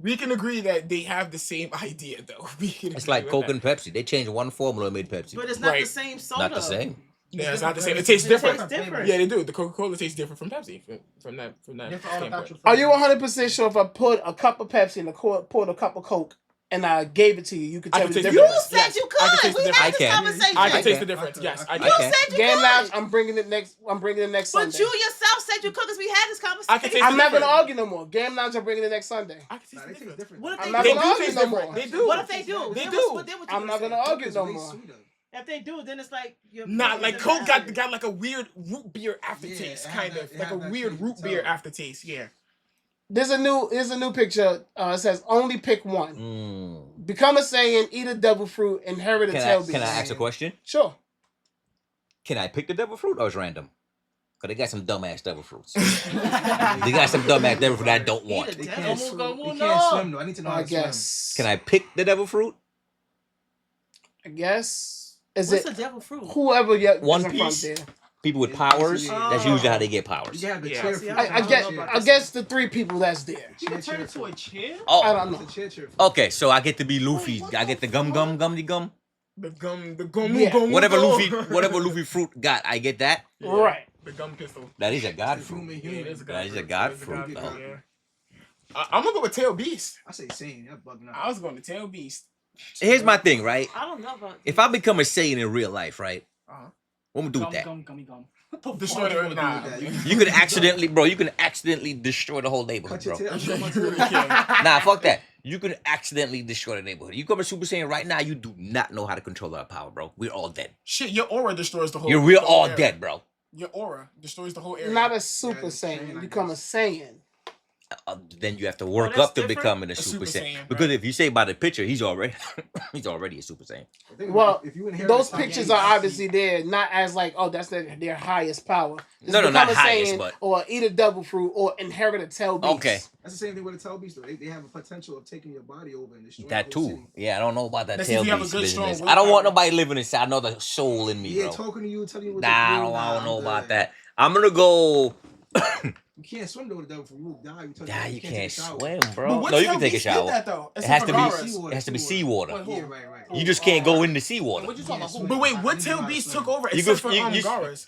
We can agree that they have the same idea, though. It's like Coke and Pepsi. They changed one formula and made Pepsi. But it's not the same soda. Not the same. Yeah, it's not the same. It tastes different. different. Yeah, they do. The Coca-Cola tastes different from Pepsi. From that standpoint. Are you 100% sure if I put a cup of Pepsi and poured a cup of Coke and I gave it to you, you could tell me the taste difference? You said you could. We had this conversation. I can taste the difference. Yes, I can. You said you Game could. Lounge, I'm bringing it next Sunday. But you yourself said you could because we had this conversation. I can taste I'm the not gonna difference. argue no more. Game Lounge, I'm bringing it next Sunday. I can taste the difference. What if I'm they not do? gonna argue no more. They do. What if they do? They Then do. what would you I'm not say? gonna argue no more. If they do, then it's like you're Not like Coke got like a weird root beer aftertaste, kind of like a weird root beer aftertaste. Yeah. Here's a new picture. It says only pick one. Mm. Become a Saiyan, eat a devil fruit, inherit a tail beast. Can I ask a question? Sure. Can I pick the devil fruit or is it random? Cause they got some dumbass devil fruits. They got some dumbass devil fruit that I don't want. They can't swim though. I need to know how I to swim. guess. Can I pick the devil fruit? I guess. Is What's it a devil fruit? whoever One is in front Piece? there? People with powers. That's usually how they get powers. You have the Yeah. chair See, for I guess the three people that's there. You can turn into a chair? I Oh, don't know. It's a chair. okay. So I get to be Luffy. I get the gum. The gum, Yeah. Whatever Luffy fruit got, I get that. Right. The gum pistol. That is a god fruit. Yeah, it is a That is a fruit. god It is a fruit, though. yeah. I'm gonna go with Tail Beast. I say Saiyan. That's bugging out. I was going to Tail Beast. Here's my thing, right? I don't know about. If I become a Saiyan in real life, right? Uh-huh. What am I do with that? Gum. What the Destroy fuck? the nah. You could accidentally, bro. You can accidentally destroy the whole neighborhood, Cut your bro. tail. You really can. Nah, fuck that. You can accidentally destroy the neighborhood. You come to Super Saiyan right now, you do not know how to control our power, bro. We're all dead. Shit, your aura destroys the whole. We're the whole all area. dead, bro. Your aura destroys the whole area. Not a Super Yeah, Saiyan. Saiyan, You I become a guess. Saiyan. Then you have to work that's up to different? becoming a A Super Super Saiyan. Saiyan, Because right. if you say by the picture, he's already a Super Saiyan. Well, if you inherit those a Saiyan, pictures you are see- obviously there, not as like, oh, that's their highest power. Just No, become not a highest, Saiyan, but- or eat a devil fruit, or inherit a tail beast. Okay. That's the same thing with the tail beast though. They have a potential of taking your body over and destroying That the whole too. city. Yeah, I don't know about that That's tail if you have a beast good, strong business. I don't want willpower. nobody living inside another soul in me, Yeah, bro. talking to you, telling you what Nah, to I do. don't know I'm about good. that. I'm gonna go. You can't swim though with the devil fruit. You will die. Nah, you take a can't shower. swim, But bro. what No, you Tail can take a Beast did shower. that, though? It has to be. Seawater. It has to be seawater. Yeah, right. You just can't go into seawater. What you talking about? But wait, what Tail Beast took over You except go- for you- Garas?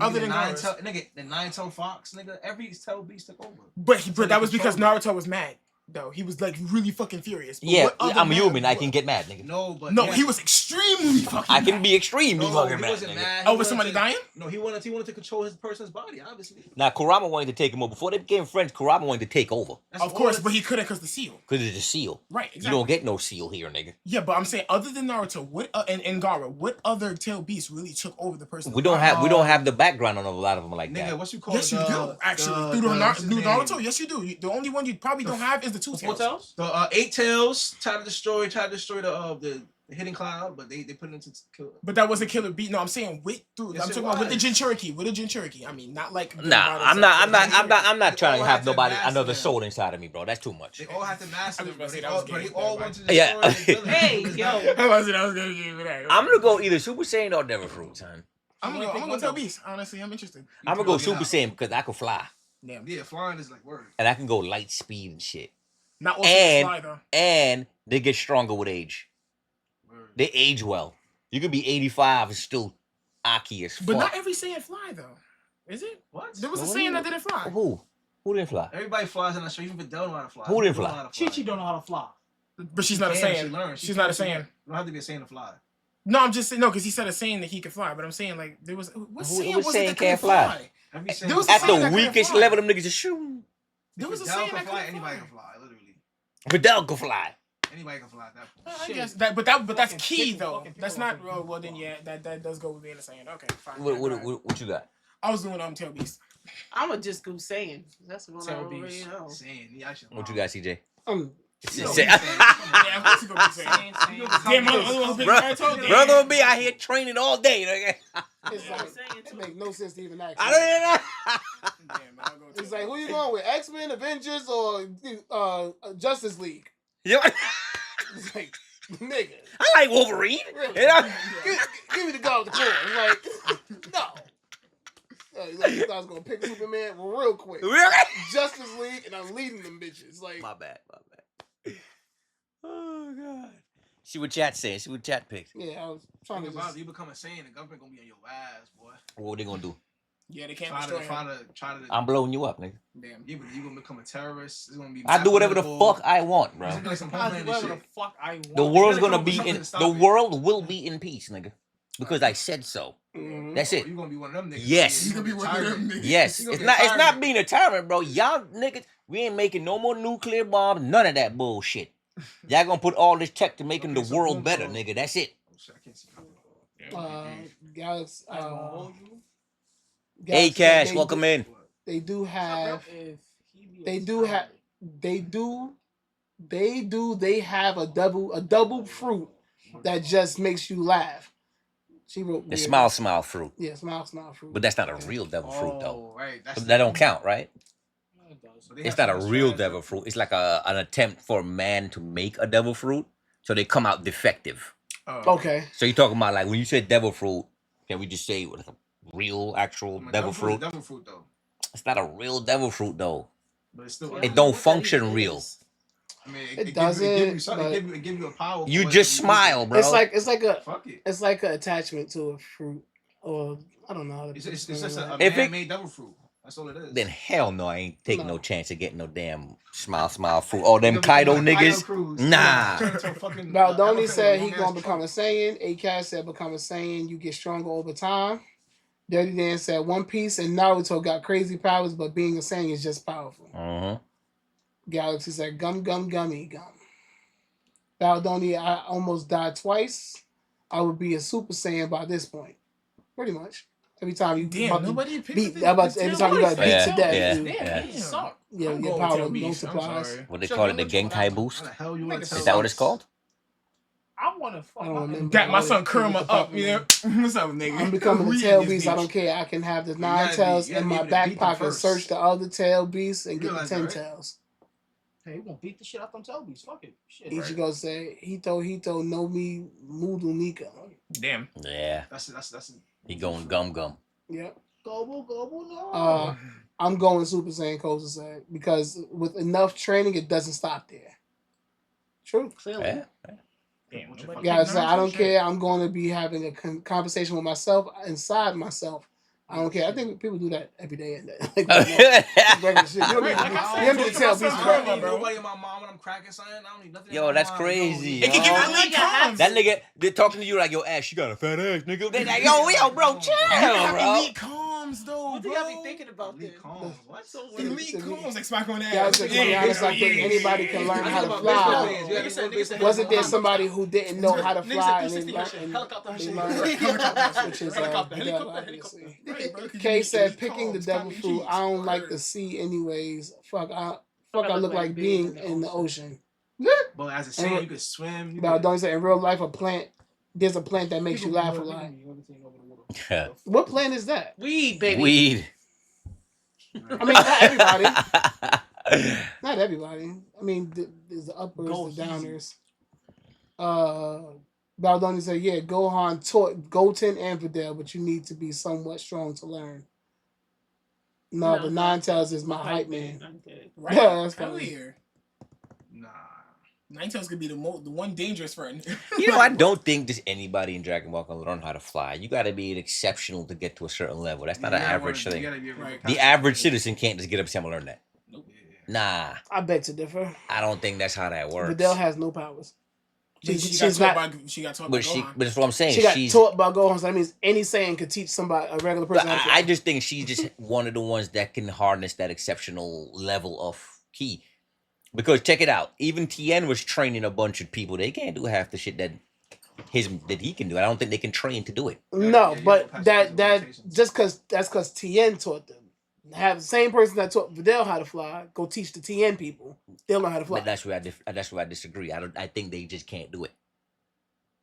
Other than nine Garas. tail, nigga, the nine-tailed fox, nigga, every tail beast took over. But that was because Naruto was mad. Though he was like really fucking furious. But Yeah, what other I'm man- human. I can get mad, nigga. No, but No, he was extremely fucking. I can mad. be extremely No, fucking he mad, wasn't nigga. mad. He Over wanted somebody to- dying? No, he wanted to control his person's body, obviously. Now, Kurama wanted to take him over. Before they became friends, Kurama wanted to take over. That's Of all course, it's- but he couldn't because the seal. Because it's a seal. Right, You exactly. don't get no seal here, nigga. Yeah, but I'm saying other than Naruto, what and Gaara, what other tail beast really took over the person? We don't have the background on a lot of them like Nigga, that. what you call Yes, you do. Actually, through new Naruto, yes, you do. The only one you probably don't have is the two Four tails. tails? The 8 tails tried to destroy the hidden cloud, but they put it into kill. But that wasn't Killer Beast. No, I'm saying through. Yes, I'm it talking about with the was. Jinchuriki. With the Jinchuriki. I mean, not like. Nah, I'm not They trying to all have had to nobody master another them. soul inside of me, bro. That's too much. They all had to master I was it, about to but say they that all, was but they gay, all but wanted to destroy Yeah. the villain. Hey, yo. I was gonna give you that. I'm gonna go either Super Saiyan or Devil Fruit, son. I'm gonna go Tail Beast. Honestly, I'm interested. I'm gonna go Plug it Super out. Saiyan because I can fly Damn. Yeah, flying is like word. and I can go light speed and shit. Not also And fly though. and they get stronger with age. Word. They age well. You could be 85 and still Aki as fuck. But not every Saiyan fly though. Is it? What? There was a What? Saiyan that didn't fly. Who? Who didn't fly? Everybody flies in that show. Even Videl know how to fly. Who didn't Videl know fly? how to fly. Chi-Chi don't know how to fly. But she's not a Damn, she Saiyan. learned. She's not a Saiyan. You don't have to be a Saiyan to fly. No, I'm just saying no, because he said a Saiyan that he could fly. But I'm saying like there was what Who- Saiyan which was it Saiyan that can't couldn't fly? Every Saiyan There was a At Saiyan the that couldn't weakest fly. level, them niggas just shoot. There was a Videl saying can I fly. couldn't Anybody find. can fly. Literally. Vidal can fly. Anybody can fly at that point. I Shit. guess that, but that's Fucking key people- though. fucking people That's are not fucking well. Then yeah, that does go with being a saying. Okay, fine. What, yeah, what, go ahead. what you got? I was doing tail beast. I'ma just go saying. That's the one I Tail already beast. know. Saying, yeah, I should. What you got, CJ? Yo, Say- Yeah, of course you gonna be saying. Damn, I'm Bro gonna be out here training all day. Nigga. It's like it makes no sense to even ask. I don't even know. It's like, who you going with? X-Men, Avengers, or Justice League? Yo, It's like, nigga. I like Wolverine. Really? You know? Give me the God with the claw. It's like, no. Like, you guys gonna pick Superman real quick. Really? Justice League, and I'm leading them bitches. Like, My bad. Oh god. See what chat saying. See what chat picks. yeah, I was trying to just. You become a saying, the government gonna be on your ass, boy. What they gonna do? Yeah, they can't Try destroy to, him. try to. I'm blowing you up, nigga. Damn. Yeah, but you gonna become a terrorist. It's gonna be. I do whatever the fuck I want, bro. It's gonna be some I do Homelander whatever the shit. fuck I want. The world's gonna come up be with something in. to stop The it. world will be in peace, nigga. Because I said so. Mm-hmm. That's it. You gonna be one of them niggas. Yes. You gonna be one of them niggas. Yes. You gonna It's be a not. It's not tyrant. being a tyrant, bro. Y'all niggas, we ain't making no more nuclear bombs. None of that bullshit. Y'all gonna put all this tech to making the world better, nigga. That's it. Guys, Hey, Cash, welcome in. They do have. If he be They do have. They have a double fruit that just makes you laugh. She wrote The weird. smile fruit. Yeah, smile fruit. But that's not a real devil fruit, Oh, though. right. So that don't count, right? it does. It's not a real devil fruit. It's like an attempt for man to make a devil fruit, so they come out defective. Okay. So you're talking about like when you said devil fruit, can we just say like a real actual devil fruit? Devil fruit though. It's not a real devil fruit though. But it's still. It don't function real. I mean, It doesn't, It give you a power. You just smile, bro. It's like a Fuck it. it's like an attachment to a fruit, or I don't know. How to It's explain just that. a If it- man-made devil fruit. That's all it is. Then hell no, I ain't taking no No. chance of getting no damn smile fruit. All them Kaido niggas. Nah. Baldoni said he gonna become a Saiyan. A-Cat said become a Saiyan. You get stronger over time. Dirty Dan said One Piece and Naruto got crazy powers, but being a Saiyan is just powerful. Galaxy said gum gummy gum. Baldoni, I almost died twice. I would be a Super Saiyan by this point. Pretty much. Every time you Damn, about to nobody picked beat, the every time you got beat Yeah, to death, yeah, you, yeah. He suck. yeah, I'm your going power Tail Beast. I'm multiplies. sorry. What they call it, the Genkai boost? How the hell you want to Is that what it's called? I want to fuck. I don't my remember. Got my son What Kurma the up, fuck, yeah. What's up, nigga? I'm becoming a Read tail this beast. I bitch. don't care. I can have the You nine gotta tails be- you in gotta my be back able to beat them pocket. first. Search the other tail beasts and You get the realize 10 that, right? tails. Hey, we gonna beat the shit out them tail beasts. Fuck it. Shit. Ichigo say Hito no mi mudu nika. Damn. Yeah. That's He going gum. Yep. Gobble no. I'm going Super Saiyan Koza said because with enough training, it doesn't stop there. True. Clearly. Yeah. Damn. Guys, I don't care. I'm going to be having a conversation with myself inside myself. I don't care. I think people do that every day. Like, regular shit. You don't need to tell people, I don't bro. need nobody in my mom when I'm cracking something. I don't need nothing. Yo, that's crazy. It can give you elite comms. That nigga, they're talking to you like, yo, Ash, she got a fat ass, nigga. They like, yo, bro, chill, You have bro. elite comms, though, What do bro. y'all be thinking about this? What? Elite comms, like Spock on that. Guys, to be honest, I think anybody can learn how to fly. Wasn't there somebody who didn't know how to fly and they learned? Which is Vidal, obviously. Kay said, picking the devil fruit. I don't like the sea, anyways. Fuck, I look like being in the ocean. But as a Saiyan, you could swim. But don't say in real life there's a plant that makes you laugh a lot. What plant is that? Weed, baby. Weed. I mean, not everybody. Not everybody. I mean, there's the uppers, the downers. Baldoni said, yeah, Gohan taught Goten and Videl, but you need to be somewhat strong to learn. No, the Nine Tails is my hype man. Right? Yeah, that's Hell funny. yeah. Nah. Ninetales could be the one dangerous friend. You know, I don't think there's anybody in Dragon Ball can learn how to fly. You got to be an exceptional to get to a certain level. That's not an average thing. The average citizen can't just get up and say, I'm going to learn that. Nah. I beg to differ. I don't think that's how that works. Videl has no powers. She got taught by Gohan. But that's what I'm saying. She got she's taught by Gohan. So that means any Saiyan could teach somebody, a regular person. But I just think she's just one of the ones that can harness that exceptional level of ki. Because check it out, even Tien was training a bunch of people. They can't do half the shit that he can do. I don't think they can train to do it. No, but that just because Tien taught them. Have the same person that taught Videl how to fly go teach the Tien people. They'll learn how to fly. But that's where I disagree. I think they just can't do it.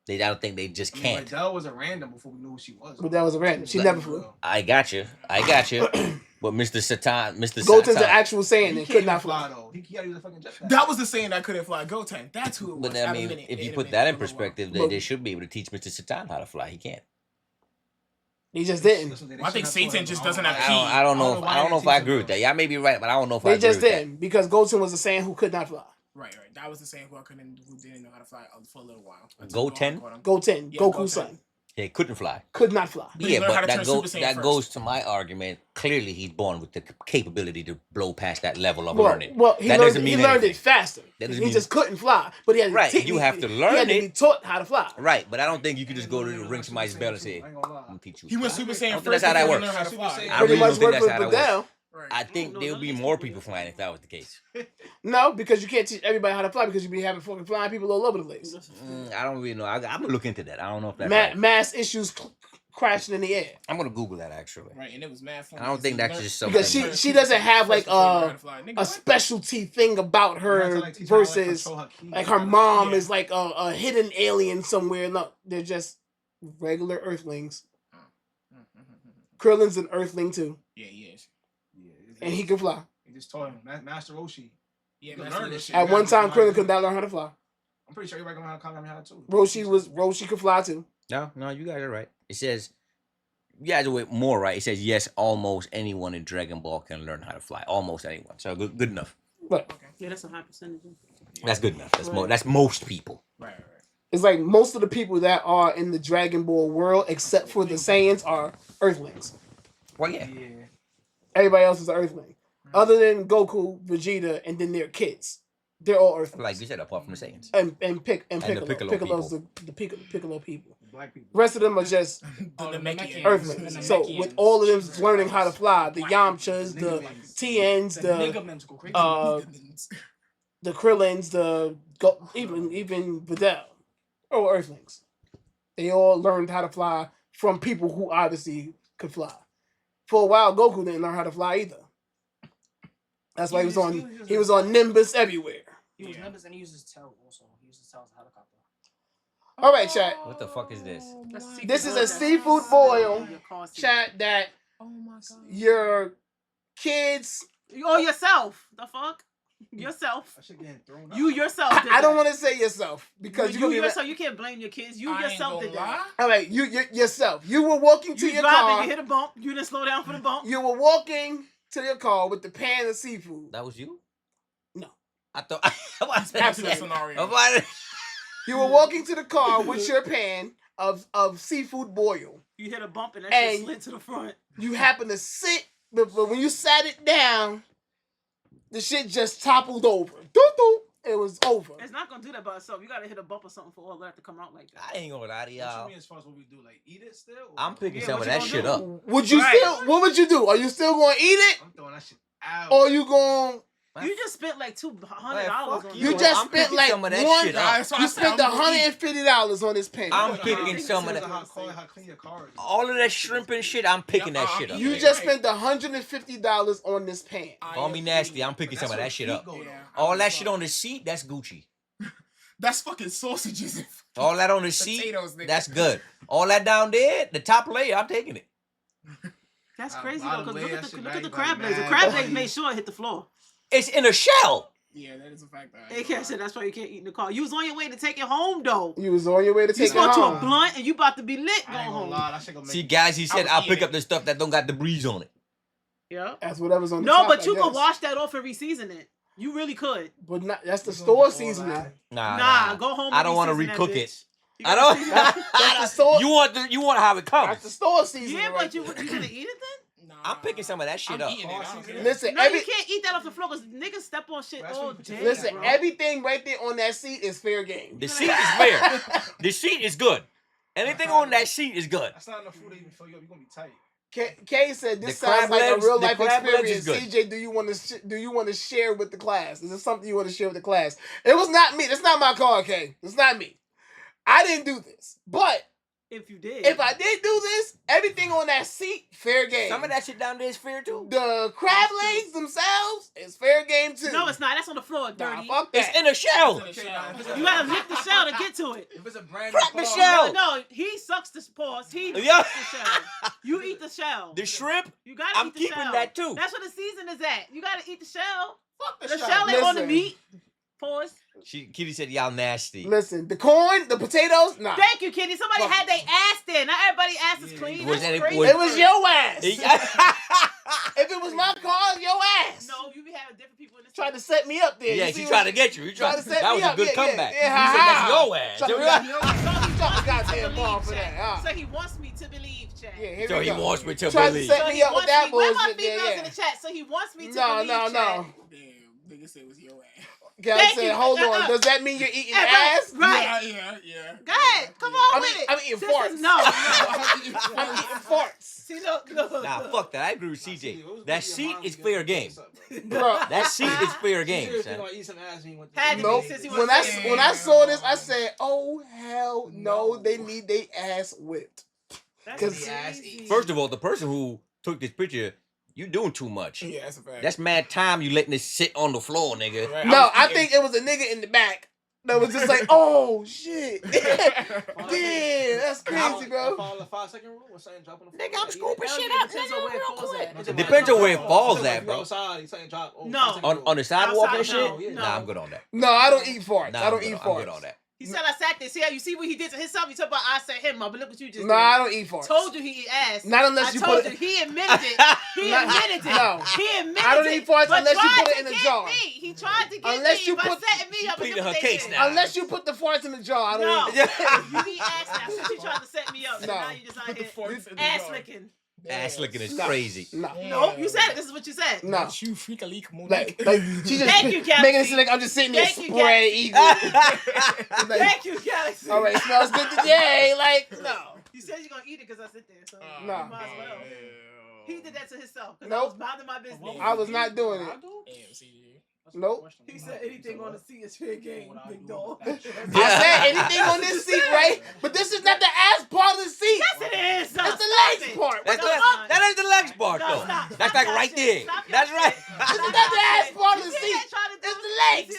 I don't think they just can't. Videl was a random before we knew who she was. But that was a random. She never flew. I got you. But Mr. Satan, Goten's the actual Saiyan that could not fly. Though. He gotta use a fucking jetpack. That was the Saiyan that couldn't fly. Goten. That's who it was. But I mean, if you put that in perspective, they should be able to teach Mr. Satan how to fly. He can't. He just didn't. I think Satan just doesn't have ki. I don't know if I agree with that. Y'all may be right, but I don't know if I agree just with that. didn't because Goten was a Saiyan who could not fly. Right. That was the Saiyan who didn't know how to fly for a little while. Goten, Goku's son. Yeah, couldn't fly. Could not fly. Yeah, but that goes to my argument. Clearly, he's born with the capability to blow past that level of learning. Well, he learned it faster. He just couldn't fly, but he had you have to learn he had to be taught how to fly. Right, but I don't think you can just go to ring somebody's bell and say, "I'm gonna teach you." He went Super Saiyan first. That's how that works. I really don't think that's how that works. I think there'll be more people flying if that was the case. No, because you can't teach everybody how to fly because you be having fucking flying people all over the place. I don't really know. I'm gonna look into that. I don't know if that's right. Mass issues crashing in the air. I'm gonna Google that actually. Right, and it was mad fun. I don't think that's just something because she doesn't have like a specialty thing about her versus like her mom is like a hidden alien somewhere. No, they're just regular Earthlings. Krillin's an Earthling too. Yeah, he is. And he can fly. He just taught him. Master Roshi. Yeah, learn this shit. At one time, Krillin could not learn how to fly. I'm pretty sure everybody can learn how to Kamehameha too. Roshi could fly too. No, you guys are right. It says, you guys are more right. It says, yes, almost anyone in Dragon Ball can learn how to fly. Almost anyone. So good enough. Right. Okay. Yeah, that's a high percentage. That's good enough. That's most people. Right. It's like most of the people that are in the Dragon Ball world, except for the Saiyans, are Earthlings. Well, yeah. Everybody else is an Earthling. Other than Goku, Vegeta, and then their kids. They're all Earthlings. Like you said, apart from the Saiyans. And Piccolo. Piccolo's the Piccolo people. Black people. The rest of them are just Earthlings. So with all of them learning how to fly, the Yamchas, the Tiens, the Krillins, even Videl, all Earthlings. They all learned how to fly from people who obviously could fly. For a while, Goku didn't learn how to fly either. That's why he was on Nimbus everywhere. He was Nimbus and he used his tail also. He used his tail as a helicopter. All right, chat. What the fuck is this? This is a seafood boil, chat, that your kids... Oh, yourself. The fuck? Yourself. You yourself. I don't want to say yourself because you yourself. You can't blame your kids. You yourself did that. All right, you yourself. You were walking to your car. You hit a bump. You didn't slow down for the bump. You were walking to your car with the pan of seafood. That was you? No. I thought. That's that scenario. You were walking to the car with your pan of seafood boil. You hit a bump and that shit slid to the front. You happened to sit, but when you sat it down, the shit just toppled over. Doo-doo. It was over. It's not gonna do that by itself. You gotta hit a bump or something for all that to come out like that. I ain't gonna lie to y'all. What you mean as far as what we do? Like eat it still? I'm picking some of that shit up. Would you still? What would you do? Are you still gonna eat it? I'm throwing that shit out. Or you gonna? You just spent like $200 on you just spent like some of that one. shit up. You spent $150 on this pan. I'm picking some of that. All of that shrimp and shit, I'm picking that shit up. You just spent $150 on this pan. Call me nasty. I'm picking some of that shit up. All that shit on the seat, that's Gucci. That's fucking sausages. All that on the seat, that's good. All that down there, the top layer, I'm taking it. That's crazy though, because look at the crab legs. The crab legs made sure it hit the floor. It's in a shell. Yeah, that is a fact. They can't say that's why you can't eat in the car. You was on your way to take it home though. You was on your way to take it home. You smoked to a blunt and you about to be lit going home. See, guys, he said I'll pick up the stuff that don't got the breeze on it. Yeah. That's whatever's on the top. top. No, but you could wash that off and re-season it. You really could. But not, that's the store seasoning. Nah, go home. I don't want to recook it. I don't. That's the store. You want how it comes. That's the store seasoning. Yeah, but you gonna eat it then? Nah, I'm picking some of that shit up. Listen, No, you can't eat that off the floor because niggas step on shit all day. Listen, bro. everything right there on that seat is fair game. The seat is fair. The seat is good. Anything on that seat is good. That's not enough food to even fill you up. You're gonna be tight. Kay said this The sounds crab like legs- a real the life crab legs experience. is good. CJ, do you want to share with the class? Is this something you want to share with the class? It was not me. That's not my call, Kay. It's not me. I didn't do this. But if you did, if I did do this, everything on that seat, fair game. Some of that shit down there is fair too. The crab legs themselves is fair game too. No, it's not. That's on the floor, dirty. Fuck that. It's in a shell. You gotta lick the shell to get to it. If it's a brand Crack new the car, shell. No, he sucks the paws. He Yeah. sucks the shell. You eat the shell. The shrimp. You gotta I'm eat the keeping shell. that too. That's what the season is at. You gotta eat the shell. Fuck The shell ain't on the meat. Pause. Kitty said y'all nasty. Listen, the corn, the potatoes, nah. Thank you, Kitty. Somebody Fuck had their ass there. Not everybody's ass is clean. Was That's that- crazy. was- It was your ass. If it was my car, it's your ass. No, you be having different people in this. Tried to set me up there. Yeah, You she see tried what- to get you. Tried to set That me was up. a good Yeah, comeback. Yeah, You said that's your ass. Tried to drop a goddamn bomb for Chad. that. So he wants me to believe, Chad. Yeah, here So we he go. wants me to Tried believe. to set me up with that Where my bullshit. females Yeah, in the chat? So he wants me to No, believe, no, Chad. no. Damn, nigga said it was your ass. Guys Thank said, you. hold on. Does that mean you're eating Right, ass? Right. Yeah. Go ahead. Come on I'm with eating- it. I'm eating Sisters, farts. No. I'm eating farts. See, look. Nah, fuck that. I agree with CJ. That seat is fair game. Bro, That seat is fair game, Seriously, son. gonna eat some ass when you went to Had to Nope. be since he When I saw this, I said, "Oh hell no! They need their ass whipped." That's 'Cause- crazy. First of all, the person who took this picture, you doing too much. Yeah, that's a fact. That's mad time you letting this sit on the floor, nigga. Right, No, was I eating. think it was a nigga in the back that was just like, "Oh shit, damn, that's crazy, bro." Follow the 5-second rule or something, drop on the floor. Nigga, I'm scooping That shit only up, depends nigga, on where it real falls quick. at. It depends on where it falls If at, you bro. outside, you saying drop. No. 5-second rule. On the sidewalk Outside, and shit? no, no. Nah, I'm good on that. No, I don't eat farts. Nah, I don't I'm eat good, farts. I'm good on that. He said I sat there. See how you see what he did to himself? He talked about I said him, but look what you just No, did. I don't eat farts. Told you he eat ass. Not unless I you told put you it. he admitted it. He Not- admitted it. no. He admitted it. I don't eat farts but unless you tried put it to in a get jar. Me. He tried to get Unless me you by put- setting me up. pleaded and her look what they case did. now. Unless you put the farts in the jar, I don't No, eat it. you eat ass now since you tried to set me up. So No. now you just out Put the here forks in the ass jar. licking. Ass licking is No. crazy. No, No, you said it. This is what you said. no. Not you, freak a leak, Like she just Thank you, Galaxy. making it seem like I'm just sitting there Thank you, spray eating. Like, Thank you, Galaxy. all right, smells good today. Like, no. You said you're gonna eat it because I sit there. So No. you might as well. He did that to himself because I Nope. was minding my business. I was not doing it. Damn, CJ. Nope. He said anything on the seat is fair game, big dog. I said anything on this seat, right? But this is not the ass part of the seat. Yes, it is. It's the legs part. That's No, not, that ain't the legs part, No, though. stop. That's Stop like that right shit. there. Stop your That's shit. right. This is not the ass part of the You see seat. that trying to do It's it? the legs.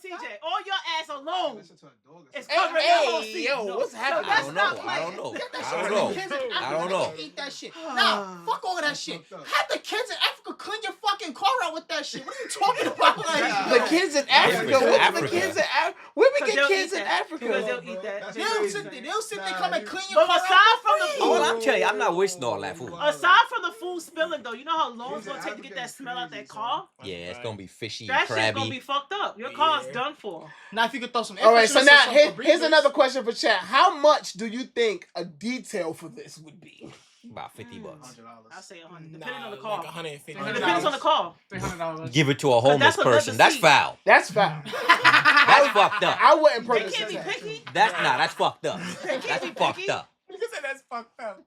CJ, all your ass alone Listen to a dog. is Hey, covering your whole hey, seat. yo, what's happening? I don't know. I don't know. I don't know. I don't know. Eat that shit. Nah, fuck all of that shit. Have the kids in Africa clean your fucking car out with that shit. What are you talking about? The kids in Africa. Africa. What's the kids in Africa? Where we get They'll kids eat in that. Because Africa? they'll eat that. They'll sit there. They'll sit there, come and clean your But car aside out from for the free. food, Oh, I'm telling you, I'm not wasting all that food. aside from the food spilling though, you know how long it's gonna take to get that smell out that car? Yeah, it's gonna be fishy, That shit's gonna be crabby. fucked up. Your car's done for. Now, if you could throw some. All right, so extra now sauce on here's Febreze. another question for chat. How much do you think a detail for this would be? About $50. I say 100, depending on the car. Like 150. It depends on the car. $300. Give it to a homeless that's a leather person. That's seat. foul. That's foul. That's fucked up. I wouldn't They purchase can't be that. picky. That's fucked up. can't That's be fucked picky. up. You said that's fucked up.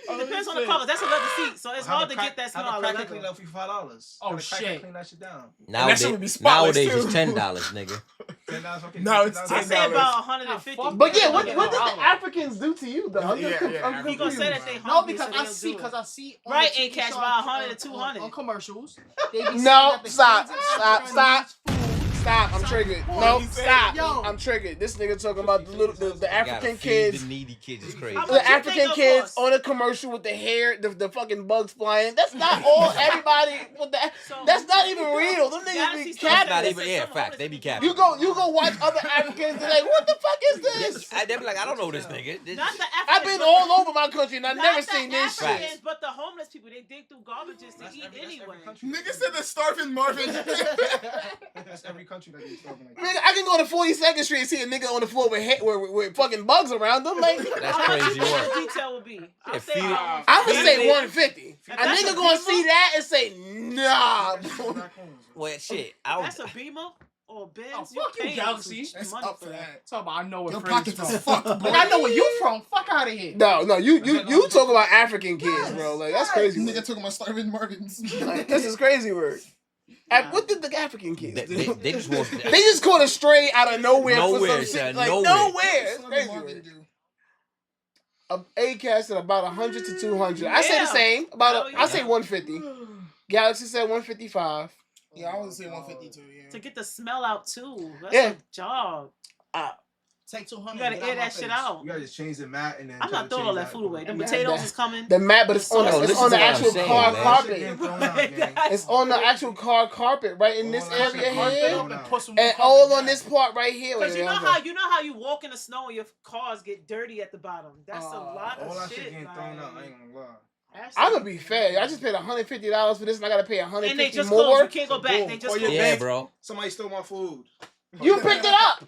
It depends on the color. That's a leather seat, so it's hard to get that smell How out the of crack clean leather. up for you $5. Oh, How the crack shit. Clean that shit down. that shit would be spotless, Nowadays too. it's $10, nigga. $10, okay. No, it's I say $10. about 150. But yeah, what did the Africans do to you though? I'm Yeah, just- yeah, I'm He gonna say confused. that they No, hungry, because so they I don't see, do because it. I see. on Right, the A TV cash show, by 100 to on 200. on commercials. They be saying No, that the stop, kids in stop, Africa stop. needs food. Stop, I'm triggered. Boy, No, he said, stop. yo. I'm triggered. This nigga talking about the Gotta African feed kids. The needy kids is crazy. How much The you think African it'll kids cost? on a commercial with the hair, the fucking bugs flying. That's not all everybody with the. That's not even real. Them niggas be Galaxy That's Star- not capping. even fact. They be capping. You go watch other Africans and like, what the fuck is this? They be like, I don't know this nigga. This- Not the Africans. I've been all over my country and I've Not never the seen this Africans, shit. but the homeless people. They dig through garbages to eat anyway. Nigga said the starving Marvin. That's every country that they starving like Nigga, I can go to 42nd Street and see a nigga on the floor with fucking bugs around them. Like, That's crazy How much work. the detail would be? I'll say feed it. I'm gonna say 150. A that's nigga a gonna Beamer? see that and say, nah. Well, shit. I That's don't. a Beamer or Benz. Oh, fuck you, paying Galaxy. some That's money up for for that. that. Talk about I know where Your Freddie's pockets from. is fucked, boy. Like, I know where you from. Fuck out of here. No, you talk about African kids, bro. Like, that's crazy. Nigga Work. talking about starving Marvins. Like, this is crazy work. What did the African kids do? They just want. They just caught a stray out of nowhere. For Nowhere, some son, shit. Like, nowhere. nowhere. It's crazy work. A cast at about 100 to 200. I say the same. I say 150. Galaxy said 155. Yeah, I would say 152. Yeah. To get the smell out too. That's Yeah. a job. Take 200. You gotta get air out my that shit face. out. You gotta just change the mat and then. I'm not throwing all that food away. The potatoes is coming. The mat, but it's on Yo, it's listen on the to what I'm actual saying, car man. carpet. It's on the actual car carpet right in this area here. Put some And all on this part right here. Because Wait, you know wait, how you walk in the snow and your cars get dirty at the bottom. That's a lot All of that shit getting like, thrown out. I ain't gonna lie. I'm gonna be fair. I just paid $150 for this, and I gotta pay and they $150 just more. closed. You can't go back. They just Or your closed. Yeah, bank- bro. Somebody stole my food. You picked it up.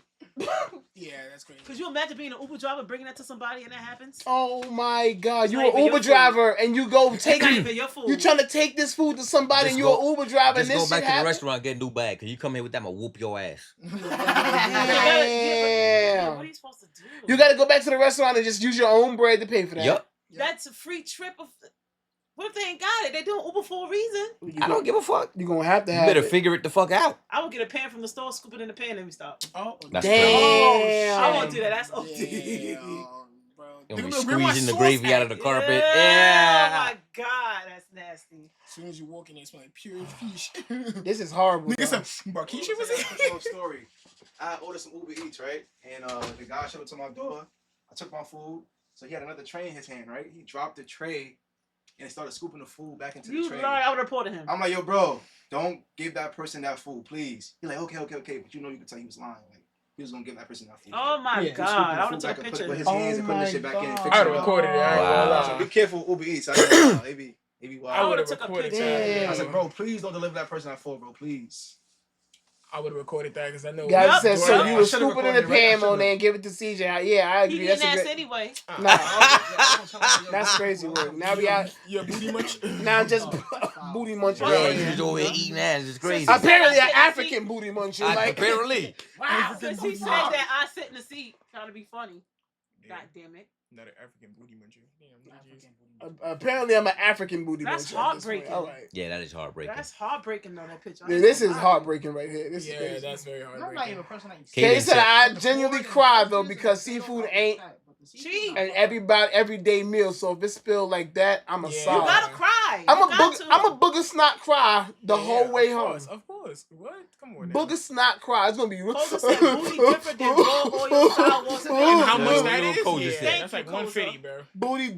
Yeah, that's crazy. Could you imagine being an Uber driver bringing that to somebody and that happens? Oh my God! It's You not an even Uber your food. driver, and you go take Not even your food. You trying to take this food to somebody, Just and you go- an Uber driver, and Just this go back shit to the happen? restaurant, get a new bag. Cause you come here with that, I'ma whoop your ass. Yeah, Damn. what are you supposed to do? You got to go back to the restaurant and just use your own bread to pay for that. Yup. That's a free trip. What if they ain't got it? They doing Uber for a reason. I don't give a fuck. You're gonna have to You have better it. figure it the fuck out. I would get a pan from the store, scoop it in the pan, and we stop. Oh, That's Damn. I won't do that. That's OD. And we Look, where my squeezing the sauce gravy at? out of the carpet. Oh Yeah. my God, that's nasty. As soon as you walk in, it smells like pure fish. This is horrible. Nigga bro. said, Barkeisha was That's it? a long story. I ordered some Uber Eats, right? And the guy showed up to my door. I took my food. So he had another tray in his hand, right? He dropped the tray and started scooping the food back into the You tray. right? I would report him. I'm like, yo, bro, don't give that person that food, please. He's like, okay. But you know, you could tell he was lying. Like, he was gonna give that person that food. Oh my He was God! scooping the I would food have back took a and picture. Put his hands and putting the shit back in and fixing I it would have up. recorded it. I ain't gonna lie. So be careful with Uber Eats. I know, they be wild. I would have took a recorded picture. that. I said, bro, please don't deliver that person that food, bro, please. I would have recorded that because I know. Guys Yup, said, so yup. you I was should've scooping in the recorded it, right? I pan on there and give it to CJ. Yeah, I He agree. didn't That's a ask great. anyway. Nah, that's crazy work. Now we out. Your booty much. Now just booty munching. Yeah, around you here. just over here eating ass. It's crazy. Apparently, an African booty muncher. Like, Apparently. Wow. Since he said that, I sit in the seat trying to be funny. God damn it. Not an African booty muncher. Damn, apparently, I'm an African booty That's muncher. at this point. heartbreaking. All right. Yeah, that is heartbreaking. That's heartbreaking though. That picture. Yeah, this is heartbreaking right here. This is Yeah, crazy. that's very I'm not even heartbreaking. a person that eats Kay Kaden said, I genuinely cried though because seafood ain't cheap. an everyday meal. So if it's spilled like that, I'm a Yeah. sob. You gotta cry. I'm You a got to. booger snot cry the whole way home. Of course. What? Come on. Booger snot cry. It's gonna be. Coulter said booty different than raw oil sour spit. And how Yeah, much what that little is? Coulter Yeah, said. that's like Thank you, 150, bro. Booty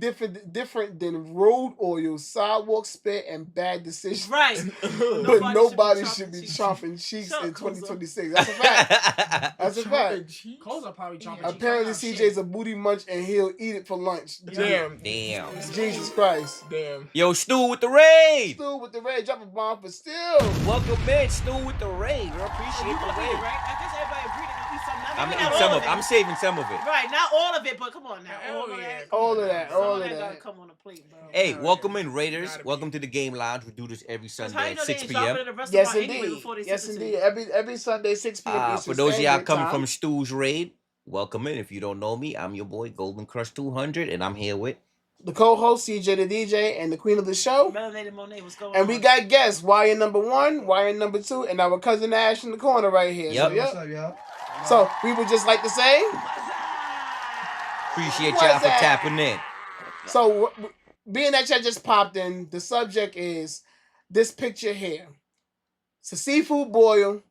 different than road oil, sidewalk spit, and bad decisions. Right. But nobody should be chopping chopping cheeks Shut in up, Coulter. 2026. That's a fact. That's a fact. Cole's are probably chopping. Apparently, cheeks. CJ's a booty munch and he'll eat it for lunch. Damn. Damn. Jesus Christ. Damn. Yo, Stu with the raid. Still with the red, drop a bomb, but still. Welcome in, Stu with the raid. I You appreciate gonna the eat it, raid. right? I guess everybody agreed to eat something. I'm Maybe gonna not eat some all of it. it. I'm saving some of it. Right, not all of it, but come on now. Hell All of yeah. that. All of that, Some all of of that gotta that. come on the plate, bro. Hey, Hell welcome yeah. in, Raiders. Gotta be. Welcome to the Game Lounge. We do this every Cause Sunday how you at know they 6 ain't shopping p.m. at the restaurant Yes, anyway indeed. before they Yes, sit indeed. Every Sunday, 6 p.m. For Eastern those of y'all Standard coming Time. from Stu's raid, welcome in. If you don't know me, I'm your boy Golden Crush 200, and I'm here with. The co-host, CJ the DJ, and the queen of the show. Melanated Monet, what's going And on? we got guests, Wire number 1, Wire number 2, and our cousin Ash in the corner right here. Yep. So, What's up, y'all? So we would just like to say, Appreciate What's y'all for that? tapping in. so being that y'all just popped in, the subject is this picture here. It's a seafood boil,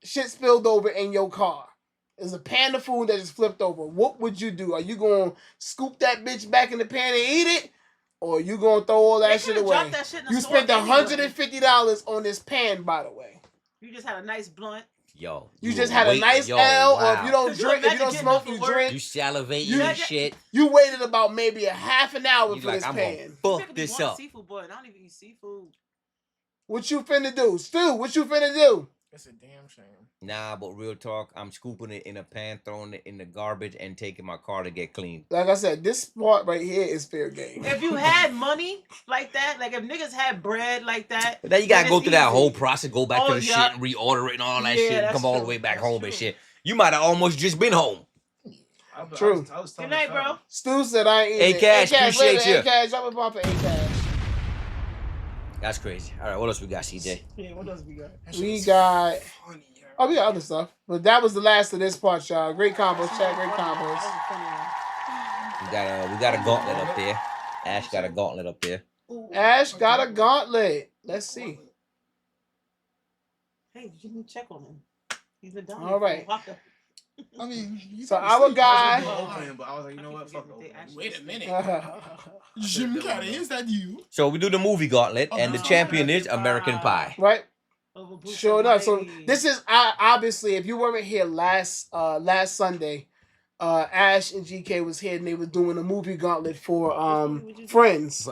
shit spilled over in your car. There's a pan of food that just flipped over. What would you do? Are you going to scoop that bitch back in the pan and eat it? Or are you going to throw all They that shit could've away? dropped that shit in the You store spent anyway. $150 on this pan, by the way. You just had a nice blunt. Yo, You just had a nice L, or if you don't drink, if you don't smoke, you drink. You salivate, you eat shit. You waited about maybe a half an hour You for like, this I'm pan. gonna fuck this up. Seafood, boy, and I don't even eat seafood. What you finna do? Stu, what you finna do? It's a damn shame. Nah, but real talk, I'm scooping it in a pan, throwing it in the garbage, and taking my car to get clean. Like I said, this part right here is fair game. If you had money like that, like if niggas had bread like that, But then you gotta then go it's through that easy. whole process, go back to the yeah. shit, and reorder it and all that Yeah, shit, and that's come all the true. way back That's home true. and shit. You might have almost just been home. True. Good night, bro. Stu said I ain't eating. A-Cash, appreciate you. A-Cash, drop a bomb for A-Cash. That's crazy. All right, what else we got, CJ? Yeah, what else we got? We got. Oh, we got other stuff, but that was the last of this part, y'all. Great combos, chat. Great combos. We got a gauntlet up there. Ash got a gauntlet up there. Ash got a gauntlet. Let's see. Hey, you didn't check on him. He's been down. All right. I mean, So our guy. But I was like, you know what? Fuck it. Wait a minute. Jim Carrey, is that you? So we do the movie gauntlet, and the champion is American Pie. Right. Sure enough. So this is obviously, if you weren't here last Sunday, Ash and GK was here and they were doing a movie gauntlet for Friends.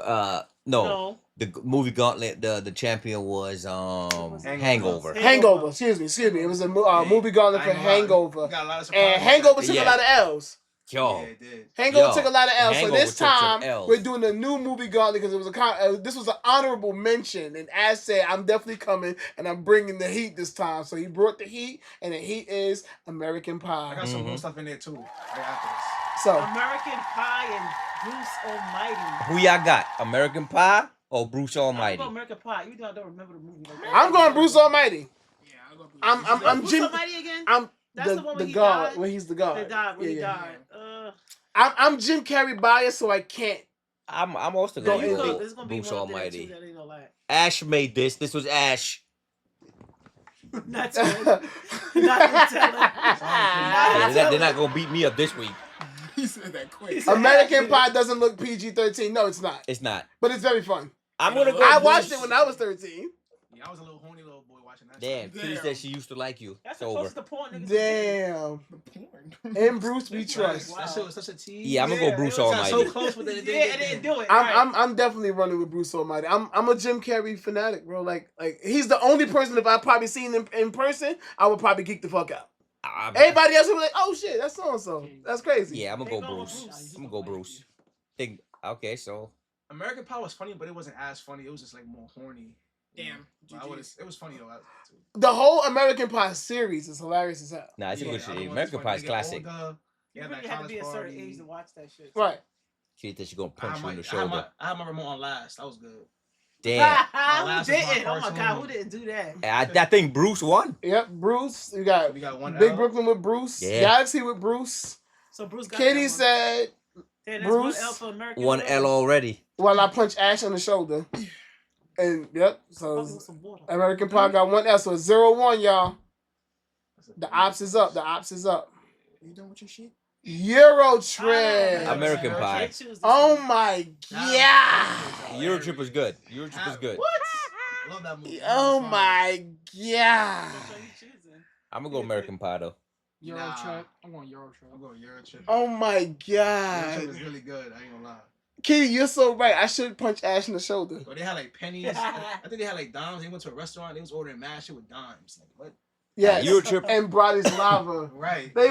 No. The movie gauntlet, the champion was Hangover. Hangover, excuse me. It was a movie gauntlet for Hangover. And Hangover took a lot of L's. Yo. Hangover took a lot of L's. So Hangover this took some time L's. we're doing a new movie gauntlet because it was this was an honorable mention. And Ash said, "I'm definitely coming and I'm bringing the heat this time." So he brought the heat, and the heat is American Pie. I got some more stuff in there too. Right after this. So American Pie and Bruce Almighty. Who y'all got? American Pie or Bruce Almighty? I'm going American Pie. You don't remember the movie. Like that. I'm going Bruce Almighty. Yeah, I'll go Bruce. I'm Bruce Jim. Almighty again? I'm That's the one the when he god died? when he's the god. They died when he Yeah. died. I'm Jim Carrey biased, so I can't. I'm also Go going to into go There's gonna be Bruce one up there Almighty. too that ain't gonna lie. Ash made this. This was Ash. Not telling. Not telling. They're not going to beat me up this week. He said that quick. American Pie doesn't look PG-13. No, it's not. It's not. But it's very fun. I'm going to go I Bruce. watched it when I was 13. Yeah, I was a little horny little boy watching that. Damn, Kitty said she used to like you. That's the Sober. closest to porn niggas. Damn. And Bruce we trust. That shit was such a tease. Yeah, I'm going to go Bruce Almighty. So close, but then it didn't do it. I'm definitely running with Bruce Almighty. I'm a Jim Carrey fanatic, bro. Like he's the only person if I probably seen him in person, I would probably geek the fuck out. Everybody else would be like, oh shit, that's so and so. That's crazy. Yeah, I'm gonna go Bruce. I'm gonna go Bruce. Okay, so American Pie was funny, but it wasn't as funny. It was just like more horny. Damn. It was funny though. The whole American Pie series is hilarious as hell. nah, it's a good shit. American Pie is classic. You really had to be a certain age to watch that shit. Right. She that she gonna punch you in the shoulder. I had my remote on last. That was good. Damn. Who didn't? Oh my god, who didn't do that? I think Bruce won. Yep, Bruce. We got one Big L. Brooklyn with Bruce. Yeah. Galaxy with Bruce. So Bruce got Kitty that one. said Damn, that's Bruce. 1 L for American One Pie. L already. While I punch Ash on the shoulder. And yep, so Fucking with some water. American Pie got 1 L. So it's 0-1, y'all. The ops is up. The ops is up. You done with your shit? Euro Trip. American Pie. Oh my god. Euro Trip was good. Euro Trip was good. What? I love that movie. Oh my god. I'm gonna go American Pie though. Euro Trip. I'm going Euro Trip. I'm going Euro Trip. Oh my Euro god. Trip was really good. I ain't gonna lie. Kitty, you're so right. I should punch Ash in the shoulder. But they had like pennies. I think they had like dimes. They went to a restaurant. They was ordering mad shit with dimes. Like what? Yeah, Euro Trip. and Bratislava. Right. They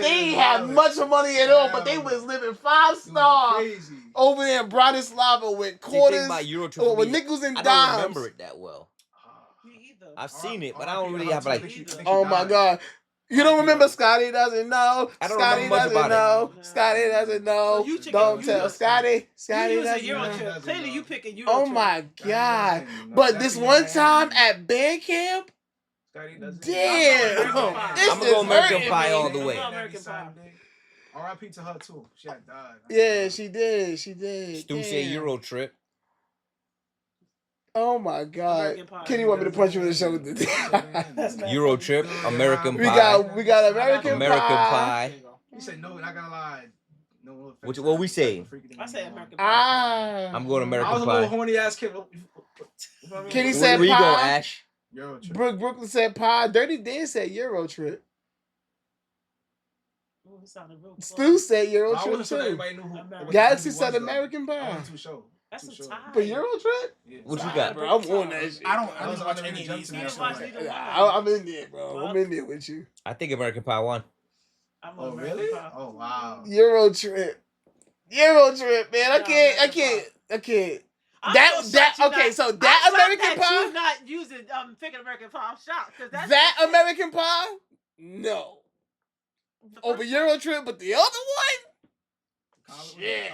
ain't had much money at all, but they was living 5-star Crazy. over there in Bratislava with See, the quarters, thing about Euro Trip or for with me, nickels and I dimes. don't remember it that well. Me either. I've seen it, but I don't really have like. Oh my god. You don't remember Scotty doesn't know. I don't Scotty remember much doesn't about know. it. Scotty doesn't know. So you chicken- Don't you tell just- Scotty. Scotty You using doesn't Euro know. Trip. Clearly you picking Euro Oh Trip. my god. But this one time at band camp, damn. This I'm gonna is go American hurting Pie me. all the way. American Pie. R.I.P. to her too. She had died. Yeah, she did. She did. Stu said Damn. Euro Trip. Oh my god. American Pie. Kenny want me to punch you in the shoulder. Euro Trip. American we Pie. got American American Pie. Pie. You said no, not gonna lie. No offense. What we saying? I said American Pie. Ah. I'm going I American was a little Pie. horny ass kid. Kenny Where said you pie. go, Ash? Euro Trip. Brooklyn said pie. Dirty Dan said Euro Trip. Ooh, it sounded real Stu close. said Euro I Trip wasn't sure that too. everybody knew who. what the Galaxy movie said was, though. American I Pie. wasn't too sure. That's a tie. For Euro Trip? Yeah. What you Tie, got? Bro, I'm on that shit. I don't. That I was don't the watch one that any really of these. jumped to me. You I didn't was watch like, neither one. I'm in there, bro. Well, I'm in there with you. I think American Pie won. I'm Oh, on really? American Pie. Oh, wow. Euro Trip. Euro Trip, man. I No, can't. American I'm That so shocked you okay. not- So I'm that shocked American that Pie. you not using picking American Pie. I'm shocked because that's That the- American Pie. No. Over Euro Trip, but the other one. Shit.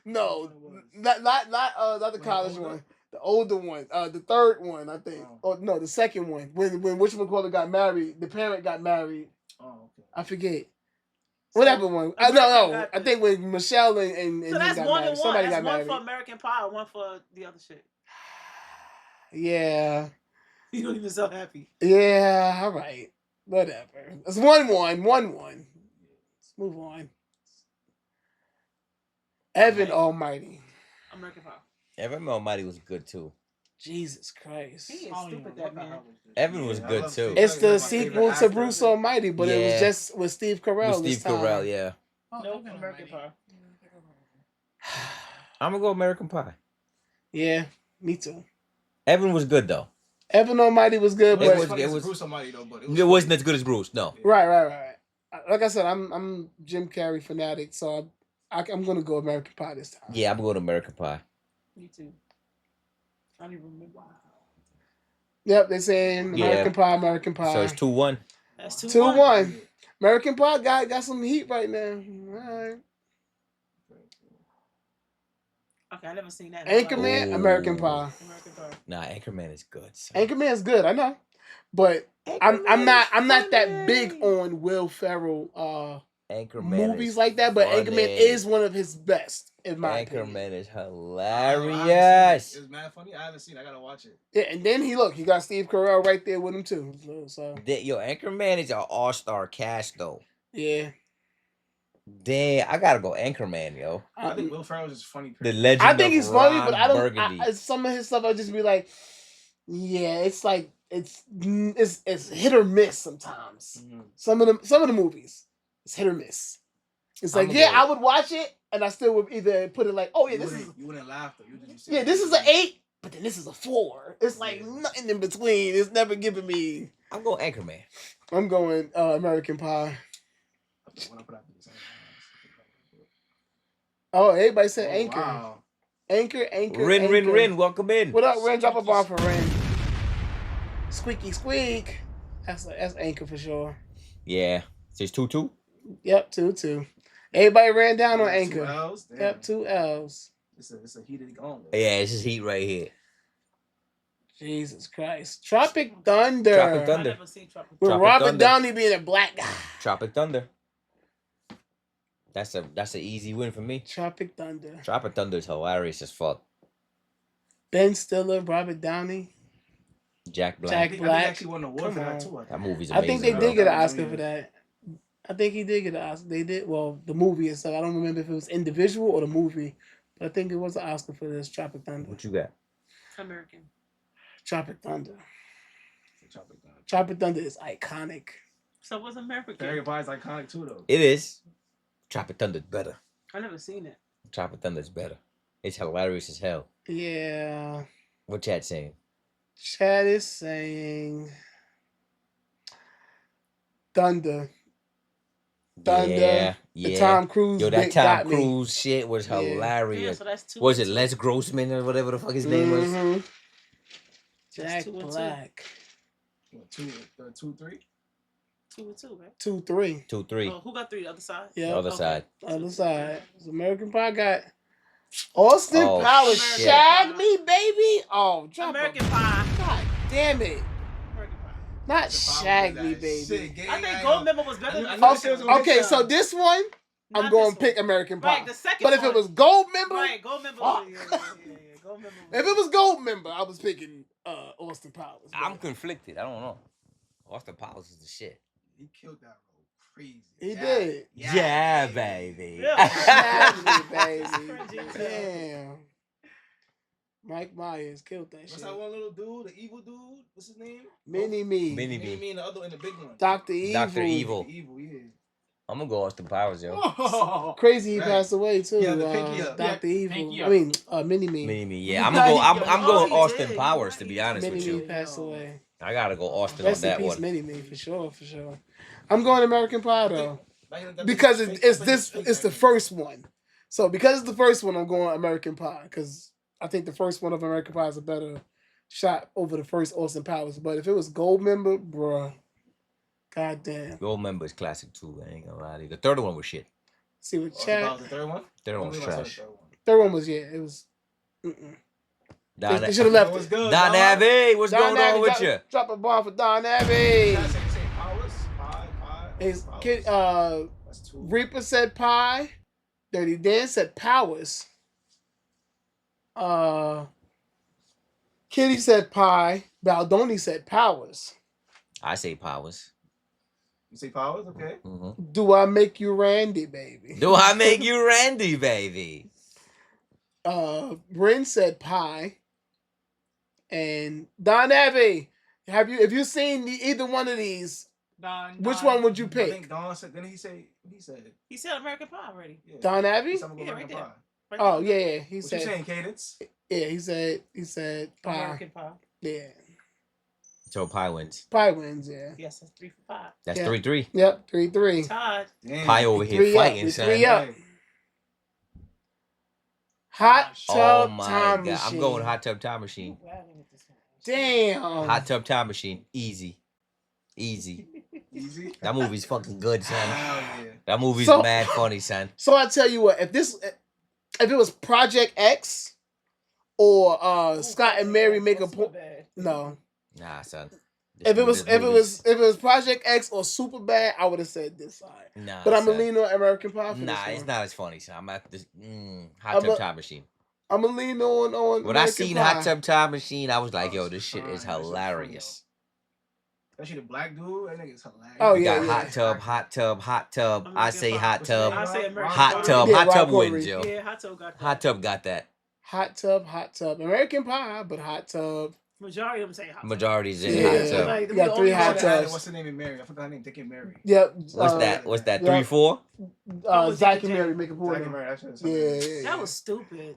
No, not the college one. The older one. The third one, I think. Oh no, the second one. When whatchamacallit got married, the parent got married. Oh, okay. I forget. Whatever one. No. I think when Michelle and So him that's got one married. and one. Somebody That's got one married. for American Pie, and one for the other shit. Yeah. You don't even so happy. Yeah. All right. Whatever. It's 1-1. 1-1. Let's move on. Evan Almighty. American Pie. Evan Almighty was good too. Jesus Christ. He is stupid, that man. Evan was good too. It's the sequel to Bruce Almighty, but it was Yeah. just with Steve Carell. With this Steve time. Carell, yeah. Nope, American Pie. I'm gonna go American Pie. Yeah, me too. Evan was good though. Evan Almighty was good, but It was Bruce Almighty though, but it wasn't as good as Bruce. No. Right. Like I said, I'm Jim Carrey fanatic, so I'm gonna go American Pie this time. Yeah, I'm going to American Pie. Me too. I don't even remember. Yep, they're saying American Pie, American Pie. So it's 2-1. That's 2-1. American Pie got some heat right now. All right. Okay, I never seen that. Anchorman, American Pie. American Pie. Nah, Anchorman is good. So. Anchorman's good, I know, but I'm not that big on Will Ferrell Anchorman movies is like that. But funny. Anchorman is one of his best in my opinion. Anchorman is hilarious. It's mad funny. I haven't seen it. I gotta watch it. Yeah, and then he got Steve Carell right there with him too. So Yo, Anchorman is an all-star cast though. yeah. Damn, I gotta go Anchorman, yo. I think Will Ferrell is just funny. The legend. I think of he's funny, Ron but I don't. Burgundy. Some of his stuff, I'll just be like, yeah, it's like it's hit or miss sometimes. Mm-hmm. Some of the movies, it's hit or miss. It's like I would watch it, and I still would either put it like, oh yeah, you wouldn't laugh though. You just this is an 8, but then this is a 4. It's like nothing in between. It's never giving me. I'm going Anchorman. I'm going American Pie. Oh, everybody said Anchor. Wow. Anchor. Rin. Welcome in. What up, Rin? Drop a bar for Rin. Squeaky squeak. That's Anchor for sure. Yeah. So it's 2-2? Yep, 2-2. Everybody ran down on Anchor. 2 L's? Damn. Yep, 2 L's. It's a heated gauntlet. Yeah, it's just heat right here. Jesus Christ. Tropic Thunder. Tropic Thunder. I never seen Tropic With Tropic Robert Thunder. Downey being a black guy. Tropic Thunder. That's an easy win for me. Tropic Thunder. Tropic Thunder is hilarious as fuck. Ben Stiller, Robert Downey. Jack Black. Jack I think Black. he actually won the award for that too. That movie's I amazing. think they bro. did get an Oscar for that. I think he did get an Oscar. They did. Well, the movie and stuff. I don't remember if it was individual or the movie, but I think it was an Oscar for this Tropic Thunder. What you got? American. Tropic Thunder. Tropic Thunder is iconic. So what's American? Barry Pie's iconic too though. It is. Tropic Thunder's better. I never seen it. Tropic Thunder's better. It's hilarious as hell. Yeah. What Chad saying? Chad is saying Thunder. Yeah. The Tom Cruise. Yo, that bit Tom got me. Cruise shit was Yeah. hilarious. Yeah, so that's 2 Was and it 2. Les Grossman or whatever the fuck his name was? Mhm. Jack 2 and 2. Black. 2-3. 2 and 2, right? 2-3. 2-3. Oh, who got 3? The other side. Yeah. The other side. Other side. So American Pie got Austin Oh, Powers. shit. Shag me, baby. Oh, drop American a, Pie. God damn it. American Pie. Not Shag me, baby. I think Goldmember was better than Okay, so this one, I'm Not going this to pick American Pie. Right, the second but if it one. was Gold Member, Right, Goldmember. fuck. Yeah. Goldmember. If it was Gold Member, I was picking Austin Powers. I'm conflicted. I don't know. Austin Powers is the shit. He killed that role crazy. He did. Yeah, baby. Shag me, baby. Damn. Mike Myers killed that What's shit. that one little dude, the evil dude? What's his name? Mini-Me. Mini-Me and the other and the big one. Dr. Evil. Dr. Evil. Evil, yeah. I'm gonna go Austin Powers, yo. Crazy he Right. passed away too. Yeah, the pinky up. Dr. Evil. pinky I up. mean, Mini-Me. Mini-Me, yeah. I'm going Austin Powers, to be honest with Mini-Me you. passed away. I gotta go Austin Rest on in that peace, one. Mini-Me, for sure. I'm going American Pie though. Because it's the first one. So because it's the first one, I'm going American Pie. Because I think the first one of American Pie is a better shot over the first Austin Powers. But if it was Gold Member, bruh, goddamn. Gold Member is classic too. I ain't gonna lie to you. The third one was shit. See what chat. The third one? Third one was trash. Third one was it was. Don They should have left it. Good, Don Abbey, what's going on with you? Drop a bomb for Don Abbey. Say Powers? Pie. His Powers. kid, That's two. Reaper said Pie. Dirty Dan said Powers. Kitty said Pie. Baldoni said Powers. I say Powers. You say Powers? Okay. Mm-hmm. Do I make you Randy, baby? Do I make you Randy, baby? Bryn said Pie. And Don Abbey, if you seen either one of these, which one would you I pick? think Don said. Didn't he say? He said American Pie already. Yeah. Don Abbey? He said I'm gonna go Yeah, American right Pie. Oh yeah. He What said. you saying, Cadence? Yeah, he said Pie. American Pie. Yeah, So Pie wins. Pie wins. Yeah. Yes, that's 3 for 5. That's Yeah. 3-3. Yep, 3-3. Todd. Pie over here 3 fighting, up. son. 3 up. Hot Oh tub my time god. machine. I'm going Hot Tub Time Machine. Damn. Hot Tub Time Machine. Easy. Easy. That movie's fucking good, son. Hell yeah. That movie's So- mad funny, son. So I tell you what, if it was Project X or Scott and Mary make a point, no. Nah, son. If it was Project X or Superbad, I would have said this side. Nah, But I'm gonna son. lean on American Pie for Nah, this it's one. not as funny, son. I'm at this Hot Tub Time Machine. I'm gonna lean on When I American seen Pie. Hot Tub Time Machine, I was like, yo, this shit is hilarious. Especially the black dude. That nigga's hilarious. Oh, You yeah, got yeah. hot tub. I say hot tub. I say American Hot Pie. tub. Yeah, Hot tub Rob wins, Corey. yo. Yeah, Hot Tub got that. Hot tub got that. Hot tub. American Pie, but Hot Tub. Majority of them say Hot Tub. Majority's in Yeah. hot tub. Like, You got 3 hot tubs. What's the name of Mary? I forgot her name. Thinking Mary. Yep. What's that? yeah. 3-4? Zach and Mary make a point. Zack and Mary, that shit is Yeah, hilarious. yeah, That yeah. was stupid.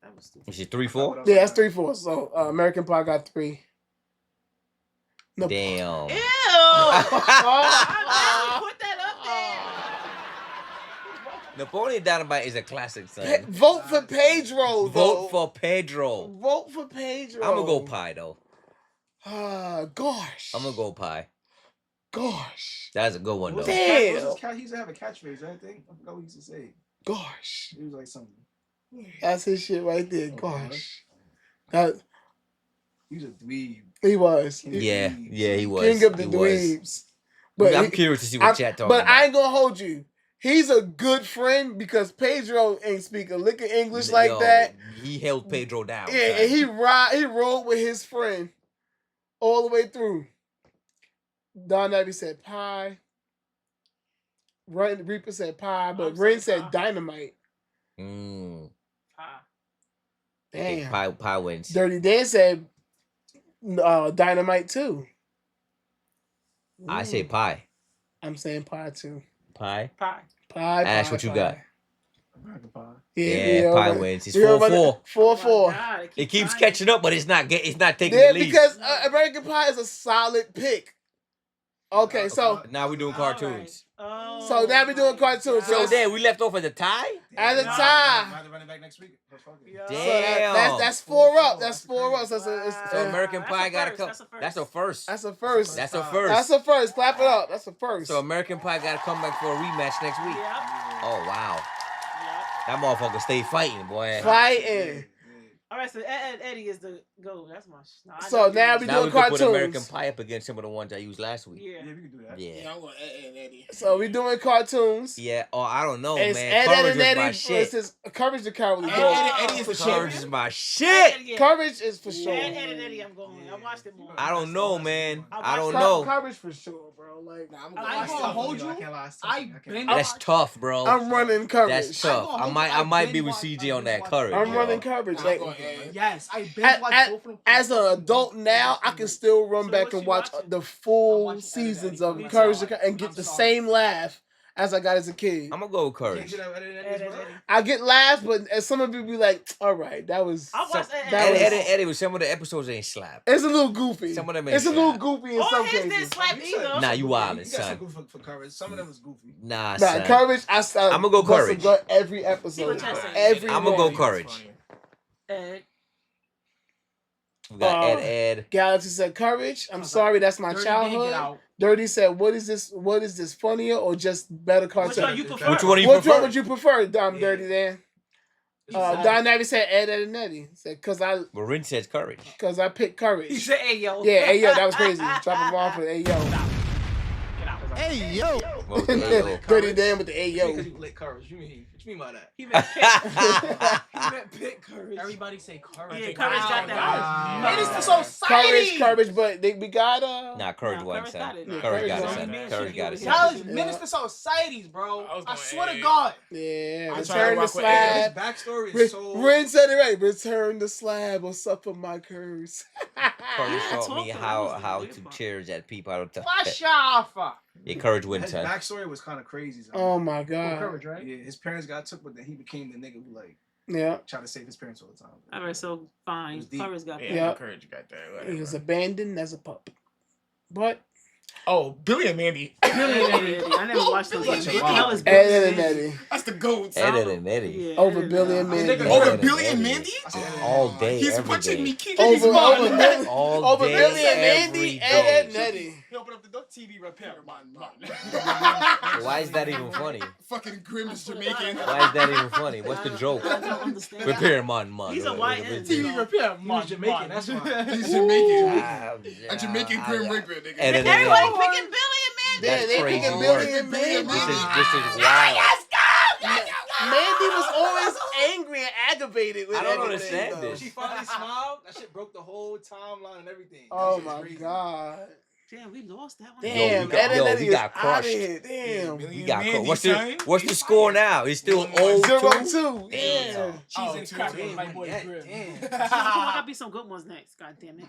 That was stupid. Is it 3-4? Yeah, that's 3-4. So American Pie got 3. No. Damn. Ew! I never put that up there. Napoleon Dynamite is a classic, son. Vote for Pedro, though. Vote for Pedro. Vote for Pedro. I'm gonna go Pie though. Gosh. I'm gonna go Pie. Gosh. That's a good one though. Damn. He used to have a catchphrase, I think. I forgot what he used to say. Gosh. He was like something. That's his shit right there. Gosh. That He was a dweeb. he was. Yeah, he was. King of the He was. dweebs. But I'm curious to see what chat talking But about. I ain't gonna hold you. He's a good friend because Pedro ain't speak a lick of English like Yo, that. He held Pedro down. Yeah, son. and he rode with his friend all the way through. Don Abbey said pie. Reaper said pie, but Ren said dynamite. Mm. Pie. I think Damn. Pie wins. Dirty Dan said dynamite too. I say Pie. I'm saying pie too. Pie. Pie. Pie. Ash, pie, what you pie. got? American Pie. Yeah, Pie wins. It's we already- 4-4. 4-4. God, It keeps catching up, but it's not taking Yeah, the lead. because American Pie is a solid pick. Okay, so Now we're doing cartoons. Oh, so now we're doing cartoons. So it's- there, we left off at the tie? at the I time. had to run it back next week. Let's fuck it. So Damn. that's 4 up. That's 4 up. So it's- So American That's Pie a got to first, come. that's a first. That's a first. that's a first. That's a first. That's a first. Clap it up. That's a first. So American Pie got to come back for a rematch next week. Yep. Oh wow, Yep. that motherfucker stay fighting, boy. Fighting. All right, so Eddie is the goal. That's my. No, I So know now you- we Now doing we can put American cartoons. Pie up against some of the ones I used last week. Yeah. Yeah, we can do that. Yeah. I'm going Ed Eddie. So we doing cartoons. Yeah. Oh, I don't know, It's man. Ed, Courage Ed, was and my Eddie shit. versus Courage the Cowardly Ed, Dog. Eddie is the Courage champion. is my Ed, shit. yeah. Courage is for sure. Ed, Eddie, I'm going. I watched it more. I don't know, man. I don't watched know. Courage for sure, bro. Like Nah, I'm I ain't going gonna hold I you. can't lie. It's tough. I I can't been lie. That's tough, bro. I'm running Courage. That's tough. I might be with CJ on that courage. I'm yo. running Courage. Like man. Yes, I binge watched both of them. As an adult now, I can still run back and watch the full seasons of Courage the Cowardly and get the same laugh as I got as a kid. I'm gonna go with Courage. I get laughs, but as some of you be like, all right, that was. Eddie, with some of the episodes ain't slap. It's a little goofy. Some of them ain't It's a little goofy in some cases. Didn't slap either. Nah, you wildin', You got son. some goofy for Courage. Some of them was goofy. Nah, son. Courage. I'm gonna go Courage. Every episode. Every I'm gonna go Courage. Ed. We got Ed. Galaxy said Courage. I'm sorry, that's my childhood. Dirty said, what is this funnier or just better cartoon? Which one you prefer? Which one Which one would you prefer, Dirty Dan? Exactly. Don Navi said Ed, Ed, and Eddie. Said Marin says Courage. Because I picked Courage. He said, "Hey yo." Yeah, hey yo, that was crazy. Drop him off with hey yo. Hey yo. Dirty Dan with the hey yo. Because you lit Courage. What you mean by that? He meant Pick Courage. Everybody say Courage. Yeah, Courage got that. It is the society. Courage, but we got Nah, Courage won, son. got it. Courage got it, son. Courage got it, son. Y'all is Minister Societies, bro. I swear to God. Yeah, I return the tried to slab. His backstory is so. Ren said it right. Return the slab or suffer my curse. Courage taught me how to cheers at people. Wash off. Yeah, Courage wins, His son. backstory was kind of crazy. Son. Oh my god. Courage, right? Yeah, his parents got took, but then he became the nigga who tried to save his parents all the time. All right, so fine. Courage got that. Yeah. Courage got that. He Whatever. was abandoned as a pup. But Billy and Mandy. I never watched them. What the hell is Ed and Eddie. That's the goat. Ed and Eddie. Yeah, Over Billy and Mandy. Over Billy and Mandy? All day, He's every punching day. me, kicking his mom. All Over day, Billy and every Mandy, day. Ed and Eddie. He opened up the door, TV repair. Why is that even funny? Fucking grim is Jamaican. Why is that even funny? What's the joke? I don't understand. Repair man. He's a YN. TV repair. He's Jamaican. That's why. He's Jamaican. Ah, A Jamaican grim reaper, nigga. Ed and Everybody Eddie. picking Billy and Mandy. Yeah, they crazy picking work. Billy and Mandy. This is wild. Mandy was always angry and aggravated with I don't everything, understand though. this. She finally smiled. That shit broke the whole timeline and everything. Oh That shit was my crazy. god. Damn, we lost that one. Damn, got- Ed and yo, Eddie we is got out of crushed. here. Damn. Billy We and got Mandy, caught. son. What's the score now? He's still 0-2. 0-2. Yeah. Cheese and crackers, Damn, my boy yeah, Grim. damn. There gotta be some good ones next. God damn it.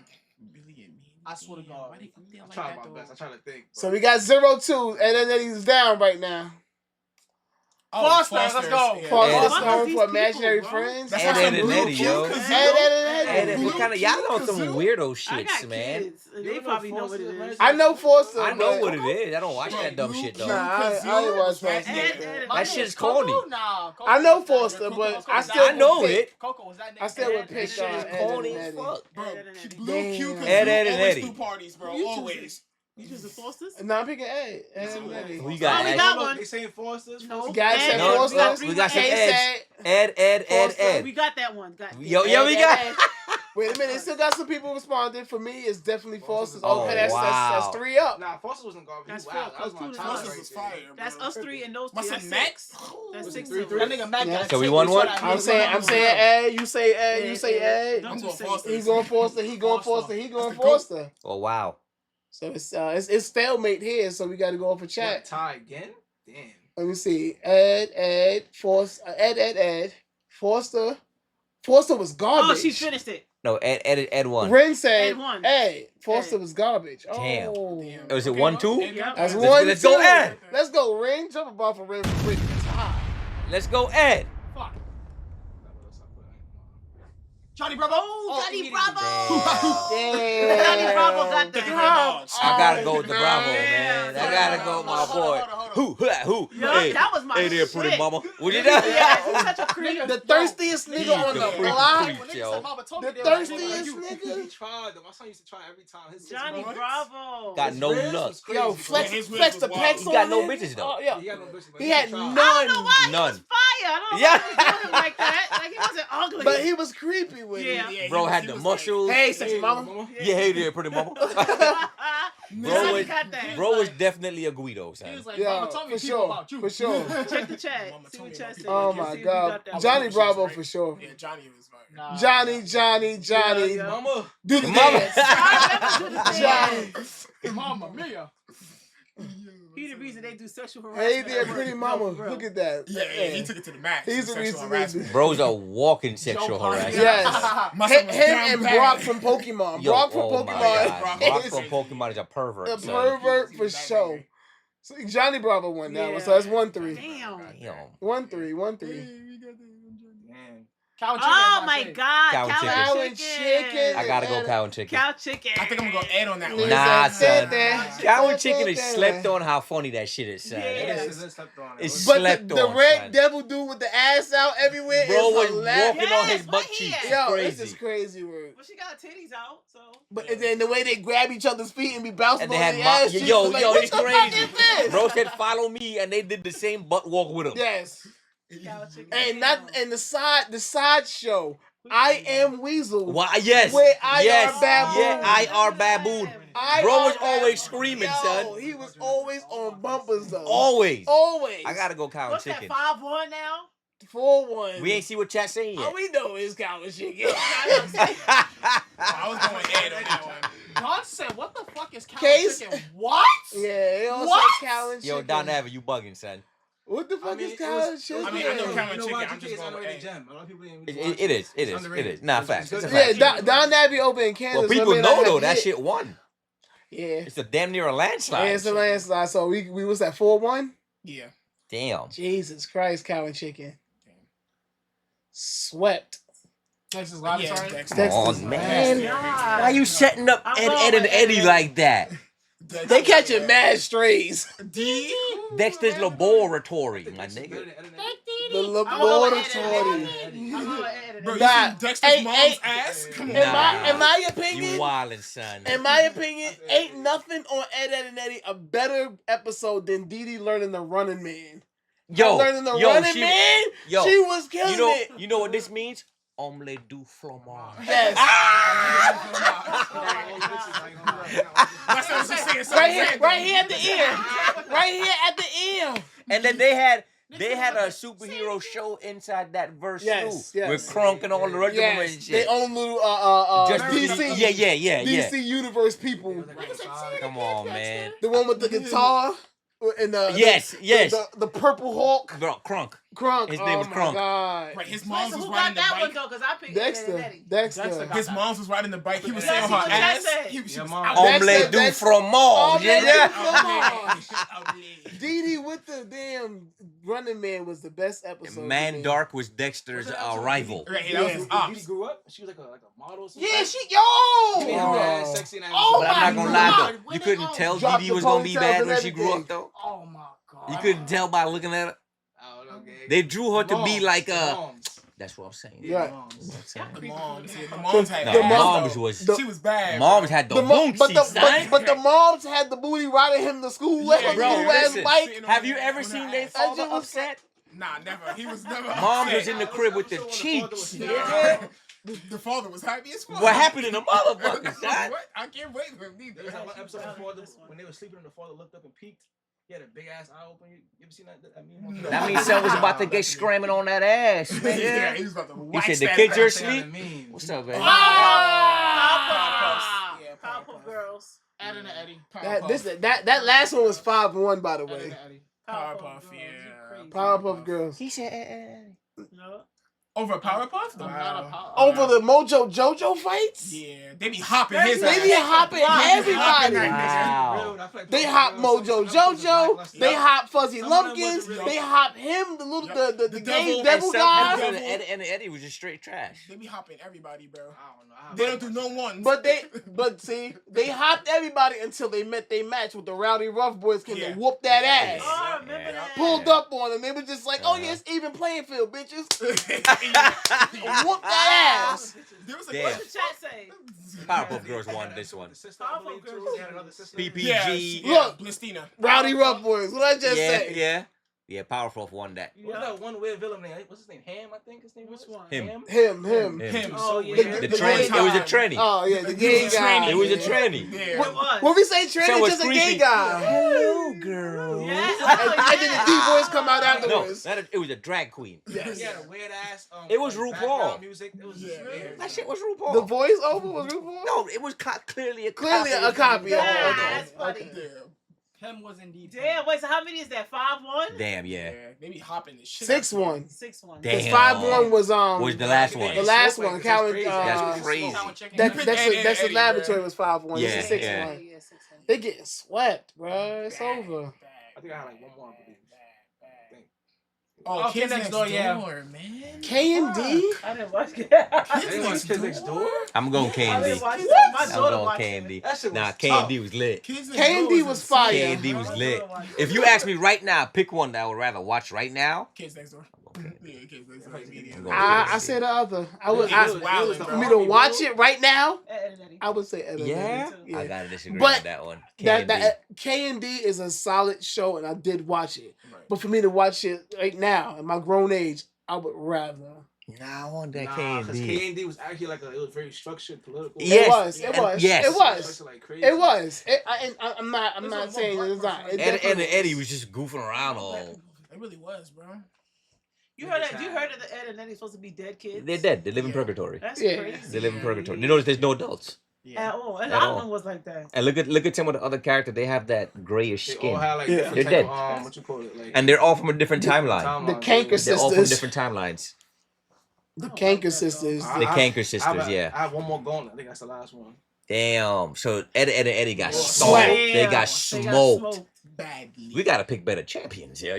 Billy and Mandy. I swear to God. I tried my best. I tried to think. So we got 0-2. Ed and Eddie's down right now. Foster, let's go. Yeah. Foster's Fuck home these for imaginary people, bro. friends. That's Ed, like some Ed, and Blue Eddie, yo. Kazoo. Ed, And what kind of y'all know some weirdo I shits, got man. kids. They probably know what it is. I know Foster. I know but- what it is. I don't watch that dumb shit though. Nah, I ain't watch Foster. Ed, That shit's corny. Nah, Coco I know was that- Foster, Coco but was I that- still I know would pick- it. Coco was that nigga. I still would Ed, pick Ed, Shit is Ed and corny as Eddie. fuck. Bro, Ed, Ed, Ed. Blue Q Damn. Kazoo Ed, Ed, and always Eddie. do parties, bro. You Always. You choose the Fosters? No, I'm picking Ed. Ed and Eddie. We Oh, got we Ed. got one. They saying Foster's? No. Guys said No, Foster. we got some Kay Eds. said- Ed. We got that one. Got Yo, we got. Wait a minute, they still got some people responding. For me, it's definitely Foster's. Oh, Okay, that's wow. 3 up. Nah, Foster wasn't garbage. That's Wow, four, that was my cause top Foster's right was there. fire, bro. That's us three and those My three. son That's Matt. six. That's Was six. it 3-3? That nigga Mac Yeah. got So we taken won to one? that I'm nigga. saying Ed. You say Ed. You say Ed. Don't I'm do going six. Foster. He's going Foster. He going Foster. He going That's the goat. Foster. Oh wow. So it's stalemate here. So we got to go off a What, chat. tie again? Damn. Let me see. Ed, Foster, Ed. Foster was garbage. Oh, she finished it. No, Ed won. Ren said, Ed won. "Hey, Foster Ed. was garbage." Damn. Oh. Was it 1-2? Yep. That's Let's- 1. let's go, 2. Ed. Let's go, Ren. Jump a ball for Ren for Brittany. Let's go, Ed. Johnny Bravo. Johnny Bravo. Damn. Johnny Bravo got The that. Grandmas. I gotta go with the Bravo, Yeah. man. I gotta go with my boy. Who? Yo, Hey, that was my hey there, pretty shit. mama. What you Yeah, done? he's such a creep. The thirstiest nigga on the the freak block. freak, yo. The thirstiest He nigga. tried. My son used to try every time. His Johnny his Bravo. Got no ribs nuts. was crazy, Yo, bro. flex His the ribs was pecs wild. He got on no him. bitches, though. Oh, yeah. He got no bitches, but He had tried. I don't none. know why he None. was fire. I don't know Yeah. why he was doing him like that. Like he wasn't ugly. But he was creepy with Yeah. it. Yeah, Bro he had was the like, muscles. Hey, sexy mama. Yeah, hey there, pretty mama. Bro Johnny was, got that. bro was definitely a Guido, He son. was like, Yeah, Mama told me for people sure. about you. For sure. Check the chat. Mama See told what me chat about said. people. Oh See my if we God. got that. Johnny She's Bravo right. for sure. Yeah, Johnny was fire. Nah, Johnny. Yeah. Mama. Do the Mama. dance. I remember to the Johnny. dance. Mama Mia. He He the reason they do sexual Hey harassment. there, at work. pretty No, mama. for real. Look at that. Yeah, he took it to the max. He's the Sexual reason. harassment. Bro's a walking sexual harasser. Yes. My son was Him down and bad. Brock from Pokemon. Yo, Brock from oh my Pokemon. God. Brock is from Pokemon is a pervert. a son. pervert for sure. So Johnny Bravo won that one, so that's 1-3. Damn. 1-3, 1-3. Cow and chicken. Oh my God. Cow and chicken. Cow and chicken. I gotta go cow and chicken. Cow chicken. I think I'm gonna go Ed on that one. Nah, son. Cow Cow and chicken is slept on how funny that shit is, son. It's But slept the on, red son. devil dude with the ass out everywhere Bro is was hilarious. walking on his butt cheeks. It's Yo, crazy. this is crazy word. But she got titties out, so. But and then the way they grab each other's feet and be bouncing And they on had their ass cheeks, was like, what it's the fuck crazy. is this? Bro said, "Follow me," and they did the same butt walk with him. Yes. And the side show. I am Weasel. Why? Yes. Where yes. IR Baboon. Yeah, IR Baboon. Bro was always screaming, son. He was always on bumpers though. Always. Always. I gotta go cow and What's chicken. that, 5-1 now? 4-1. We ain't see what chat saying yet. All we know is cow and chicken. I was going Ed on that one. Don said, "What the fuck is cow Case? and chicken?" What? Yeah, they all What? say cow and chicken. Yo, Don Aver, you bugging, son. What the fuck is cow and chicken? I mean, I know cow and chicken. I'm Y2K just is going with underrated Ed. gem. A lot of people didn't It really watch is. It It's is. underrated. It is. Nah, facts. It's a Yeah, fact. Don Abbey open in Kansas. Well, so people it may know not though have that hit. shit won. Yeah. It's a damn near a landslide. Yeah, it's a landslide. So we was at 4-1. Yeah. Damn. Jesus Christ, cow and chicken. Swept. Texas Laboratory. Come on, man. God. Why you setting up Ed and Eddie like that? They catching mad strays. Dexter's laboratory, my nigga. The laboratory. Bro, you Nah, see Dexter's mom's ass? Come on. In my opinion, You wildin', son. in my opinion, ain't nothing on Ed, and Eddie a better episode than Dee Dee learning the running man. Yo, learning the yo, running she, man. yo, She was killing it. You know what this means? Omelette du fromage. Yes. Right here at the ear. Right here at the ear. And then they had a superhero show inside that verse Yes, too, yes. with Crunk and all the rest of them and shit. They own little Just DC. yeah. DC Universe people. Come on, man. The one with the guitar and Yes. the Purple Hulk. Bro, Crunk. His name was Crunk. God. Right, his mom's So was who riding got the that one bike. though? Because I picked Ed and Eddie. Dexter. His mom's was riding the bike. He was That's saying her what Jack ass. said. She was Omelette du fromage. Yeah. Dee Dee with the damn Running Man was the best episode. Man Dark was Dexter's rival. Right, that was his Dee ops. grew up. She was like a model. Or something. Yeah, yo. Yeah, sexy and Oh But I'm not gonna lie though. You God. couldn't tell Drop Dee Dee the was gonna be ponytails bad and when she grew everything. up though. Oh my god. You couldn't tell by looking at her. They drew her to be like That's what I'm saying. Yeah. The moms, yeah, the moms had No, ass, moms though. was She was bad. moms had the boom but cheeks, son. but the moms had the booty riding him to school. Yeah, Like Bro, a little ass listen, bike. have you ever seen their father shit was- upset? Nah, never. He was never. Mom upset. was in the crib with the cheeks. Yeah. The father was happy as fuck. What happened in the motherfucker, son? What? I can't wait for him There neither. was that one episode when they were sleeping and the father looked up and peeked. He had a big ass eye open. You ever seen that meme? No. That means son was about to get screaming on that ass, man. Yeah, he was about to He wax said, the that kids are ass. asleep? What's up, man? Yeah, Powerpuff Girls. Ed and Eddie. That last one was 5-1, by the Ed and way. Eddie. Powerpuff, Girls, yeah. you crazy. Powerpuff Girls. He said, No. Over Powerpuff? I'm Wow. not a power. Over the Mojo Jojo fights? Yeah, they be hopping his They ass. be hopping everybody. wow. They hop Mojo Jojo. They hop Fuzzy Lumpkins. They hop him, the gay devil guy. And Eddie was just straight trash. They be hopping everybody, bro. I don't know. They don't do no ones. But see, they hopped everybody until they met their match with the Rowdy Rough Boys. Came Yeah. to whoop that ass. Oh, I remember that. Pulled up on them. They were just like, oh yeah, it's even playing field, bitches. Whoop that ass. There was a Damn. What the chat say? Powerpuff Girls won this one. Powerpuff Girls. They had another sister. PPG. Yeah, Look. Blistina. Rowdy Rough Boys. What I just Yeah, say? yeah. Powerpuff won that. What was that one weird villain name? What's his name? Ham, I think his name was. Which one? Him. Him. Him. Oh, yeah. The The tranny. gay It was a guy. tranny. Oh yeah, the gay guy. It was a tranny. Yeah. It was. When we say So tranny, was just a creepy. gay guy. Hello, girl. Yes. And then the D-boys come out No, afterwards. it was a drag queen. He had a weird ass. It was like, RuPaul. background Music. It was Yeah. weird. That shit was RuPaul. The voice over was RuPaul? No, it was clearly a Clearly a copy of Yeah, it. that's funny. Yeah. Pem was indeed. Damn, wait, so how many is that? 5-1? Damn, yeah. They be hopping this shit. 6-1. 6-1. Damn. Because 5-1 was Was the last one? The last one. Cowan, That's crazy. That's the laboratory was 5-1. Yeah, This is 6-1. yeah. They getting swept, bro. It's over. I think I had like one more. Oh, Kids Next Door, yeah. man. K and D. I didn't watch that. Kids Next Door. I'm going K I and D. didn't watch that. My I'm daughter going watched K and it. D. That shit was Nah, K tough. and D was lit. K and D was fire. K and D was lit. If you ask me right now, pick one that I would rather watch right now. Kids Next Door. Yeah, Kids Next Door. immediately. I said the other. For me to watch it right now, I would say Ed and Yeah? Eddie. I gotta disagree But with that one. K and D is a solid show, and I did watch it. But for me to watch it right now, at my grown age, I would rather. Nah, I want that Nah, K and because D. K and D was actually like it was very structured political. Yes. It was. Yes. It was. Like crazy. It was. I'm not saying it's not. It Ed and definitely Eddie was. was just goofing around all. It really was, bro. You heard that? You heard of the Ed and Eddie supposed to be dead kids? They're dead. They live in purgatory. That's Yeah. crazy. They live in purgatory. You notice there's no adults. At all. And At I all. one was like that. And look at some of the other characters. They have that grayish They skin. all had like Yeah. different They're type dead. of, what you call it, like And they're all from a different timeline. The Canker They're all from sisters. different timelines. The Canker sisters. The Canker sisters, yeah. I have one more going. I think that's the last one. Damn. So Ed and Eddie got Yeah. stomped. Yeah. They got smoked. Badly. We gotta pick better champions here.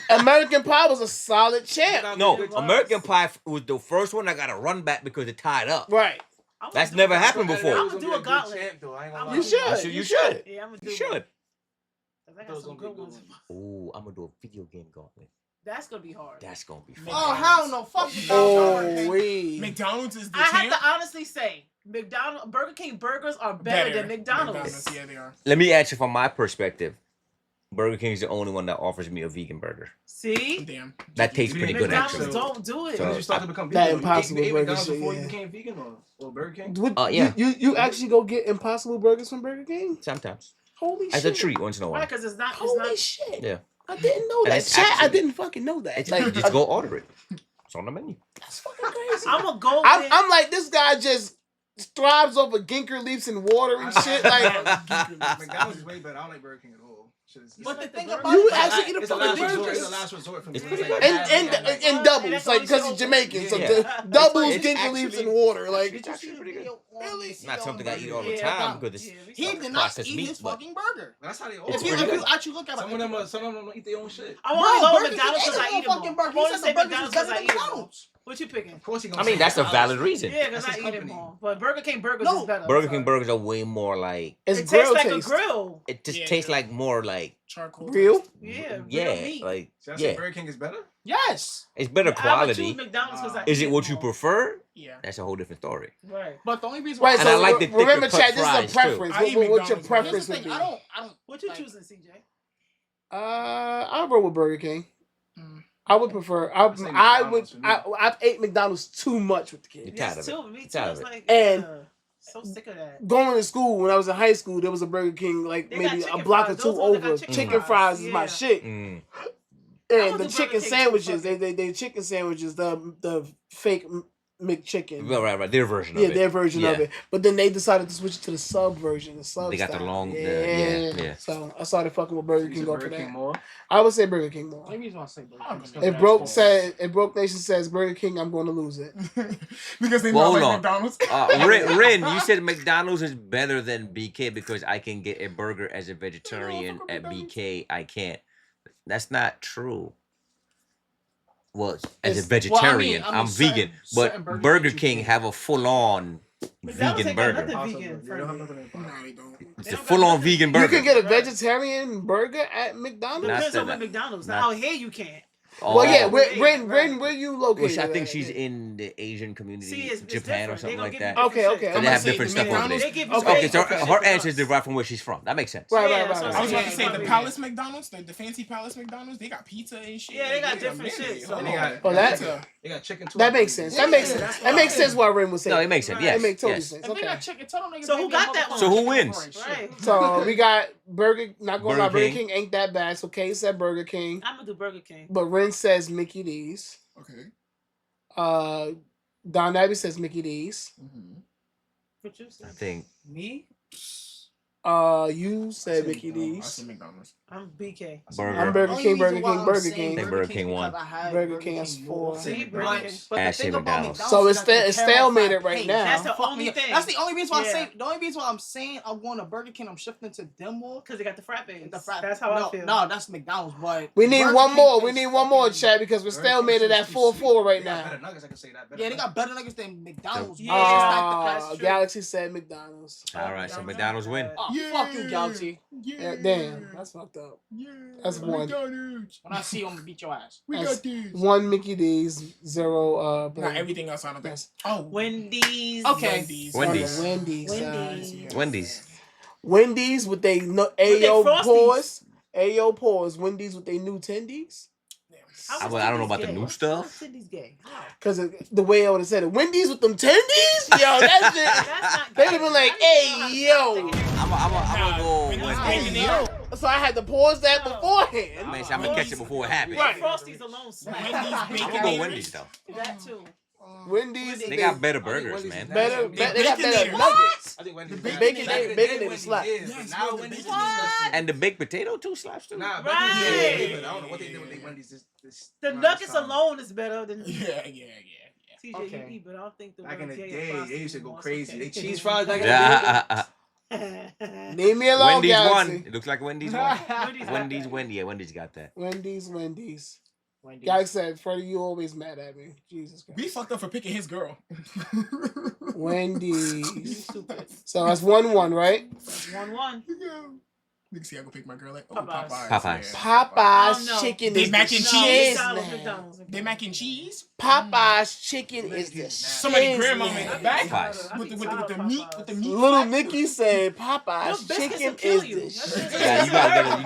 American Pie was a solid champ. No, American Pie was the first one that got a run back because it tied up. Right. That's never happened before. I'm gonna do a gauntlet. You should. You should. Yeah, I'm gonna do You should. I got some good ones. Ooh, I'm gonna do a video game gauntlet. That's gonna be hard. That's gonna be fun. Oh hell no! Fuck you. Oh, wait. McDonald's is the I have champ. to honestly say, Burger King burgers are better than McDonald's. Yeah, they are. Let me answer from my perspective. Burger King is the only one that offers me a vegan burger. See? Damn. That tastes pretty good, McDonald's actually. don't do it. When did you start to become That vegan? Impossible You ate Burger McDonald's shit, before yeah. you became vegan or Burger King? Yeah. You actually go get Impossible Burgers from Burger King? Sometimes. Holy As shit. a treat once in a while. Right, because it's not. Holy shit. Yeah. I didn't know And that. it's Chat, I actually- didn't fucking know that. It's Like, just go order it. It's on the menu. That's fucking crazy. I'm gonna go. I'm like, this guy just thrives over Ginker leaves and water and shit. Like, McDonald's is way better. I don't like Burger King at all. But the thing about you it, actually eat a It's a fucking last resort. burger. It's a last resort for me. And doubles, like, because he's Jamaican. So Yeah. the doubles, It's Ginker leaves actually- and water. Like, It's actually pretty good. Really? It's not something I eat all the Yeah, time because it's He did not processed eat meat, his but fucking burger. That's how they all. If you actually look at it, Some of them don't eat their own shit. I want to go Burger with King McDonald's ate because I his own eat them fucking all. burger. I He want to said say the burgers McDonald's is better because I than eat them all. McDonald's. What you picking? Of course he I mean, that's a valid reason. Yeah, because I That's his eat them company. all. But Burger King burgers No. is better. Burger I'm King sorry. burgers are way more like it's It tastes grill like a taste. grill. it just Yeah. tastes like more like Charcoal. Real? Yeah, real yeah, meat. like So I say yeah. Burger King is better? yes. It's better I would quality. choose McDonald's because I Is eat it what them you all. prefer? Yeah. That's a whole different story. Right. But the only reason why Right, And so I like the thicker remember, cut chat, this fries, is too. a preference. I eat What's your McDonald's, man. preference here's the would thing, be? I don't What you like- choosing, CJ? I'll roll with Burger King. Mm. I would prefer. I would. McDonald's for me. I've ate McDonald's too much with the kids. You're tired Yes, of too. it. Me too. Tired It's of it. like, And- so sick of that. Going to school when I was in high school, there was a Burger King like They got maybe a chicken block fries. or two Those ones that got over. chicken Chicken fries, fries is my yeah. shit. Mm. I And would the do chicken Burger King too, sandwiches, fuck they chicken sandwiches, the fake McChicken. Right. Their version of Yeah, it. their version of Yeah. it. But then they decided to switch it to the sub version. The sub They got the style. long- the- yeah. yeah. So I started fucking with Burger You King said over Burger King that. more? I would say Burger King more. The only reason why I say Burger King is 'cause If that's Broke cool. said, if Broke Nation says Burger King, I'm going to lose it. Because they Well, not hold like on. McDonald's. Rin, you said McDonald's is better than BK because I can get a burger as a vegetarian at BK. I can't. That's not true. Well, as a vegetarian, I mean, I'm certain- vegan, certain but burgers Burger that you King can- have a full-on McDonald's vegan ain't got burger. nothing vegan They don't have friendly. nothing in No, they don't. It's They a don't got full-on nothing. vegan You burger. can get a vegetarian burger at McDonald's? Not Depends on that- what McDonald's. not- Now, out here you can't. Well, yeah, Oh. where you located? Which I think at? she's in the Asian community, See, it's Japan or different. They something gonna like give that. you Okay, different okay. shit. So they have different stuff over They there. give you Okay, so different her shit answer than is derived from where she's from. That makes sense. Right, Yeah, right, that's right. what I I'm was about to say saying. the Palace McDonald's, the fancy Palace McDonald's, they got pizza and shit. Yeah, they got Like, different wait a shit, minute, so- hold They on. got, Oh, that they got chicken too. that makes sense. That makes sense. that's That makes fine. sense. Why Rin was saying. No, it makes sense. Right. Yes, It makes total yes. sense. If they Okay. got chicken, tell them niggas So they who get got that motherfucking one? So who chicken wins? for it, shit. Right. So we got Burger. Not going to lie, Burger Burger King. King ain't that bad. So Kay said Burger King, I'm gonna do Burger King. but Rin says Mickey D's. Okay. Don Abbey says Mickey D's. What you say? I think Me? You said Mickey I D's. said McDonald's. I'm BK. Burger. I'm Burger Only King, reason Burger why King, I'm Burger saying King. Think Burger King is won. because I had Burger King has more. 4. See, Burger But, King. but the Ash thing and about McDonald's. McDonald's So is it's that the stalemated caramel right paste, now. That's the fuck only me up. thing. That's the only reason why Yeah. I say. The only reason why I'm saying I'm going to Burger King. I'm shifting to them more. Because they got the frappes. The frat. That's how no, I feel. No, that's McDonald's. But We need Burger one King more. We is need one more, fucking- chat, because we're stalemated at 4-4 right They got now. better nuggets, I can say that. Better Yeah, they got nuggets. better nuggets than McDonald's. Yeah, bro. It's just like the that's true. Galaxy said McDonald's. All right, so McDonald's win. Oh, fuck you, Galaxy. Yeah, damn, that's fucked up. That's one. McDonald's. When I see you, I'm gonna beat your ass. We That's got these. 1 Mickey D's, 0 Not Blade. everything else. I don't think. Oh, Wendy's. Okay. Wendy's. Wendy's. Wendy's. Wendy's. Wendy's. Wendy's with they no they Ayo Frosties. pause. Ayo pause. Wendy's with they new tendies. How was I don't know Wendy's about the gay? new How's stuff. Wendy's gay? How? Cause the way I would have said it, Wendy's with them tendies, yo, that shit. That's not They gay. would have been like, I "Hey, yo." I'm gonna go Wendy's Wendy's. bacon Hey, there. yo. So I had to pause that beforehand. Man, I'm gonna catch it before it happens. Right. Frosties alone slap. Wendy's I'm bacon. gonna go Wendy's though. That too. Wendy's, They got better burgers, man. better. They They got better baconator. nuggets. I think Wendy's The is bacon- back in the bacon day, is Wendy's slap. is, Yes, but now but Wendy's is What? disgusting. And the baked potato too slaps too. Nah, Right. back in the day, but I don't know what they did with the Wendy's this The around nuggets this time. alone is better than Yeah. TJ. Okay. You eat, but I don't think the Back in the ones gay day, and they used to go Frosties crazy. was They okay. cheese fries back in the day. Yeah. Leave me alone, Wendy's Galaxy. won. It looks like Wendy's won. Wendy's Wendy's got win. Yeah, Wendy's got that. Wendy's. Wendy's. Guy said, Freddie, you always mad at me. Jesus Christ. We fucked up for picking his girl. Wendy's. Stupid. So that's 1-1, right? That's 1-1. You can see I go pick my girl like Popeyes. Popeyes. I Popeyes don't know. chicken They is mac the and shiz, cheese? McDonald's, man. McDonald's. They mac and cheese. Popeyes chicken is the Somebody shiz, grandma man. in the back Popeyes. with the meat Little Nicky said Popeyes Them biscuits chicken will kill is you. the That shit. shit- Yeah, you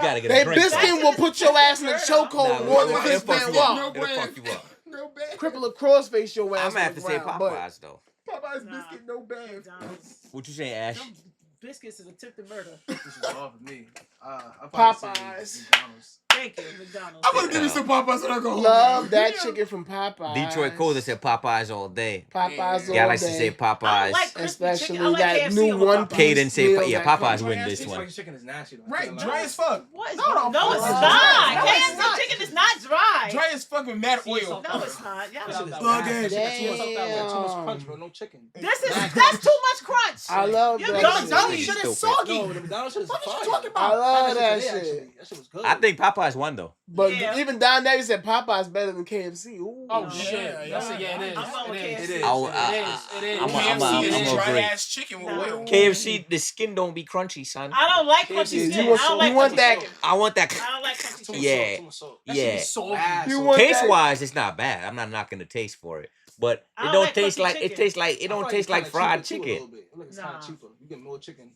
gotta get a That drink. biscuit will put your ass in a chokehold Nah, more than it'll this fuck man you up. walk. It'll fuck you up. No bad. Cripple a crossface your ass. I'm gonna have to on the say ground, but Popeyes though. Popeyes Nah. biscuit, no bad. McDonald's. What you saying, Ash? Them biscuits is attempted murder. This is all for me. I'll probably say Popeyes. McDonald's. Thank you, McDonald's. I'm gonna give you some Popeyes when I go home. Love that chicken from Popeyes. Detroit Cola said Popeyes all day. Popeyes all Galaxy day. said Popeyes. I like crispy Especially chicken. I like that KFC new over one Popeyes. Kaden said, meal yeah, that Popeyes comes- win this This one. fucking chicken is nasty though. Right, dry as fuck. What is No, no, no, it's it's not. not. No, it's KFC not. chicken is not dry. Dry as fuck with mad oil. No, it's not. Y'all That shit know is that. Bug nasty. ass. That shit is so bad. Damn. Too much crunch, bro. No chicken. That's too much crunch. I love You that don't shit. tell me Shit Stupid. is soggy. No, the McDonald's shit is What are you fire. talking about? I love had that today, shit. actually. That shit was good. I think Popeyes won though. But Yeah. even down there, he said Popeyes better than KFC. Ooh. Oh No. shit! Yeah, That's it. Yeah, it is. I'm going with It is. KFC. It is. I'll- It is. I'm a- KFC I'm is a dry agree. ass chicken with No. oil. KFC, the skin don't be crunchy, son. I don't like KFC, crunchy you skin. want- I don't like you want crunchy that- chicken. I want that. I don't like crunchy chicken. Yeah. Too much salt. That shit Yeah. is soggy. Ass You salt. want Taste that- wise, it's not bad. I'm not knocking the taste for it, but I it don't don't like taste crunchy like it chicken. tastes like it I feel don't like taste it's like kinda fried cheaper, too, a chicken. little bit. It looks like it's kinda Nah. cheaper. You get more chicken.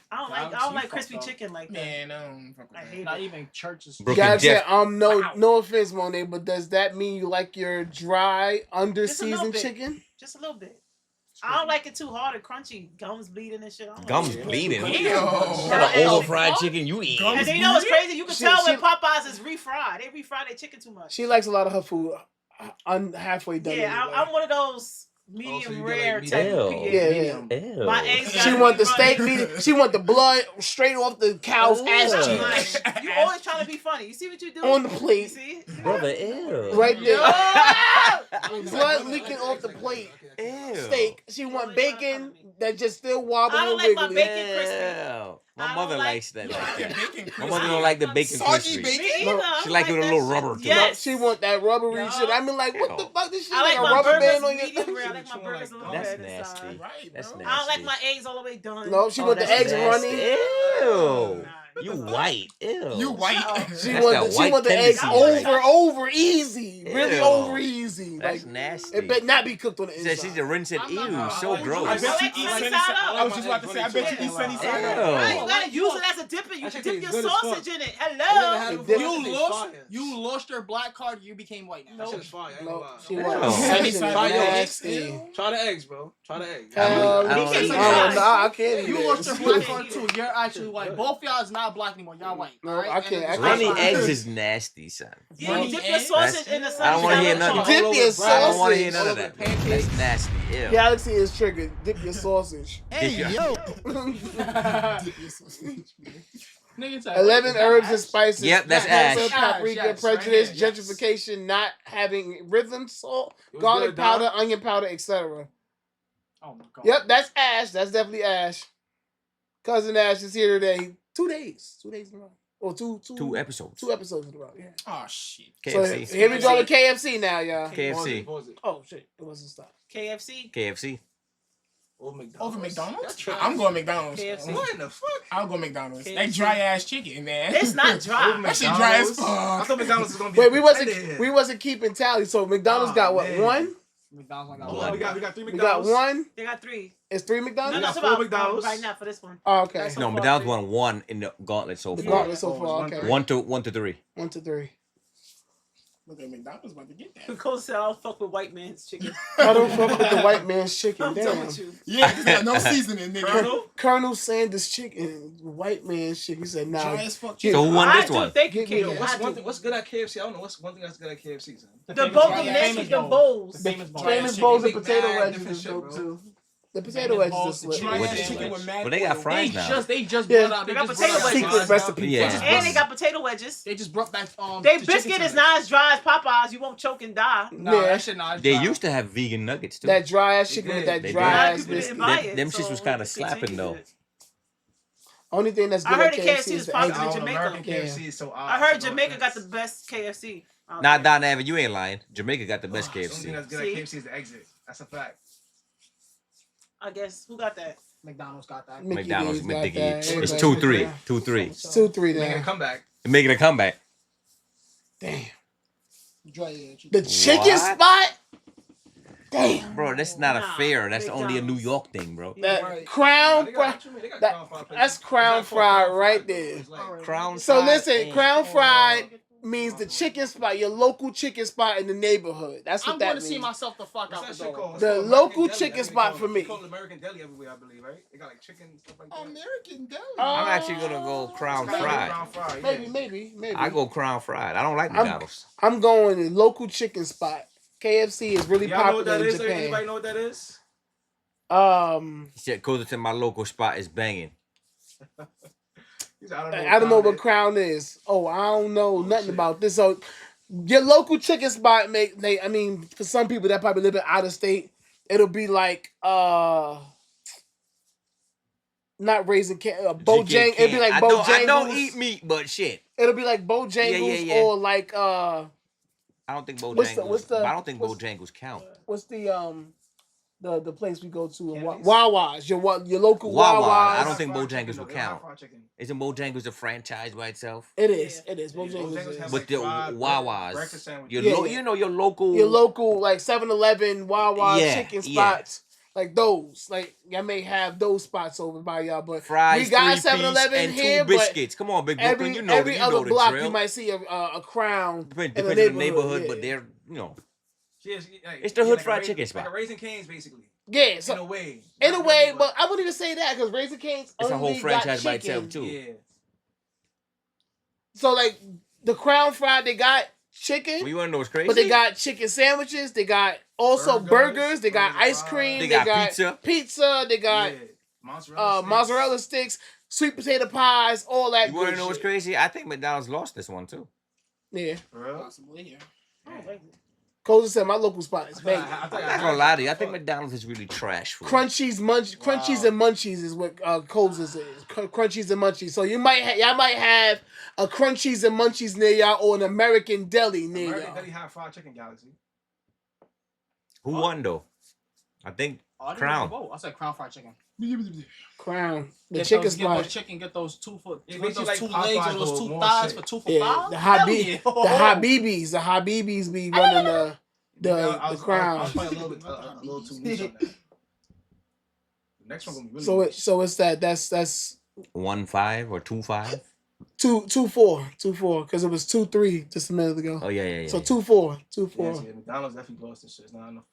I don't like Galaxy crispy fucked up. chicken like that. Man, I don't fuck with I that. hate Not it. even churches. Brooke and Guys said, Jeff, no offense, Monet, but does that mean you like your dry, Just a little under-seasoned bit. chicken? Just a little bit. I don't like it too hard and crunchy. Gums bleeding and shit. I don't gums like it. bleeding. What Ew. kind of over fried chicken you eat? Gums And then you know what's crazy? You can She- tell when she- Popeyes is refried. They refry their chicken too much. She likes a lot of her food halfway done. Yeah, anyway. I'm one of those Oh, so medium you get, rare like, type medium. of Ew. people. Yeah, Ew. My eggs She gotta want be the steak runny. meat. She want the blood straight off the cow's Ew. ass That's cheeks mine. You always trying to be funny. You see what you do? on the You plate, see? Brother, ew. right there. Oh! Blood leaking off the plate. Ew. Steak. She want bacon that just still wobbling I don't and like my wiggly. bacon crispy. Ew. My I don't mother like- likes that like that. Bacon My mother don't like the bacon Soggy crispy. bacon? Me No, either. I she don't like it with a that little shit. rubber to it. Yes. She want that rubbery No. shit. I mean, like, what the Ew. fuck? This shit I like like a my rubber burgers band on medium your. rare. I like my burgers a little That's bit nasty. inside. Right, That's bro. nasty. I don't like my eggs all the way done. No, she Oh, want the that's eggs nasty. runny. Ew. Nah. You white. Ew. You white. She That's want that the, she white want the eggs tendency, right? over easy, really Ew. over easy. That's Like nasty. it better not be cooked on the She inside. said she's a rinse it. I'm Ew, not- so I gross. I bet you like eat sunny sunny side side up. I was just about to say, I bet you eat sunny side up. Ew. Right, you gotta use it as a dipper. You That can shit dip tastes your good as sausage fuck. in it. I never had Hello. it It before. did. That shit is fire. You lost your black card. You became white now. That shit is fire. I ain't No, gonna lie. she Ew. want Sunny that side shit up. nasty. Try the eggs, bro. Try the eggs. I don't He eat can't that. even I can't. You eat lost this. your black card too. You're actually white. Both y'all is not not black anymore. Y'all white. No, all right? I can't- I And can't- Runny it's- eggs is nasty, son. Yeah, you Runny dip your eggs? sausage in the I don't want to hear none of Dip that. your I don't want to hear sausage. none of that. That's nasty. Ew. Galaxy is triggered. Dip your sausage. Hey, yo. 11 herbs and spices. Yep, that's pepper, ash. paprika, Yes, prejudice, right here, yes. gentrification, not having rhythm, salt, was garlic good, dog. powder, onion powder, etc. Oh my god. Yep, that's Ash. That's definitely Ash. Cousin Ash is here today. 2 days. 2 days in a row. Or two episodes. 2 episodes in a row. Yeah. Oh shit. KFC. So here we go with KFC now, y'all. KFC. Oh shit, it wasn't stop. KFC. KFC. Over McDonald's? I'm going McDonald's. KFC. What in the fuck? I'll go McDonald's. KFC. That dry ass chicken, man. It's not dry. That shit dry as I fuck. thought McDonald's was gonna be. Wait, we competitive. wasn't keeping tally. So McDonald's Oh, got what? man. 1? McDonald's got Hold one. on, we got 3 We McDonald's. got 1. They got 3. It's 3 No, McDonald's. no, got it's 4 about McDonald's. right now for this one. Oh, okay. That's No, so McDonald's far won 1 in the gauntlet so The far. gauntlet so Oh, far. it's Okay. 1 to 3. 1 to 3. Look at McDonald's about to get that. Nicole said, "I'll fuck with white man's chicken." I don't fuck with the white man's chicken. I'm done Damn. with you. Yeah, 'cause they got no seasoning, nigga. Colonel Sanders chicken, white man's chicken. He said, "Nah." Dry as fuck. So who won I this do. one? Thank you, Give me King. that. What's I one do. thing? What's good at KFC? I don't know. What's one thing that's good at KFC? Son? The both of Yeah, them famous chicken bowl. bowls. The famous bowl. Famous chicken. bowls and Big potato bag, wedges different is shit, dope bro. too. The Famous potato wedges balls, is the lit. Dry What ass they- chicken with mad But they got oil. fries They now. just Yeah. brought out. They They got just potato brought out wedges. Secret recipe. Yeah. just And brought- they got potato wedges. They just brought back They the biscuit chicken is tenders. not as dry as Popeyes. You won't choke and die. Nah, Yeah. that shit not. They used to have vegan nuggets too. That dry ass chicken with that They dry A lot of ass people didn't biscuit. buy Them- it. them so shits was kinda they slapping, continued though. it. Only thing that's I good heard at the KFC KFC is is the popular eggs. in Jamaica. American KFC is so odd. I heard so Jamaica got the offense. best KFC. out Nah, there. Don Evan, you ain't lying. Jamaica got the best The only thing KFC. that's good See? at KFC is the exit. That's a fact. I guess who got that? McDonald's got that. Mickey McDonald's, D's got Mickey. that. It's Everybody 2-3. got that. 2-3. It's 2-3 Making a now. comeback. Making a comeback. Damn. Dry- The chicken What? spot. Damn. Bro, that's not a Nah, fair. That's only a New McDonald's. York thing, bro. That Right. crown They fry. got- they got that- crown fried places. That's crown It's not called fried right though. there. It's like- Crown So fried listen, and- crown fried means the chicken spot, your local chicken spot in the neighborhood. That's what I'm that going to means. see myself the fuck What's out that the shit door. called? It's The called local American Deli. chicken That's what spot they for call it. me. It's called American Deli everywhere, I believe, right? They got like chicken and stuff like that. American Deli. I'm actually gonna go crown It's fried. Crown fried, yeah. Maybe. I go crown fried. I don't like McDonald's. I'm going to local chicken spot. KFC is really Y'all know what popular that in is? Anybody Japan. know what that is? He said, closer to my local spot is banging. He said, I don't know what crown is. Oh, I don't know nothing about this. So your local chicken spot I mean, for some people that probably live in out of state, it'll be like not Raising Bojang. It'll be like Bojangles. I don't eat meat, but shit. It'll be like Bojangles Yeah. or like I don't think Bojangles. what's I don't think Bojangles count. what's the place we go to in Wawa's, your local Wawa. Wawa's. I don't think Bojangles will count. Isn't Bojangles a franchise by itself? It is. Bojangles is. But the Wawa's, breakfast sandwiches. your Yeah. you know your local. Your local like 7-Eleven, Wawa Yeah, chicken yeah. spots. Like those. Like y'all may have those spots over by y'all, but fries, we got 3-piece, 7-Eleven and here, 2 biscuits. Come on, Big Brooklyn, you know every you other know the block drill. you might see a Crown Depends in on the the neighborhood, yeah. but they're It's It's the hood like a fried Raising- chicken Like spot. a Raising Cane's, basically. Yeah, so In a way. in a Not way, really, but I wouldn't even say that because Raising Cane's It's a only whole franchise got by itself chicken. too. Yeah. So like the Crown Fried, they got chicken. Well, you wanna know what's crazy? But they got chicken sandwiches. They got also burgers. They got ice cream. They got pizza. They got mozzarella sticks, sweet potato pies, all that. You want to good know what's shit. crazy? I think McDonald's lost this one too. Yeah. Possibly, yeah. Koza said my local spot is banging. I'm not gonna lie to you. I think McDonald's is really trash food. Crunchies and Munchies is what Koza's is. Crunchies and Munchies. So y'all might have a Crunchies and Munchies near y'all or an American Deli near American y'all. Deli Hot Fried Chicken Galaxy. Who won though? I think I didn't Crown. know. I said Crown fried chicken. Crown. The Get chicken those, Get spot. those chicken. Get those 2 for. Yeah, Get basically those like 2 Popeyes, legs or those but 2 more thighs shit. for 2 for Yeah, $5. the Hell yeah. Habibis. The Habibis be running the Crown. I was playing a little too niche on that. The next one gonna be really So niche. it's that's 1-5 or 2-5. 2-4 because it was 2-3 just a minute ago. Oh yeah. So 2-4. Yeah, see, McDonald's definitely lost this shit. It's not enough.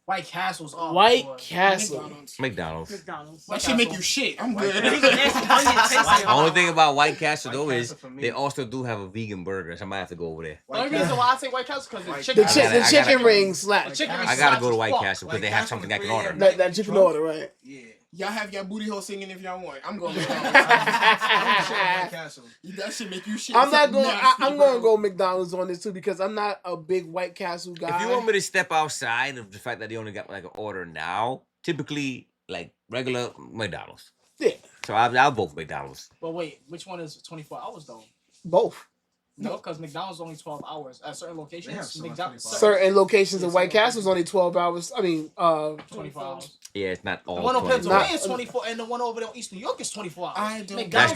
White Castle's up. White boy. Castle. McDonald's. That should make you shit. I'm good. The only thing about White Castle though is they also do have a vegan burger, so I might have to go over there. The only reason why I say White Castle because the chicken. The chicken ring slap. I gotta go to White Castle because they have something I can order. That you can order, right? Yeah. Y'all have your booty hole singing if y'all want. I'm going to Castle. That should make you shit. I'm not going. I'm going to go McDonald's on this too because I'm not a big White Castle guy. If you want me to step outside of the fact that they only got like an order now, typically like regular McDonald's. Yeah. So I'll vote for McDonald's. But wait, which one is 24 hours though? Both. No, because McDonald's is only 12 hours at certain locations. Certain locations in White Castle is only 12 hours. I mean, 24 hours. Yeah, it's not all. The one on 20. Pennsylvania is 24, and the one over there in East New York is 24 hours.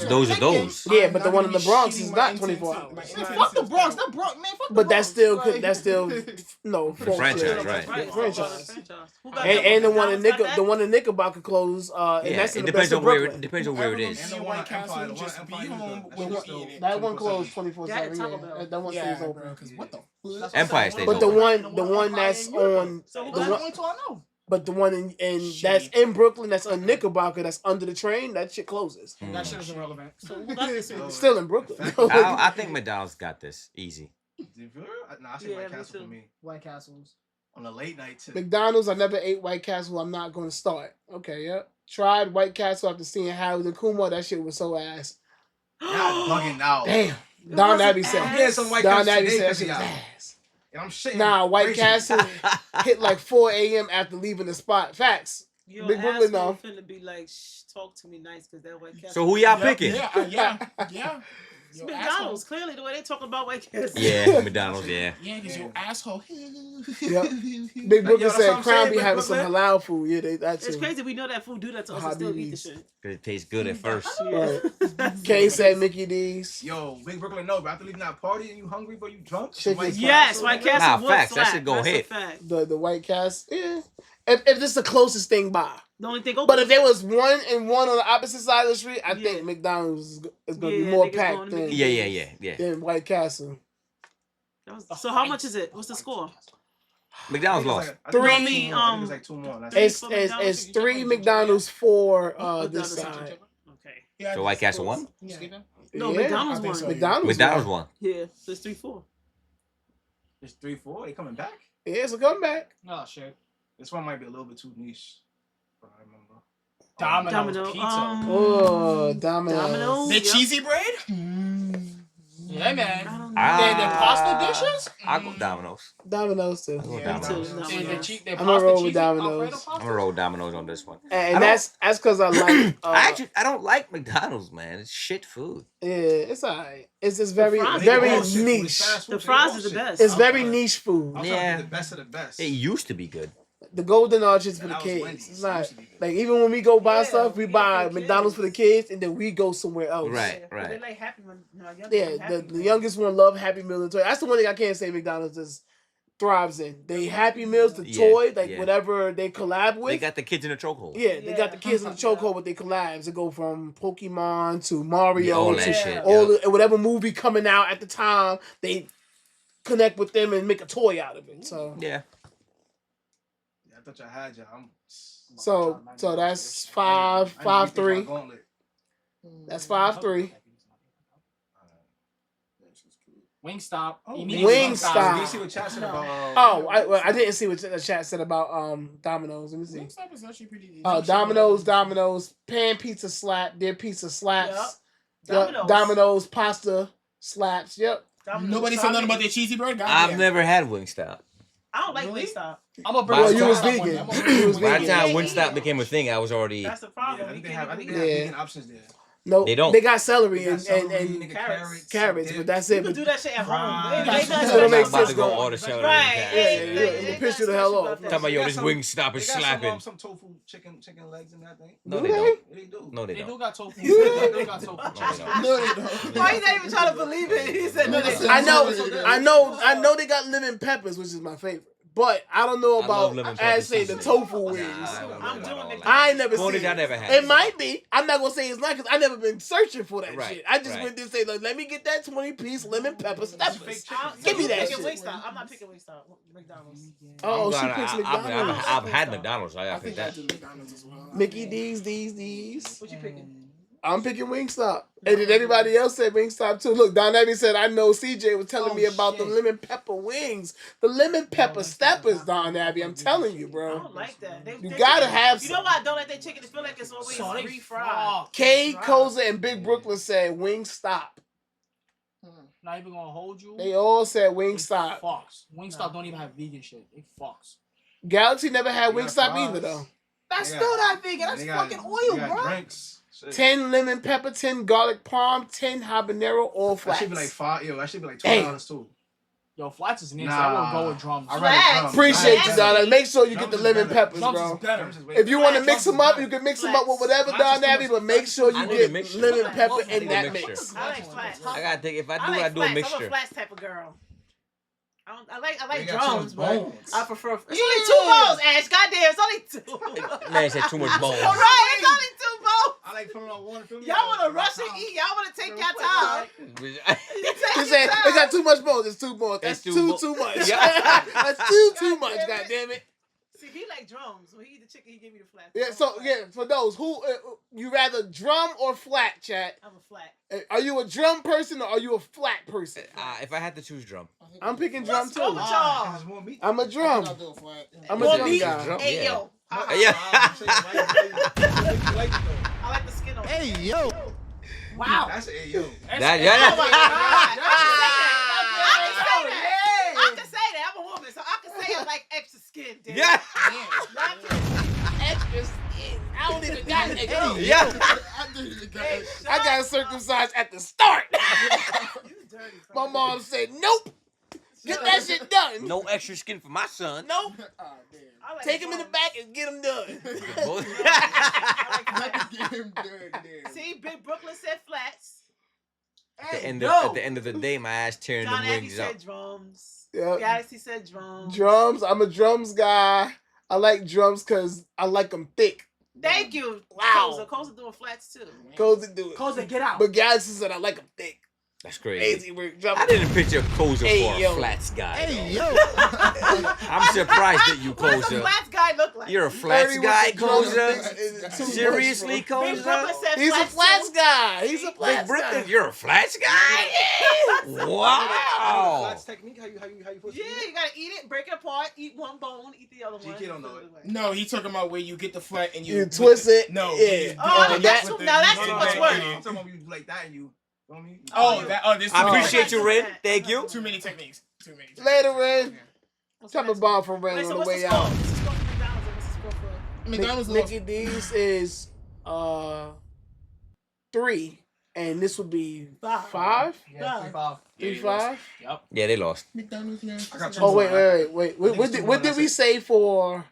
Those are those. Yeah, but the one in the Bronx is not 24 hours. Man, fuck the Bronx. That Bronx, man, fuck the But Bronx. that's still no The franchise, right? Franchise. And the one in Knickerbocker closed. And Yeah, that's in it the depends best on of where Brooklyn. it depends on where it is. And the White Castle just be home with one eating. That one closed 24/7. Yeah, that one stays open. Because what the fuck? Empire State. But the one that's on So the that's the one, only two I know. but the one in that's in Brooklyn that's on Knickerbocker that's under the train, that shit closes. That shit is irrelevant. Still in Brooklyn. I think McDonald's got this easy. Nah, I say White Castle for me. White Castles. On a late night tip. McDonald's, I never ate White Castle. I'm not going to start. Okay, yep. Tried White Castle after seeing Harold and Kumar. That shit was so ass. Y'all bugging out. Damn. Don Abbey said. I'm getting some White Don Castle Abbey today said that because shit was y'all. ass. And I'm shitting. Nah, White crazy. Castle hit like 4 a.m. after leaving the spot. Facts. Your Big Brooklyn, asshole no. finna be like, shh, talk to me nice, because that White Castle. So who y'all picking? Yeah. It's McDonald's, clearly, the way they talk about White Castle. Yeah, McDonald's. Yeah. Yeah, because your asshole. Yep. Big Brooklyn that's what said I'm Crown saying, be Big having some Brooklyn. halal food. Yeah, that's It's it. crazy. We know that food do that to us and still eat the Habibis. shit. Because it tastes good at first. Right. Kay said Mickey D's. Yo, Big Brooklyn, no, but after leaving that party and you hungry, but you drunk? Chicken White Yes, Castle, White nigga. Castle Nah, would facts. slap. That shit go That's a hit. fact. The White Castle. Yeah. If this is the closest thing by. The only thing open. But if there was one and one on the opposite side of the street, I think McDonald's is going to be more niggas packed going than, to Yeah. than White Castle. So how much is it? What's the score? McDonald's lost. I think Three. it's like two more. That's it. It's 3 McDonald's, 4 this McDonald's. side. Okay. So White Castle won? No, Yeah, McDonald's I think won. so. McDonald's won. Yeah, so it's 3-4. It's 3-4. They coming back? Yeah, it's a comeback. Oh shit. This one might be a little bit too niche. But I remember. Domino's pizza. Oh, Domino's. The cheesy bread? Yeah, man. Mm. The pasta dishes. I'll go Domino's. Domino's too. I'll go Yeah, Domino's. The I'm gonna roll with pasta Domino's. cheesy I'm gonna roll Domino's on this one. And that's because I like. I don't like McDonald's, man. It's shit food. Yeah, it's alright. It's just very, fries very are bullshit. niche. The fries is the best. It's very niche food. I'm Yeah. talking the best of the best. It used to be good. The Golden Arches for the That was kids. Wendy's. It's not Used to be good. like even when we go buy stuff, we yeah, buy for the McDonald's for the kids, and then we go somewhere else. Right, They right. like Happy Meal. Yeah, the youngest one love Happy Meal and toy. That's the one thing I can't say McDonald's just thrives in. They Happy Meals, the Yeah, toy, like yeah. whatever they collab with. They got the kids in a chokehold. Yeah, they got the kids in the chokehold with their collabs. They go from Pokemon to Mario All to that shit. all yeah. the, whatever movie coming out at the time. They connect with them and make a toy out of it. So Yeah. Yeah, I thought y'all had y'all. so that's 5-3. That's 5-3. Wingstop. Wingstop. Did you see what chat said about? Oh, I didn't see what the chat said about Domino's. Let me see. Wingstop is actually pretty decent. Domino's pan pizza slap. Their pizza slaps. Yep. Domino's pasta slaps. Yep. Nobody said nothing about their cheesy bread. I've never had Wingstop. I don't like Wingstop. I'm a Well, you was vegan. You was By the vegan. time Wingstop became a thing, I was already. That's the problem. I think they You have can't even vegan options there. No, They don't. They got celery They got celery, and nigga, carrots, but that's You it. can do that shit at home. Right. They That not don't I'm make about sense to go going. order celery. Right. and Yeah, carrots. it'll piss you the hell off. Talking about yo, this They got Wingstop is slapping. Some tofu chicken legs in that thing. No, Do they don't. They do. No, they They do don't. got tofu. Do they? They got tofu. No, they don't. Why you not even trying to believe it? He said no. I know they got lemon peppers, which is my favorite. But I don't know I love about, lemon as pepper say, the seasoning. tofu wings. I'm doing McDonald's. I ain't never Cornish, seen I it. never had It it. might be. I'm not gonna say it's not because I never been searching for that Right, shit. I just right. went there and say, like, let me get that 20-piece lemon pepper steppers. So Give me you that picking shit. Wingstop. I'm not picking Wingstop. McDonald's. Oh, she glad picks I've McDonald's. had McDonald's. So I I gotta pick think I that. do McDonald's as well. Mickey D's. What you picking? I'm picking Wingstop. And then everybody else said Wingstop too. Look, Don Evie said, I know CJ was telling me about the lemon pepper wings. The lemon pepper steppers, Don Abby. I'm telling you, I bro. don't like that. You gotta have You some. know why I don't like that chicken? It feel like it's always So they refried. Kay, Koza, and Big Brooklyn said Wingstop. Not even gonna hold you. They all said Wingstop. Fucks. Wingstop don't even have vegan shit. They fucks. Galaxy never had They got Wingstop fries. either, though. That's They still got- not vegan. That's they got- fucking they oil, got bro. Drinks. Shit. 10 lemon pepper, 10 garlic palm, 10 habanero, all That flats. should be like $5. Yo, that should be like Hey. $12 too. Yo, flats is nasty. Nah. I would go with drums. I'd rather Flats. drums. Appreciate you, Drums Donna. is Make sure you Drums get the is lemon better. peppers, Drums bro. is better. Drums is way If you want to better. mix them up, you can mix them up with whatever Flats is Don too Abby, much. but make sure I you need a get mixture. lemon pepper I in need a that mixture. mix. I like flats. I gotta think. If I do, I like I do a flats. I'm mixture. a flats type of girl. I like They got drums, too but much bones. I prefer. It's only 2 bones, Ash. Goddamn, it's only 2. Man said too much bones. All right, it's only 2 bones. I like putting on one film. Y'all want to rush and eat. Y'all want to take your time. You take He your said, time. they got too much bones. It's too bones. That's It's too much. Yeah. That's too much, God damn it. See, he like drums. When he eat the chicken, he give me the flat. Yeah, so, yeah, for those, who, you rather drum or flat, chat? I'm a flat. Are you a drum person or are you a flat person? If I had to choose drum. I'm picking drum Let's go too. with y'all. There's more meat. I'm a drum. I'll do a flat. I'm a More drum meat? guy. Drum, Hey, yeah. yo. Yeah. I like the skin on it. Hey, yo. Wow. That's a yo. That, yeah. Oh my God. I can say that. I'm a woman, so I can say I like extra skin, dude. Yeah. Extra skin. I don't even got extra. Yeah. I do even got it. I got circumcised at the start. You dirty. My mom said, nope. Get that shit done. No extra skin for my son. Nope. Oh, damn. I like Take him in the drums. back and get him done. I like Let flats. me get him done there. See, Big Brooklyn said flats. At Hey, the end of the day, my ass tearing John them Abby wings out. said drums. Yeah. Galaxy said drums. Drums. I'm a drums guy. I like drums because I like them thick. Thank you. Wow. Koza doing flats too. Goes to do it. Koza, get out. But Galaxy said I like them thick. That's crazy. Crazy work. Drum. I didn't picture Koza Hey, for yo. a flats guy. Hey, though. yo. I'm surprised that you, What does a Koza. flats guy look like? You're a flats 30 with guy, the drums Koza? is too much, Seriously, bro. Big Brooklyn Koza? said He's a flats too. guy. He's a Big flats Brooklyn, guy. you're a flats guy? Wow. Flats technique. How you put Yeah, you gotta eat it, break it apart, eat one bone, eat the other one. GK don't know it. No, he talking about where you get the flat and You put twist the- it. No. Yeah. where you- Oh, put that's the- too- now that's no, too no, much no, work. no, no. I'm talking about you like that and you. You know what I mean? Oh, that. Oh, this. I oh, appreciate you, Ren. Thank you. Too many techniques. Too many. Techniques. Later, Ren. What's Top the a next bomb from Ren Wait, on so the what's way the score? out. What's the score for McDonald's and what's the score for? McDonald's Mickey D's is 3, and this would be 5. Yeah, 3-5. 3-5. Yep. Yeah, they lost. McDonald's, yeah. I got two Oh more. wait. I think What it's did 2-1, what did that's we it. say for?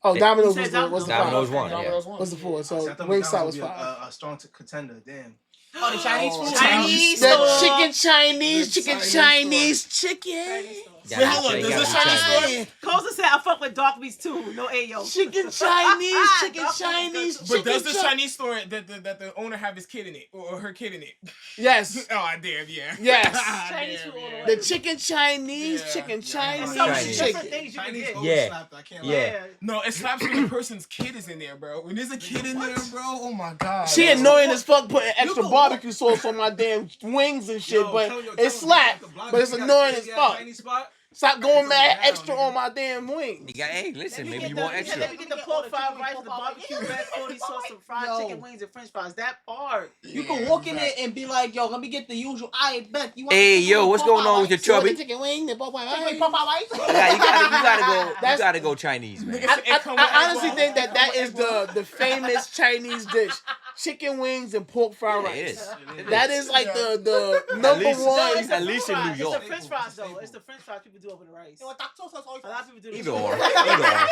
Oh, Yeah. Domino's You was said the 5. Domino's won, yeah. What's the 4? See, So I thought Wingstop was McDonald's would be 5. a strong contender. Damn. Oh, the Chinese food. Chinese The store. chicken Chinese The chicken Chinese Chinese chicken. Chinese store. Yeah, Wait, hold on. you Does gotta this be Chinese Chinese. store? Koza said I fuck with dark meats too. No Ayo. Chicken Chinese, chicken Dark meat is Chinese, good But chicken does the Chi- Chinese store that the owner have his kid in it or her kid in it? Yes. Oh, damn, yeah. Yes. Chinese food all the yeah. way. The chicken Chinese, Yeah. chicken There's Chinese so many Chinese. different chicken. things you can Chinese get. food Yeah. slapped, I can't lie. Yeah. No, it slaps when the person's kid is in there, bro. When there's a kid in there, bro, oh my god. She bro. annoying as fuck putting extra can barbecue sauce on my damn wings and shit, Yo, but tell it's slap, but it's annoying as fuck. Chinese spot? Stop going mad down, extra nigga. on my damn wings. You got, hey, listen, Then maybe you get want the- extra. Then we get the pork fried rice with the barbecue red 40 sauce, some fried Yo. chicken wings and French fries. That part. You can walk in there and be like, yo, let me get the usual. I bet you want Hey, the chicken yo, wing, what's Popeye going on with your rice? You want chubby? the chicken wing, the Popeye Chicken wing, rice? Popeye rice? Yeah, you gotta That's- go Chinese, man. I honestly think that is the famous Chinese dish. Chicken wings and pork fried Yeah, rice. it is. That is like the number least- No, one. it's the At least in french New fries. York. It's the French fries though. It's the French fries people do over the rice. You want tacos or soy A lot of people do the Either or. Either or.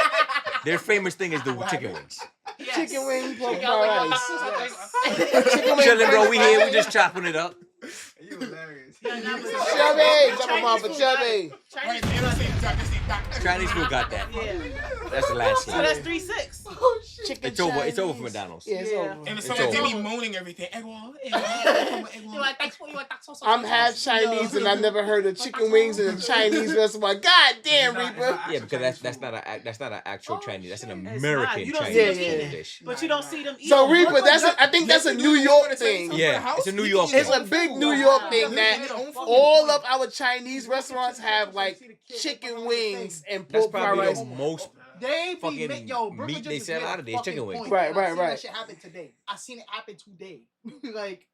Their famous thing is the chicken wings. Yes. Chicken wing, pork Chicken wing, fried rice. tacos or soy Chicken wing, Chilling, bro. French We here. We fries. just chopping it up. You hilarious. Chubby, jump on for Chubby. Chinese food got that. Yeah. That's the last So thing. that's 3-6. Oh shit. It's over. It's over for McDonald's. Yeah, it's Yeah. over. And it's It's like they over. be moaning everything. Egg roll, egg roll. You like that? You like that? I'm half Chinese and I never heard of chicken wings in a Chinese restaurant. God damn, Reaper. Yeah, because that's not an actual Chinese. That's an American You don't Chinese see them food eating it. dish. But you don't see them eating So it. Reaper, I think that's a New York thing. Yeah, it's a New York It's thing. a big New York thing that all of our Chinese restaurants have like chicken wings and That's pork fried probably rice. the most They be fucking yo, Brooklyn meat just they is sell made out a of there, fucking chicken wings. point. Right, I right, seen right. That shit happen today. I seen it happen today. Like,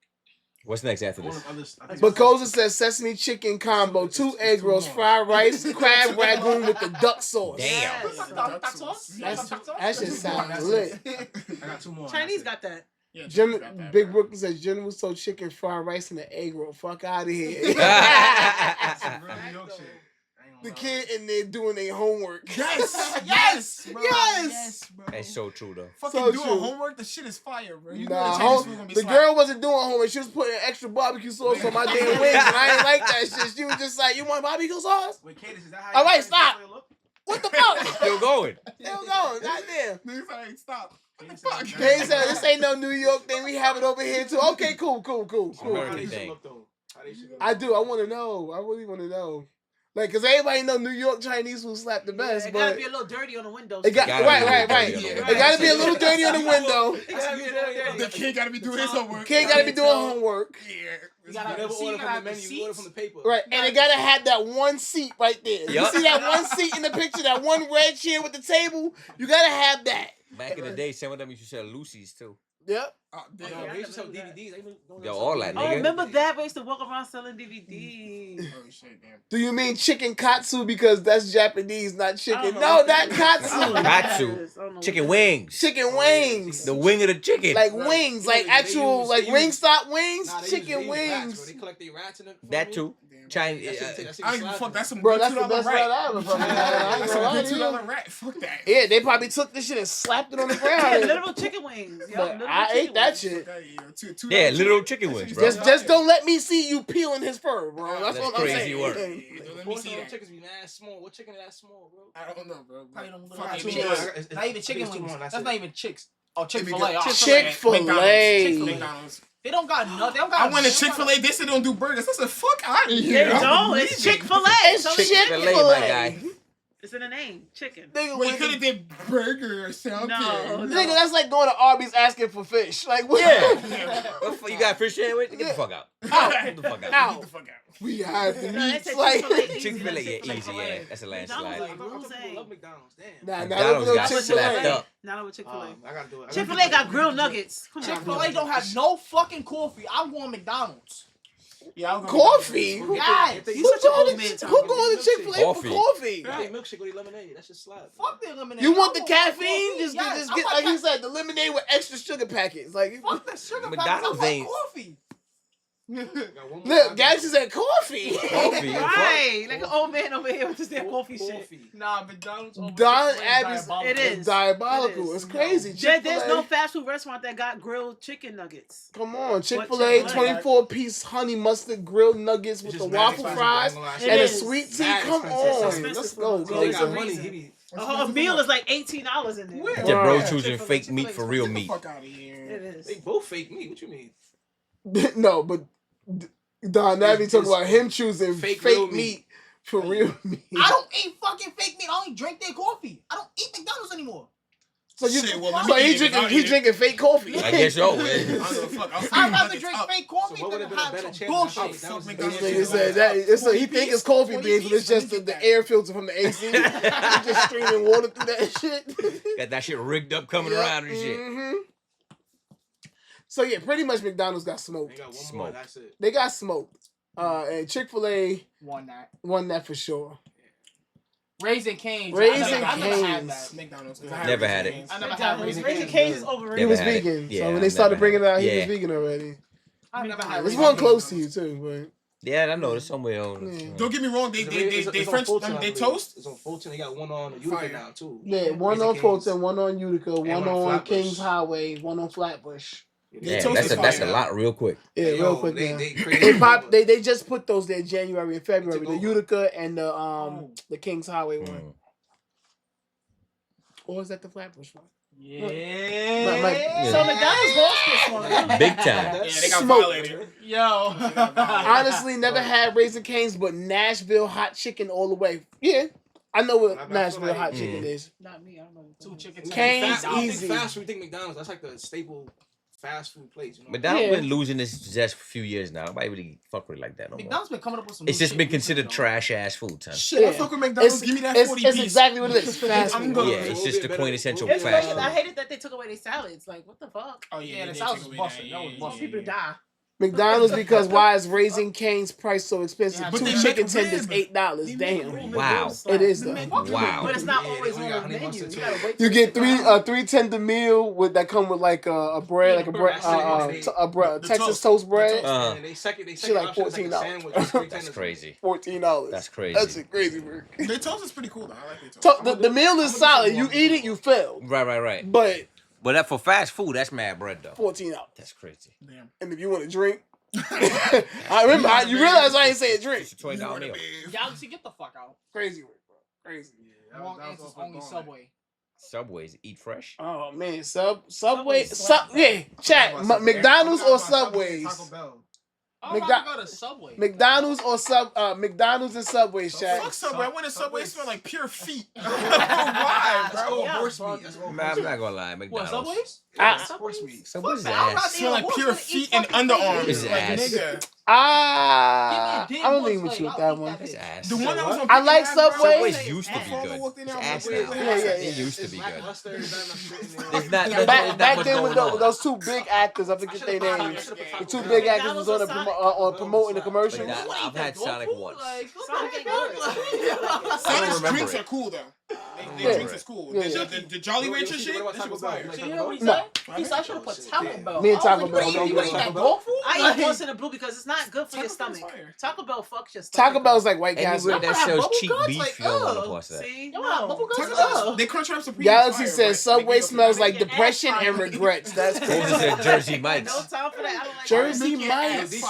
What's next after this? But Koza says sesame chicken combo, 2 egg rolls, fried rice, crab ragoon with the duck sauce. Damn. That shit sounds lit. I got 2 more. Chinese got that. Yeah, Big Brooklyn says General Tso chicken, fried rice, and an egg roll. Fuck out of here. The kid in there doing their homework. Yes, bro. Yes. bro. That's so true though. Fucking So doing true. homework. The shit is fire, bro. You Nah, know the Chinese food gonna be the slap. girl wasn't doing homework. She was putting extra barbecue sauce on my damn wings, and I ain't like that shit. She was just like, "You want barbecue sauce?" Wait, Cadence, is that how All right, Chinese stop. food look? What the fuck? Still going. Still going. Goddamn. Niggas like, stop. What the Fuck. fuck? They said this ain't no New York thing. We have it over here too. Okay, cool. American thing. I do. I want to know. I really want to know. Like, cause everybody know New York Chinese food slap the best, It but gotta be a little dirty on the windows. it got Gotta right. be a little dirty on the It window. gotta be a little dirty on the window. It gotta be a little dirty. The kid gotta be doing his homework. Kid gotta be doing homework. Yeah. You gotta Never see, you order gotta from have the the menu, you order seats. from the paper. Right, and it gotta have that one seat right there. You Yup. see that one seat in the picture, that one red chair with the table? You gotta have that. Back in the day, some of them used to sell Lucy's too. Yep. Oh, Yo, damn. they used to sell DVDs. They even don't Yo, sell all that, Oh, nigga. remember that? We used to walk around selling DVDs. Oh shit, damn. Do you mean chicken katsu because that's Japanese, not I chicken? don't know No, what not that is. katsu. I don't know what that Katsu. is. I don't know Chicken what that is. wings. Chicken wings. The wing of the chicken. Like Right. wings, You like know, they actual, use- like they use- Wingstop wings, Nah, they chicken use rats, bro. wings. They collect their rats in it. That too. Chinese. That shit- that shit I don't give a slap fuck. you. That's some Bro, good that's the $2 best rat. rat I ever fucking had. I ain't That's gonna lie some to good you. $2 rat. Fuck that. Yeah, they probably took this shit and slapped it on the Yeah, ground. literal chicken wings. Yo, But literal I chicken ate that wings. shit. $2 Yeah, chicken. literal chicken wings, bro. Just don't let me see you peeling his fur, bro. That's That's what I'm crazy saying. work. Don't let me Most see of them that. chickens be mad small. What chicken is that small, bro? I don't know, bro. Probably don't look Fuck like it, chicken. man. Not even chicken wings. That's not even chicks. Oh, Chick-fil-A. Oh, Chick-fil-A. McDonald's. They don't got nothing. They don't got. I went to Chick-fil-A. They said they don't do burgers. I said, fuck out of They here. don't. It's Chick-fil-A. It's So it's Chick-fil-A, chicken. my guy. It's in the name. Chicken. Nigga, Well, you could have did burger or something. No. nigga, that's like going to Arby's asking for fish. Like, what? Yeah. What the fuck, you got fish sandwich? Get the fuck out. Get the fuck out. Ow. Get the fuck out. We have the No, they meats. said Like, Chick-fil-A. Chick-fil-A, yeah, easy, yeah. That's a McDonald's landslide. like I Rose. love McDonald's. Damn. nah, McDonald's no got slapped Chick-fil-A. up. Not with Chick-fil-A. I gotta do it. Chick-fil-A got grilled nuggets. Come on. Chick-fil-A don't have no fucking coffee. I'm going McDonald's. Yeah, I'll go Coffee? McDonald's. Who Guys, You such an old man, going to Chick-fil-A for Coffee. coffee? Get their milkshake with lemonade. That shit slap. fuck their lemonade. You want I the caffeine? coffee. Just Yes, I get, want like he ca- said, the lemonade with extra sugar packets. Like, Fuck the sugar McDonald's packets. I want ain't- coffee. Got one more. look, Galaxy said coffee. Coffee. Right. Like an old man over here with this damn coffee shit. Nah, McDonald's. over Don Chick-fil-A Abby's diabolical. It is. diabolical. It is. It's crazy. There's Chick-fil-A. no fast food restaurant that got grilled chicken nuggets. Come on, Chick-fil-A, Chick-fil-A? 24-piece honey mustard grilled nuggets with It's the just mad waffle expensive, fries I ain't gonna lie. It and a is. sweet tea. Mad Come expensive. on, Expensive let's for go. no They reason. got money. He be. A meal is like $18 in there. Where? Yeah, bro Right. choosing fake meat for real Get the meat. fuck out of here. It is. They both fake meat. What you mean? No, but Don Navy It's- talking about him choosing fake fake real meat meat. for real meat. I don't eat fucking fake meat. I only drink their coffee. I don't eat McDonald's anymore. So you, Shit, well, so let me he eat drinking, it. he drinking fake coffee. I guess so. I don't give a fuck. I'll I'd rather nuggets drink up. fake coffee So what than would've been a have better some chance? bullshit. Fuck This McDonald's. nigga said that. So he think it's coffee beans, but it's just the air filter from the AC. He just streaming water through that shit. Got that shit rigged up coming Yep. around and shit. Mhm. So yeah, pretty much McDonald's got They smoked. got one more. Smoke. That's it. They got smoked. And Chick-fil-A Won that. won that for sure. Raising Cane's. Raising I never had Cane's. that. McDonald's. Never had it. I never had McDonald's. Raising Raising Cane's. Cane's is He overrated. Never was had it. vegan. Yeah, So when I've they started never bringing it had out, it. he was Yeah. vegan already. I never had There's Raising one Cane's. close to you too, Yeah, I know. There's somewhere on. Yeah. Don't get me wrong. They It's French. on Fulton, I They believe. toast. It's on Fulton. They got one on Utica Fire. now too. but yeah, one Raising on Cane's. Fulton, one on Utica, one one on on Flatbush. Kings Highway, one on Flatbush. Yeah, that's a lot real quick. Yeah, Yo, real quick. they- Now. they crazy. They just put those there January and February. The Utica and the Kings Highway one. Or was that the Flatbush one? Yeah. So McDonald's lost this one. Big time. Yeah, they got Smoke. violated. Yo. Honestly, never had Raising Cane's, but Nashville hot chicken all the way. Yeah, I know what Nashville hot chicken is. Not me. I don't know. Two chicken Cane's I don't think easy. fast food. I think McDonald's. That's like the staple fast food place. You know? McDonald's been losing this zest for a few years now. Nobody really fuck with it like that no more. McDonald's been coming up with some. It's new just shit been recently, considered though. trash ass food, son. Shit, I fuck with McDonald's. Give me that 40 It's piece. exactly what it is. Fast I'm food. good. Yeah, it's just the quintessential It's fast crazy. I food. hated that they took away their salads. Like, what the fuck? Oh yeah, Yeah, they the did sauce take was away busting. That was yeah, busting. People die. McDonald's because why is Raising Cane's price so expensive? But Two they chicken make tenders, rib. $8. Damn. Wow. It is though. Wow. But it's not Yeah, always they on got the honey menu. mustard You too. gotta wait. You till get it's three tender meal with that come with like a bread, like a bread, Texas toast bread. And they second Shit like option is like a $14. sandwich with three That's tenders. crazy. $14. That's crazy. That's a crazy burger. Their toast is pretty cool though. I like their toast. The meal is solid. You eat it, you fail. Right. But But that for fast food, that's mad bread though. $14. That's crazy. Damn. And if you want to drink, I remember. You realize I ain't saying drink. It's a $20 meal. Galaxy, get the fuck out. Crazy work, bro. Crazy. Wrong answer's only Subway. Subways eat fresh. Oh man, Subway, yeah. Chat. McDonald's or Subways? Taco Bell. I'm about to go to Subway. McDonald's or McDonald's and Subways, chat. Fuck Subway. I went to Subway. It smelled like pure feet. Why, That's bro? all horse meat. That's all Man, horse I'm not meat. gonna lie, What, McDonald's. Subways? That's horse meat. Subways is Fuck that, I'm not ass. Smell like Horse pure gonna feet eat and fucking underarms. It's Like ass. nigga. I Give me a don't dig think once, with you with like, that I'll eat one. that It's bitch. ass. The one that was on I like Peking Ave, bro. Subway. Subways used to be Before I good. walked in there, It's I ass was now. like, Yeah. It used to be good. Lackluster, there's not enough shit in there. There's not. Back then with going on. those two big actors, I forget their names. The two big actors was on promoting the commercial. But I've had Sonic once. Sonic ain't good. Sonic's remember drinks it. are cool though. Yeah. Their drinks is cool. Yeah. The Jolly Rancher shit, What that shit was fire. So you hear what he No. said? He said I should have put Taco Bell. Me and Taco I was Bell. like, you eat that dog food? I eat once in a blue because it's not good for your Taco Bell's stomach. fire. Taco Bell fucks your stomach. Taco Bell's like White Castle. Anywhere that have sells bubble cheap guts, beef, like, you don't want to ugh. pass that. See? Yo, bubble No. guts, Taco ugh. They Crunch Wrap Supreme. Galaxy is fire, says but Subway they smells make like your depression ass and fire. regrets. That's Those crazy. are Jersey No Mike's. time for that. I don't like Jersey that. Mike's.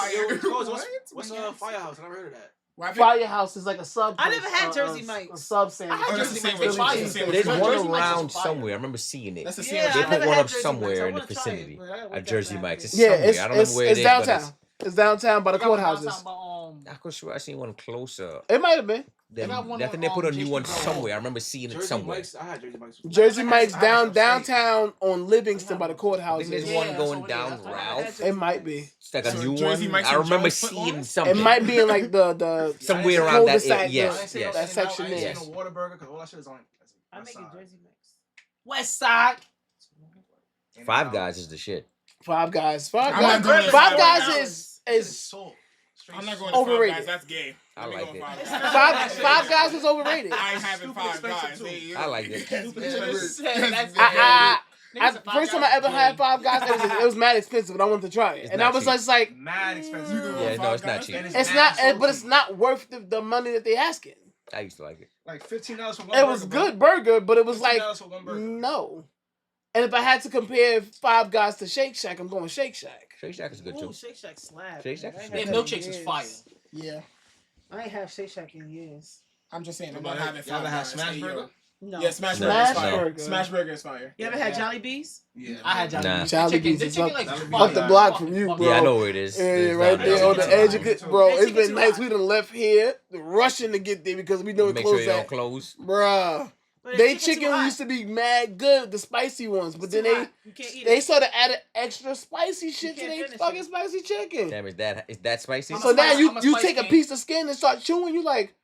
What's Firehouse? I never heard of that. Firehouse is like a sub. I never had Jersey Mike's. A sub sandwich. I had that's Jersey the Mike's. same They way. fire. It's the same way. There's Jersey one Mike's is around fire. somewhere. I remember seeing it. That's the Yeah, same I They way. put never one had up Jersey somewhere Mike's. I in the wanna try it, vicinity. but I gotta A wait Jersey that Mike's. It's Yeah, somewhere. I don't remember where it it's is, but downtown. It's downtown by the They got one courthouses. downtown by, I could swear I seen one closer. It might have been. Then, got one I think on, they put a new J one Street somewhere. I remember seeing it Jersey somewhere. Mike's. I had Jersey Mike's. Jersey Mike's I downtown on Livingston by the I courthouses. think there's Yeah, one that's going what it is. down That's what I Ralph. It might be. It's like a So new Jersey one. Mike's I and remember Joe's foot seeing longs? something. It might be in like the Somewhere around that cul-de-sac, area. Yes, the- yes. that section I ain't there. seen no Whataburger because all that shit is on. I make it Jersey Mike's. West Side. Five Guys is the shit. Five Guys. I'm not going to Five Five Guys is salt. I'm not going to Overrated. Five Guys. That's gay. I Let me like go it. Five Guys was overrated. I ain't having Five Guys. I like it. First time I ever had Five Guys, it was mad expensive, but I wanted to try it, It's and not I was cheap. just like, Mad expensive. Yeah, no, it's not cheap. it's not, but it's not worth the money that they asking. I used to like it. Like $15 for one. It was good burger, but it was like $15 for one burger. no. And if I had to compare Five Guys to Shake Shack, I'm going Shake Shack. Shake Shack is good Ooh, too. Shake Shack slap. Shake Shack I is ain't Their had milkshakes that is in fire. years. Yeah. I ain't had Shake Shack in years. I'm just saying, I'm Y'all not having ever Five had Guys. Smash Hey, yo. Burger? No. Yeah, Smash No. Burger is Smash fire. Burger. Smash Burger is fire. You ever had Jolly Bees? Yeah. I had Jolly Nah. Bees. Jolly Chicken- Bees the is chicken, up- like, up fire. the block from you, bro. Yeah, I know where it is. Yeah, It's right down there on the there. edge of it, bro. They It's take it been too nice. hot. We done left here, rushing to get there because we know it Make sure closed you don't at. close. Bruh. But They too chicken hot. used to be mad good, the spicy ones, but It's then too hot. You can't eat they it. sort of added extra spicy shit to can't their finish fucking it. spicy chicken. Damn, is that spicy? I'm So a now spice- you I'm a you spice take a king. piece of skin and start chewing, you like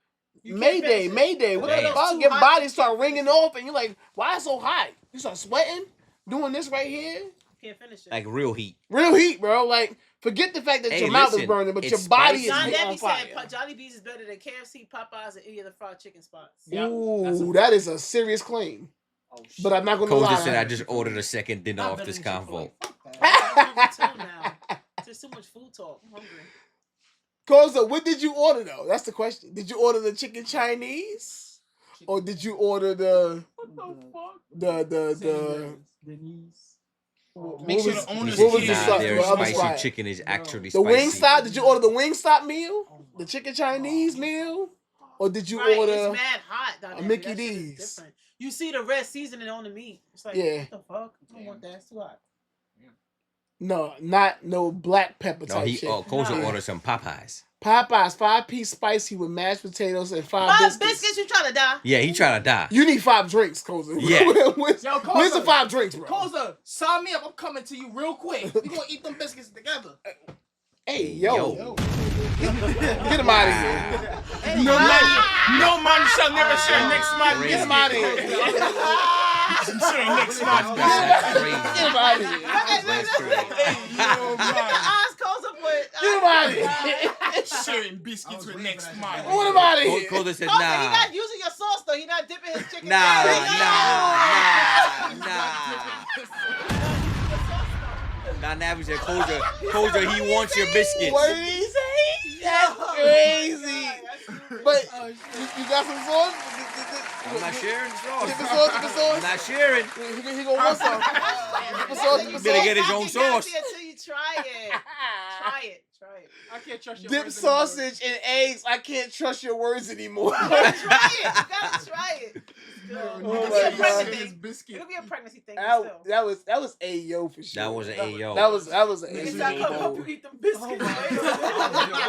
You can't Mayday, finish it. Mayday. What Yeah. the It's fuck? too Your hot, body you start can't ringing finish it. off, and you're like, why it's so hot? You start sweating, doing this right here. Can't finish it. Like real heat. Real heat, bro. Like, forget the fact that Hey, your mouth is listen, burning, but your it's body spicy. is John on Debbie fire. said Jolly Bees is better than KFC, Popeyes, and any other fried chicken spots. Ooh, that is a serious claim. Oh, shit. But I'm not gonna Coach lie. just said I just ordered a second dinner Not off better this than Chick-fil-A. convo. Fuck that. I'm hungry too now. There's too much food talk. I'm hungry. Koza, what did you order though? That's the question. Did you order the chicken Chinese, or did you order the What the fuck? the Denise. Make sure was- the owners what was care. the spot? Their The other spicy spot? chicken is actually The spicy. Wingstop? Did you order the Wingstop meal? The chicken Chinese meal? Or did you Right, order it's mad hot down a there. Mickey That shit is D's? different. You see the red seasoning on the meat. It's like, Yeah. what the fuck? I don't want that. It's too hot. No, not no black pepper No, type shit. Koza ordered some Popeyes. Popeyes 5-piece spicy with mashed potatoes and 5 Five biscuits. biscuits, you trying to die? Yeah, he trying to die. You need 5 drinks, Koza. Yeah. where's, Yo, Koza. where's the 5 drinks, bro? Koza, sign me up. I'm coming to you real quick. We gonna eat them biscuits together. Hey, yo. Get him out of here. No man shall never share next man. Get him out of here. Share next man. Get him out of here. Look at the eyes Koza put. Get him out of here. Sharing biscuits with next man. What about it? Koza said, Koza, he nah. not using your sauce though. He not dipping his chicken. Nah. Nah, Navi said, Koza, he wants your biscuits. What did he say? That's crazy. But you got some sauce? I'm not sharing the sauce. Dip the sauce, dip the sauce. I'm not sharing. He gonna want some. Dip the sauce, dip the You better sauce. get his own sauce. Until you try it. Try it. I can't trust your Dip words anymore. sausage and eggs. I can't trust your words anymore. Try it. You gotta try it. Oh It'll my be a God. pregnancy thing. It'll be a pregnancy thing. Still. That was Ayo for sure. That was an Ayo. That was an Niggas not gonna help you Ayo. eat them biscuits. I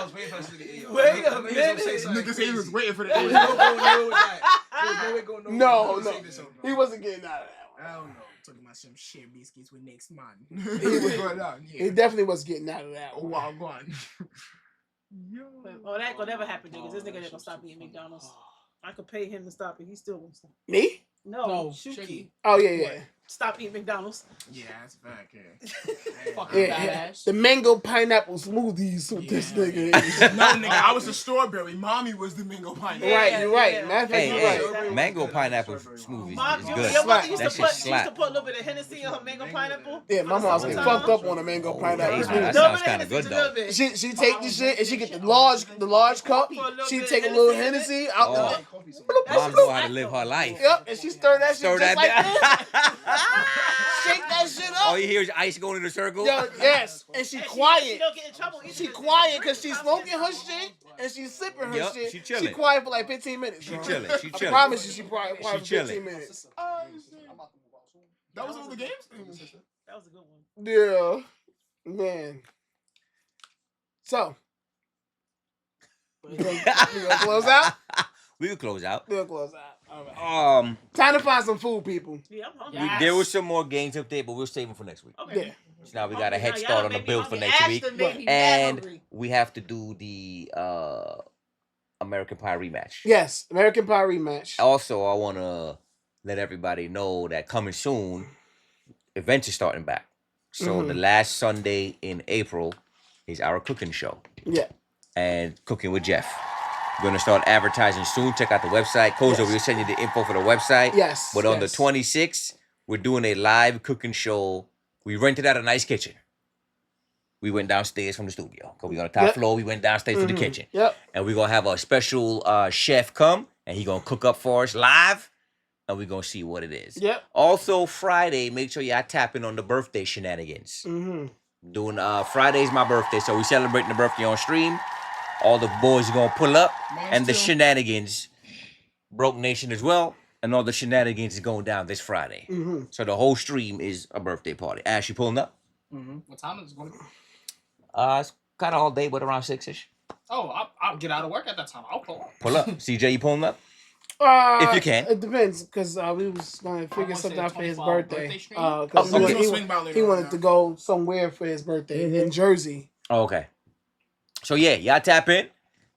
was waiting for us to get the Wait a minute. Niggas say he was waiting for the There was no going nowhere with that. There was no way going nowhere. No. He wasn't getting out of that one. I don't know. Talking about some share biscuits with next man. He definitely was getting out of that Oh, one. wow, go on. Oh, that gonna never happen, niggas. This nigga ain't gonna stop eating McDonald's. I could pay him to stop it. He still won't stop. Me? No, Shuki. Oh yeah. Stop eating McDonald's. Yeah, that's back here. Yeah, the mango pineapple smoothies with this nigga. No, nigga, I was the strawberry. Mommy was the mango pineapple. Right, you're right. Matter of fact, you're right. Mango pineapple smoothies Mom, is your good. mother used That to shit put a slap. little bit of Hennessy on her mango pineapple. Yeah, my mom's getting fucked up on a mango pineapple That smoothie. sounds kind of good though. She take the shit and she get the large cup. She take a little Hennessy out the. Mom know how to live her life. Yep, and she stir that shit Stir just that like down. this. Shake that shit up. All you hear is ice going in a circle. Yo, yes, and she She quiet. don't get in trouble. either She 'cause quiet because she's smoking her shit and she's sipping her Yup, shit. she chilling. She quiet for like 15 minutes. She bro. chilling. She I chilling. promise you, she quiet for She 15 chilling. minutes. That was all the games? That was a good one. Yeah, man. So, we gonna close out. We can close out. We'll close out. All right. Time to find some food, people. Yeah, I'm hungry. There was some more games up there, but we'll save them for next week. Okay. Yeah. So now we got a Now head y'all start on the made me build for hungry. next week, Ashton made me mad and hungry. we have to do the American Pie rematch. Yes, American Pie rematch. Also, I want to let everybody know that coming soon, events are starting back. So the last Sunday in April is our cooking show. Yeah. And Cooking with Jeff. We're going to start advertising soon. Check out the website. Koza, we'll send you the info for the website. Yes, But on yes. the 26th, we're doing a live cooking show. We rented out a nice kitchen. We went downstairs from the studio. Because we're on the top floor. We went downstairs to the kitchen. Yep. And we're going to have a special chef come. And he's going to cook up for us live. And we're going to see what it is. Yep. Also, Friday, make sure y'all tap in on the birthday shenanigans. Doing Friday's my birthday, so we celebrating the birthday on stream. All the boys are gonna pull up, and the shenanigans, Broke Nation as well, and all the shenanigans is going down this Friday. So the whole stream is a birthday party. Ash, you pulling up? What time is it going to be? It's kind of all day, but around 6ish. Oh, I'll get out of work at that time. I'll pull up. Pull up. CJ, you pulling up? If you can. It depends, because we was going to figure wanna something say out for his 24 birthday. birthday stream? Because Okay. he wanted to go somewhere for his birthday in Jersey. Oh, okay. So yeah, y'all tap in.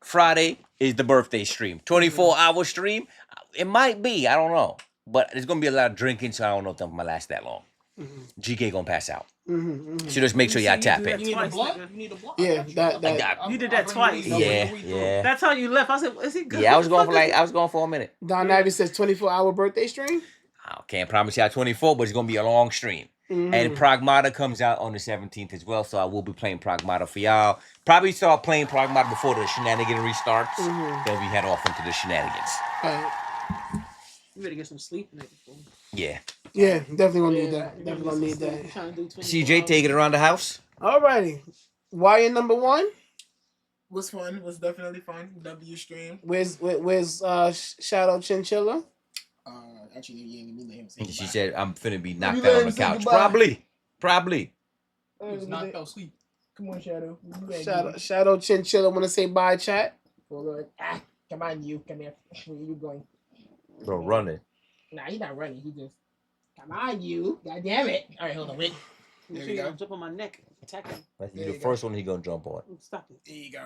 Friday is the birthday stream. 24-hour stream. It might be. I don't know. But there's going to be a lot of drinking, so I don't know if that might last that long. GK going to pass out. So just make sure y'all tap in. You need a blunt? You need a blunt? Yeah, You did that twice. Yeah. That's how you left. I said, is he good? Yeah, I was going for a minute. Don Ivy says 24-hour birthday stream. I can't promise y'all 24, but it's going to be a long stream. And Pragmata comes out on the 17th as well, so I will be playing Pragmata for y'all. Probably start playing Pragmata before the shenanigan restarts. Then we head off into the shenanigans. All right. You better get some sleep in it before. Yeah. Yeah, definitely gonna need Yeah, that. Definitely gonna need that. Trying to do 24 CJ, hours. take it around the house. Alrighty. Why in number one? Was fun. Was definitely fun. W stream. Where's Shadow Chinchilla? Actually, you ain't gonna let him say She said, "I'm finna be me knocked let out on him the say couch." goodbye. Probably. He was knocked out sleep. Come on, Shadow. Shadow Chinchilla wanna say bye, chat? Come on, you. Come here. Where you going? Bro, running. Nah, he's not running. He just. Come on, you. God damn it. All right, hold on. Wait. Make sure you don't jump on my neck. Attack him. That's the first one he gonna jump on. Stop it. There you go.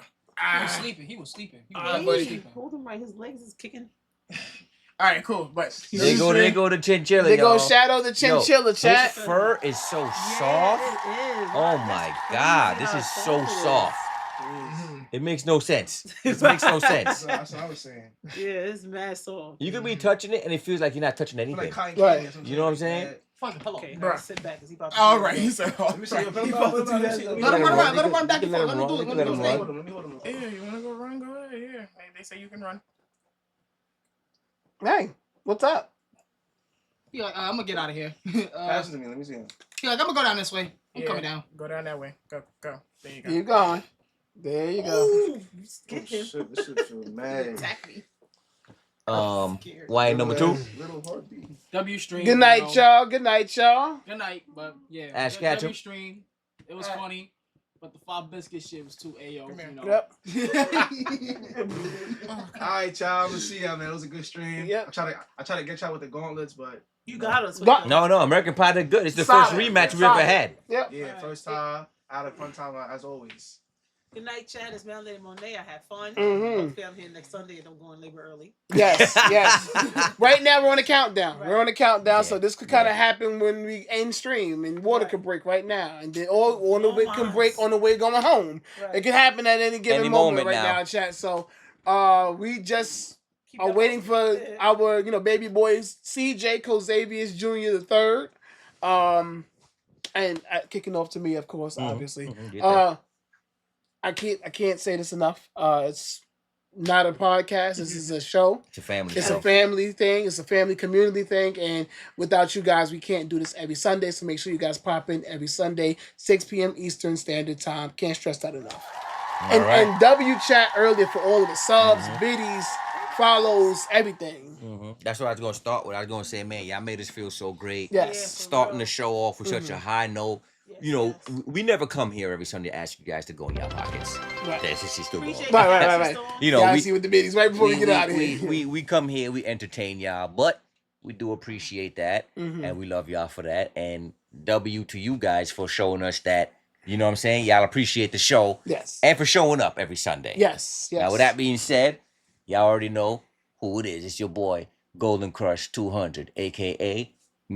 He was sleeping. He was sleeping. Hey, hold him right. His legs is kicking. All right, cool. But They go to Chinchilla. They go y'all. Shadow the Chinchilla, chat. His fur is so soft. It is. Oh my God, this is so soft. It makes no sense. It makes no sense. That's what I was saying. Yeah, it's mad soft. You could be touching it and it feels like you're not touching anything. Right. You know what I'm saying? Fucking pillow. Okay, Bruh. sit back because he about to. all right, he said, all Let me see. right. Let He me about to do that. Let him run around. Let him run back You and can forth. Let him do it. run. Let him do Let it. me hold him. Yeah, you wanna go run? Go ahead. Yeah, they say you can run. Hey, what's up? He like, I'm gonna get out of here. Pass it to me. Let me see him. He like, I'm gonna go down this way. I'm Yeah, coming down. Go down that way. Go. There you go. You going? There you go. Ooh, get him. Shit, this shit feels mad. Attack me. Why number 2? Little heartbeat. W stream. Good night, y'all. Good night, y'all. Good night, but yeah. Ash W Ketchum. stream. It was funny, but the 5 biscuit shit was too AO. Come here. You know. Yep. All right, y'all. I'm gonna see y'all, man. It was a good stream. Yep. I try to get y'all with the gauntlets, but You got us. with Got- the- No, American Pie did good. It's the Solid. first rematch we Solid. ever had. Yep. yeah, first time out of fun time as always. Good night, Chad. It's Melanie Monet. I had fun. Mhm. Hopefully, I'm here next Sunday and I'm going labor early. Yes, yes. Right now we're on a countdown. We're on a countdown, so Yeah. this could kind of happen when we end stream, and water could break right now, and then or the way can break on the way going home. It could happen at any given Any moment moment right now. now, chat. So, we just Keep are your waiting hopes for up. our baby boys, CJ Cosavius Jr. the third, and kicking off to me, of course, obviously. Get that. I can't say this enough. It's not a podcast. This is a show. It's a family It's show. a family thing. It's a family community thing. And without you guys, we can't do this every Sunday. So make sure you guys pop in every Sunday, 6 p.m. Eastern Standard Time. Can't stress that enough. All right. And W chat earlier for all of the subs, biddies, follows, everything. That's what I was gonna start with. I was gonna say, man, y'all made us feel so great. Yes. Starting the show off with such a high note. We never come here every Sunday to ask you guys to go in your pockets. Right. That's just still going. Appreciate Right. You know, Gotta see what the biddies right before we get out of here. We come here, we entertain y'all, but we do appreciate that, and we love y'all for that. And W to you guys for showing us that, you know what I'm saying? Y'all appreciate the show. Yes. And for showing up every Sunday. Yes. Now, with that being said, y'all already know who it is. It's your boy, Golden Crush 200, a.k.a.